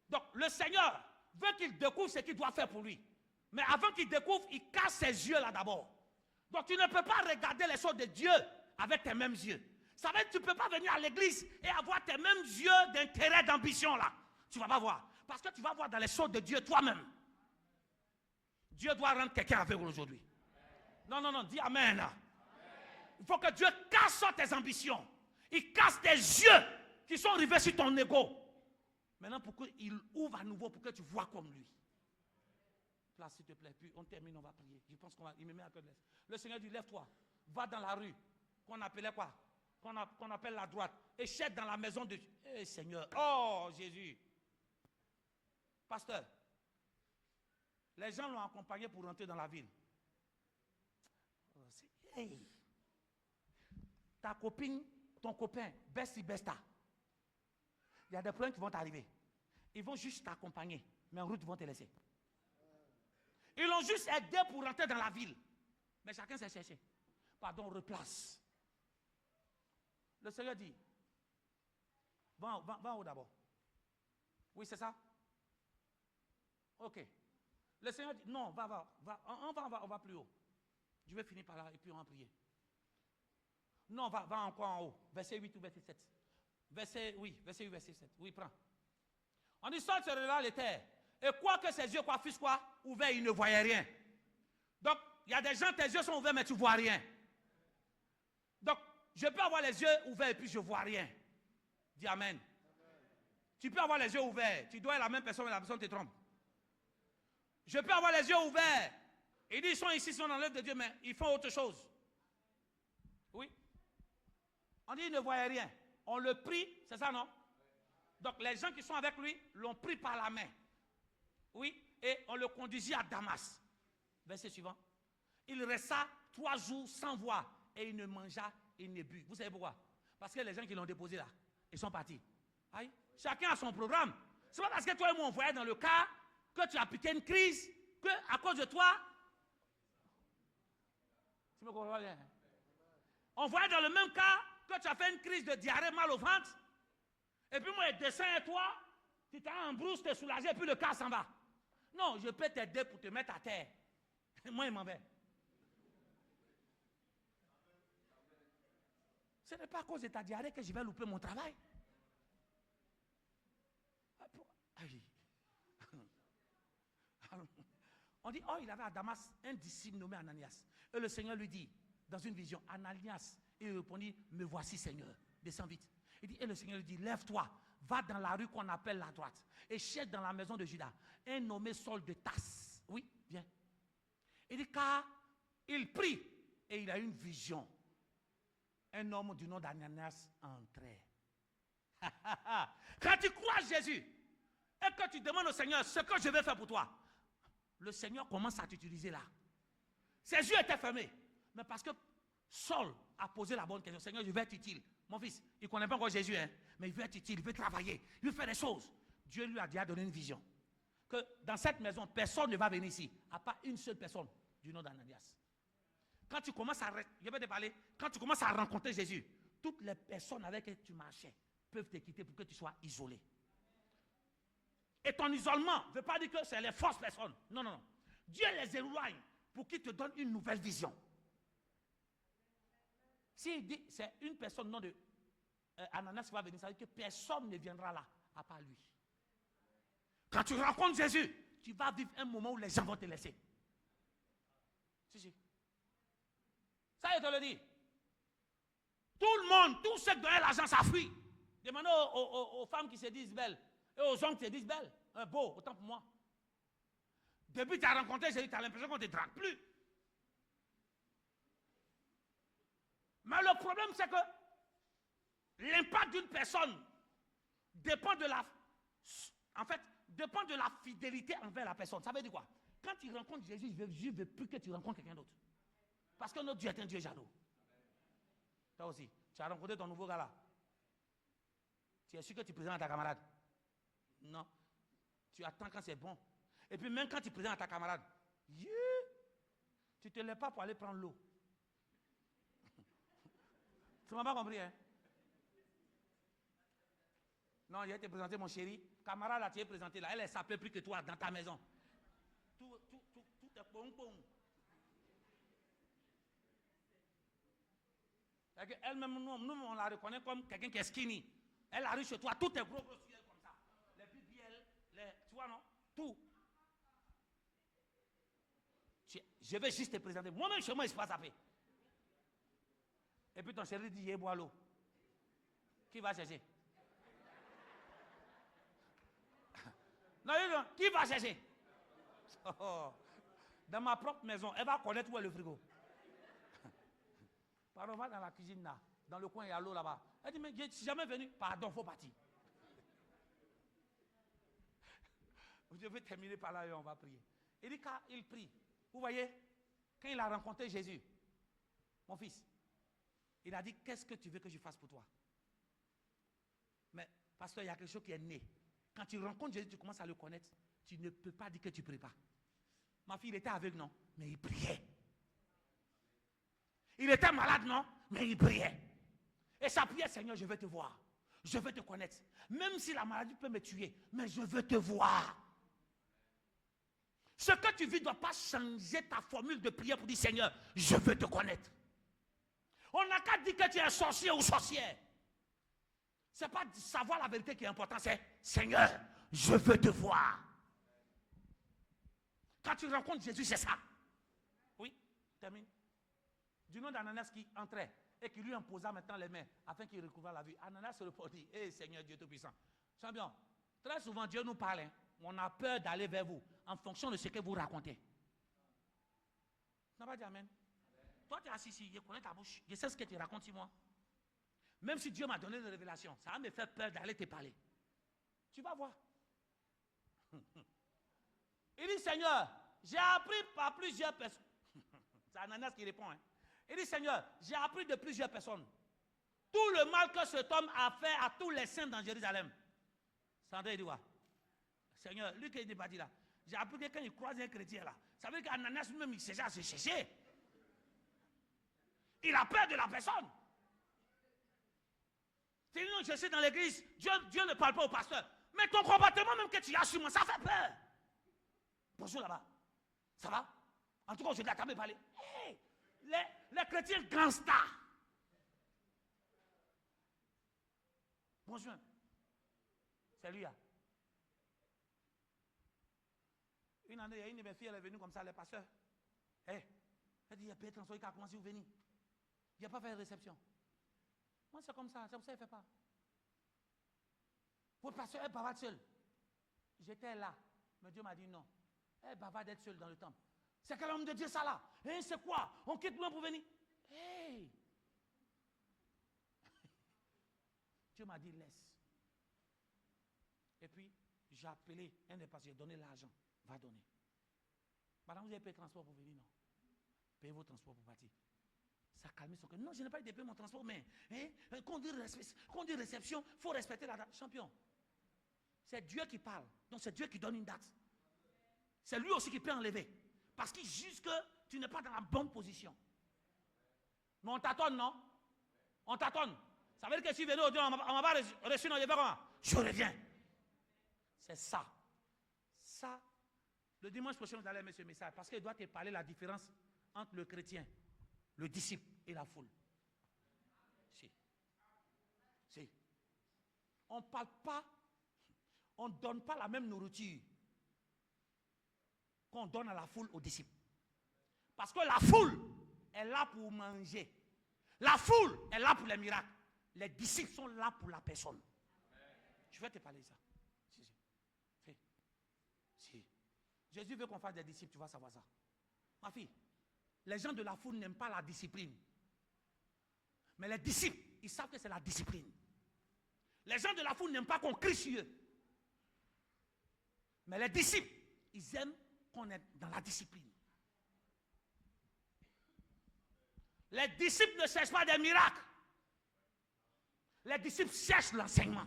Donc le Seigneur veut qu'il découvre ce qu'il doit faire pour lui. Mais avant qu'il découvre, il casse ses yeux là d'abord. Donc tu ne peux pas regarder les choses de Dieu avec tes mêmes yeux. Ça veut dire que tu ne peux pas venir à l'église et avoir tes mêmes yeux d'intérêt, d'ambition là. Tu ne vas pas voir. Parce que tu vas voir dans les choses de Dieu toi-même. Dieu doit rendre quelqu'un aveugle aujourd'hui. Non, non, non, dis Amen là. Il faut que Dieu casse tes ambitions. Il casse tes yeux qui sont rivés sur ton ego. Maintenant, pour qu'il ouvre à nouveau, pour que tu vois comme lui. Place, s'il te plaît. Puis on termine, on va prier. Je pense il me met un peu de l'aise. Le Seigneur dit, lève-toi. Va dans la rue. Qu'on appelait quoi? Qu'on appelle la droite. Et cherche dans la maison de Dieu. Eh Seigneur. Oh Jésus. Pasteur. Les gens l'ont accompagné pour rentrer dans la ville. Hey. Ta copine, ton copain, Bessie Besta. Il y a des problèmes qui vont t'arriver. Ils vont juste t'accompagner, mais en route, ils vont te laisser. Ils l'ont juste aidé pour rentrer dans la ville. Mais chacun s'est cherché. Pardon, replace. Le Seigneur dit, va en haut d'abord. Oui, c'est ça? Ok. Le Seigneur dit, non, on va plus haut. Je vais finir par là et puis on va prier. Non, va encore en haut. Verset 8 ou verset 7. Verset 8, verset 7. Oui, prends. On dit, saute sur là les terres. Et quoi que ses yeux fussent ouverts, il ne voyait rien. Donc, il y a des gens, tes yeux sont ouverts, mais tu ne vois rien. Donc, je peux avoir les yeux ouverts et puis je ne vois rien. Dis Amen. Amen. Tu peux avoir les yeux ouverts. Tu dois être la même personne, mais la personne te trompe. Je peux avoir les yeux ouverts. Il dit, ils sont ici, ils sont dans l'œuvre de Dieu, mais ils font autre chose. Oui. On dit, il ne voyait rien. On le prie, c'est ça, non? Donc, les gens qui sont avec lui l'ont pris par la main. Oui. Et on le conduisit à Damas. Verset suivant. Il resta 3 jours sans voir. Et il ne mangea, il ne but. Vous savez pourquoi? Parce que les gens qui l'ont déposé là, ils sont partis. Aïe. Chacun a son programme. C'est pas parce que toi et moi on voyait dans le cas que tu as piqué une crise, que à cause de toi, tu me comprends bien? On voyait dans le même cas que tu as fait une crise de diarrhée, mal au ventre, et puis moi je descends et toi, tu t'as en brousse, tu es soulagé, et puis le cas s'en va. Non, je peux t'aider pour te mettre à terre. Moi, il m'en va. Ce n'est pas à cause de ta diarrhée que je vais louper mon travail. On dit, oh, il avait à Damas un disciple nommé Ananias. Et le Seigneur lui dit, dans une vision, Ananias. Et il répondit, me voici Seigneur. Descends vite. Il dit, et le Seigneur lui dit, lève-toi, va dans la rue qu'on appelle la droite. Et cherche dans la maison de Judas un nommé Saul de Tarse. Oui, viens. Il dit, car il prie et il a une vision. Un homme du nom d'Ananias entrait. Quand tu crois Jésus et que tu demandes au Seigneur ce que je vais faire pour toi, le Seigneur commence à t'utiliser là. Ses yeux étaient fermés. Mais parce que Saul a posé la bonne question. Seigneur, je vais être utile. Mon fils, il ne connaît pas encore Jésus, hein, mais il veut être utile, il veut travailler, il veut faire des choses. Dieu lui a déjà donné une vision. Que dans cette maison, personne ne va venir ici, à part une seule personne du nom d'Ananias. Quand tu commences à, je vais te parler, quand tu commences à rencontrer Jésus, toutes les personnes avec qui tu marchais peuvent te quitter pour que tu sois isolé. Et ton isolement ne veut pas dire que c'est les fausses personnes. Non, non, non. Dieu les éloigne pour qu'il te donne une nouvelle vision. S'il dit c'est une personne non de Ananas qui va venir, ça veut dire que personne ne viendra là à part lui. Quand tu rencontres Jésus, tu vas vivre un moment où les gens vont te laisser. Si, si. Ça, je te le dis. Tout le monde, tous ceux qui donnent l'argent, ça fuit. Demandez aux femmes qui se disent belles et aux hommes qui se disent belles. Beau, autant pour moi. Depuis que tu as rencontré Jésus, tu as l'impression qu'on ne te drague plus. Mais le problème, c'est que l'impact d'une personne dépend de la fidélité envers la personne. Ça veut dire quoi? Quand tu rencontres Jésus, je ne veux plus que tu rencontres quelqu'un d'autre. Parce que notre Dieu est un Dieu jaloux. Toi aussi, tu as rencontré ton nouveau gars là. Tu es sûr que tu présentes à ta camarade? Non. Tu attends quand c'est bon. Et puis même quand tu présentes à ta camarade, yeah, tu ne te lèves pas pour aller prendre l'eau. Tu ne m'as pas compris, hein? Non, il a été présenté, mon chéri. Camarade, là, tu es présenté là. Elle ne s'appelle plus que toi dans ta maison. Tout est pom-pom. Elle-même, nous, on la reconnaît comme quelqu'un qui est skinny. Elle arrive chez toi, tout est gros sur elle comme ça. Les BBL, tu vois, non? Tout. Je vais juste te présenter. Moi-même, chez moi, il se passe à paix. Et puis ton chéri dit, bois l'eau. Qui va chercher? Non, non, qui va chercher? Oh, dans ma propre maison, elle va connaître où est le frigo. Pardon, va dans la cuisine là. Dans le coin, il y a l'eau là-bas. Elle dit, mais je ne suis jamais venu. Pardon, il faut partir. Je vais terminer par là et on va prier. Il dit, quand il prie, vous voyez, quand il a rencontré Jésus, mon fils, il a dit, qu'est-ce que tu veux que je fasse pour toi? Mais, pasteur, il y a quelque chose qui est né. Quand tu rencontres Jésus, tu commences à le connaître, tu ne peux pas dire que tu ne pries pas. Ma fille, il était aveugle, non? Mais il priait. Il était malade, non? Mais il priait. Et sa prière, Seigneur, je veux te voir. Je veux te connaître. Même si la maladie peut me tuer, mais je veux te voir. Ce que tu vis ne doit pas changer ta formule de prière pour dire, Seigneur, je veux te connaître. On n'a qu'à dire que tu es un sorcier ou sorcière. Ce n'est pas savoir la vérité qui est important, c'est Seigneur, je veux te voir. Quand tu rencontres Jésus, c'est ça. Oui, termine. Du nom d'Ananias qui entrait et qui lui imposa maintenant les mains afin qu'il recouvre la vue. Ananias se répondit, hé Seigneur Dieu Tout-Puissant. Champion, très souvent Dieu nous parle, hein, on a peur d'aller vers vous en fonction de ce que vous racontez. Tu n'as pas dit amen? Toi tu es assis ici, je connais ta bouche, je sais ce que tu racontes sur moi. Même si Dieu m'a donné une révélation, ça va me faire peur d'aller te parler. Tu vas voir. Il dit, Seigneur, j'ai appris par plusieurs personnes. C'est Ananias qui répond. Hein. Il dit, Seigneur, j'ai appris de plusieurs personnes tout le mal que cet homme a fait à tous les saints dans Jérusalem. Sandré dit, ouais. Seigneur, lui qui n'est pas dit là, j'ai appris que quand il croise un chrétien là, ça veut dire qu'Ananias lui-même, il s'est à se chercher. Il a peur de la personne. C'est non, je sais dans l'église, Dieu ne parle pas au pasteur. Mais ton comportement même que tu as sur moi, ça fait peur. Bonjour là-bas. Ça va? En tout cas, je dois quand même parler. Hey, les chrétiens gangsters. Bonjour. C'est lui là. Une année, il y a une de mes filles, elle est venue comme ça, les pasteurs. Hey, elle dit, il y a Pétre qui a commencé à venir. Il n'a pas fait de réception. Moi, c'est comme ça, c'est pour ça qu'il ne fait pas. Votre pasteur est bavarde seul. J'étais là, mais Dieu m'a dit non. Elle est bavarde d'être seule dans le temple. C'est quel homme de Dieu ça là? Hey, c'est quoi? On quitte loin pour venir? Hey! Dieu m'a dit laisse. Et puis, j'ai appelé un des pasteurs, j'ai donné l'argent. Va donner. Madame, vous avez payé le transport pour venir? Non. Payez vos transports pour partir. Ça a calmé son cœur. Non, je n'ai pas été payé mon transport, mais hein, qu'on dit réception, il faut respecter la date. Champion. C'est Dieu qui parle. Donc c'est Dieu qui donne une date. C'est lui aussi qui peut enlever. Parce qu'il juge que tu n'es pas dans la bonne position. Mais on t'attend, non? On t'attend. Ça veut dire que si venu aujourd'hui, on m'a pas reçu, non, je vais comment? Je reviens. C'est ça. Ça, le dimanche prochain, vous allez aimer ce message. Parce qu'il doit te parler la différence entre le chrétien, le disciple et la foule. Si. Si. On ne parle pas, on ne donne pas la même nourriture qu'on donne à la foule aux disciples. Parce que la foule est là pour manger. La foule est là pour les miracles. Les disciples sont là pour la personne. Je vais te parler de ça. Si. Si. Jésus veut qu'on fasse des disciples, tu vas savoir ça. Ma fille, les gens de la foule n'aiment pas la discipline. Mais les disciples, ils savent que c'est la discipline. Les gens de la foule n'aiment pas qu'on crie sur eux. Mais les disciples, ils aiment qu'on est dans la discipline. Les disciples ne cherchent pas des miracles. Les disciples cherchent l'enseignement.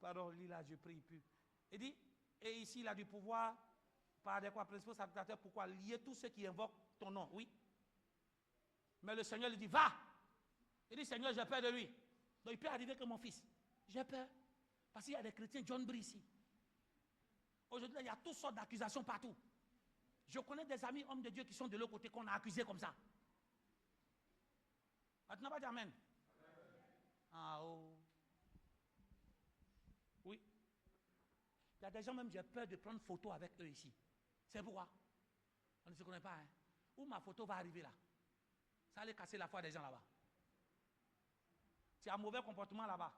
Pardon, Lila, je prie plus. Il dit, et ici il a du pouvoir par des quoi principaux sacrificateurs, pourquoi lier tous ceux qui invoquent ton nom, oui. Mais le Seigneur lui dit, va. Il dit, Seigneur, j'ai peur de lui. Donc il peut arriver que mon fils, j'ai peur. Parce qu'il y a des chrétiens John Brie ici. Aujourd'hui, il y a toutes sortes d'accusations partout. Je connais des amis hommes de Dieu qui sont de l'autre côté qu'on a accusés comme ça. Ah, tu n'as pas dit amen. Ah oh. Oui. Il y a des gens, même, j'ai peur de prendre photo avec eux ici. C'est pourquoi? On ne se connaît pas. Hein? Où ma photo va arriver là? Ça allait casser la foi des gens là-bas. Tu as un mauvais comportement là-bas.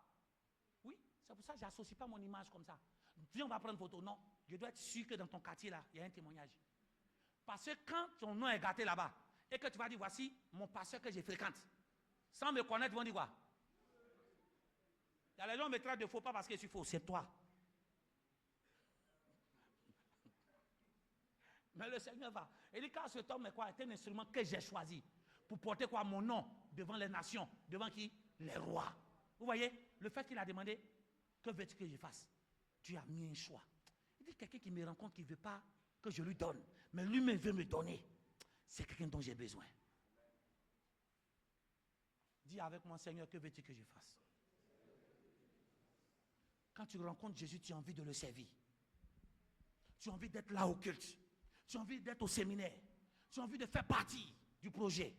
Oui, c'est pour ça que je n'associe pas mon image comme ça. Dis, on va prendre photo. Non, je dois être sûr que dans ton quartier là, il y a un témoignage. Parce que quand ton nom est gâté là-bas, et que tu vas dire, voici mon pasteur que je fréquente, sans me connaître, ils vont dire quoi? Il y a les gens qui me traitent de faux pas parce que je suis faux, c'est toi. Mais le Seigneur va. Il dit, car cet homme est quoi? C'est un instrument que j'ai choisi pour porter quoi? Mon nom devant les nations. Devant qui? Les rois. Vous voyez, le fait qu'il a demandé, que veux-tu que je fasse? Tu as mis un choix. Il dit, quelqu'un qui me rencontre, qui ne veut pas que je lui donne, mais lui-même veut me donner. C'est quelqu'un dont j'ai besoin. Dis avec moi, Seigneur, que veux-tu que je fasse? Quand tu rencontres Jésus, tu as envie de le servir. Tu as envie d'être là au culte. Tu as envie d'être au séminaire. Tu as envie de faire partie du projet.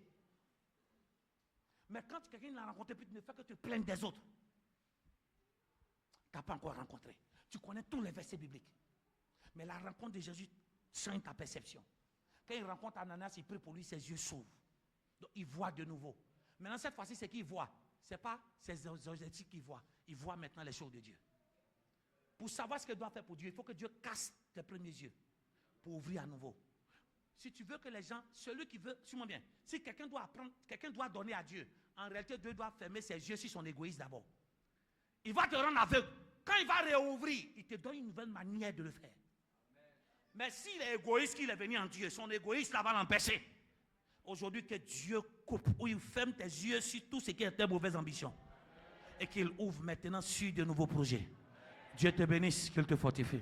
Mais quand quelqu'un l'a rencontré, puis tu ne fais que te plaindre des autres, tu n'as pas encore rencontré. Tu connais tous les versets bibliques. Mais la rencontre de Jésus change ta perception. Quand il rencontre Ananias, il prie pour lui, ses yeux s'ouvrent. Donc il voit de nouveau. Maintenant, cette fois-ci, c'est qu'il voit. Ce n'est pas ses objectifs qu'il voit. Il voit maintenant les choses de Dieu. Pour savoir ce qu'il doit faire pour Dieu, il faut que Dieu casse tes premiers yeux pour ouvrir à nouveau. Si tu veux que les gens, celui qui veut, suis-moi bien, si quelqu'un doit apprendre, quelqu'un doit donner à Dieu, en réalité, Dieu doit fermer ses yeux sur son égoïsme d'abord. Il va te rendre aveugle. Quand il va réouvrir, il te donne une nouvelle manière de le faire. Mais s'il est égoïste, qu'il est venu en Dieu, son égoïsme va l'empêcher. Aujourd'hui, que Dieu coupe ou il ferme tes yeux sur tout ce qui est tes mauvaises ambitions. Et qu'il ouvre maintenant sur de nouveaux projets. Dieu te bénisse, qu'il te fortifie.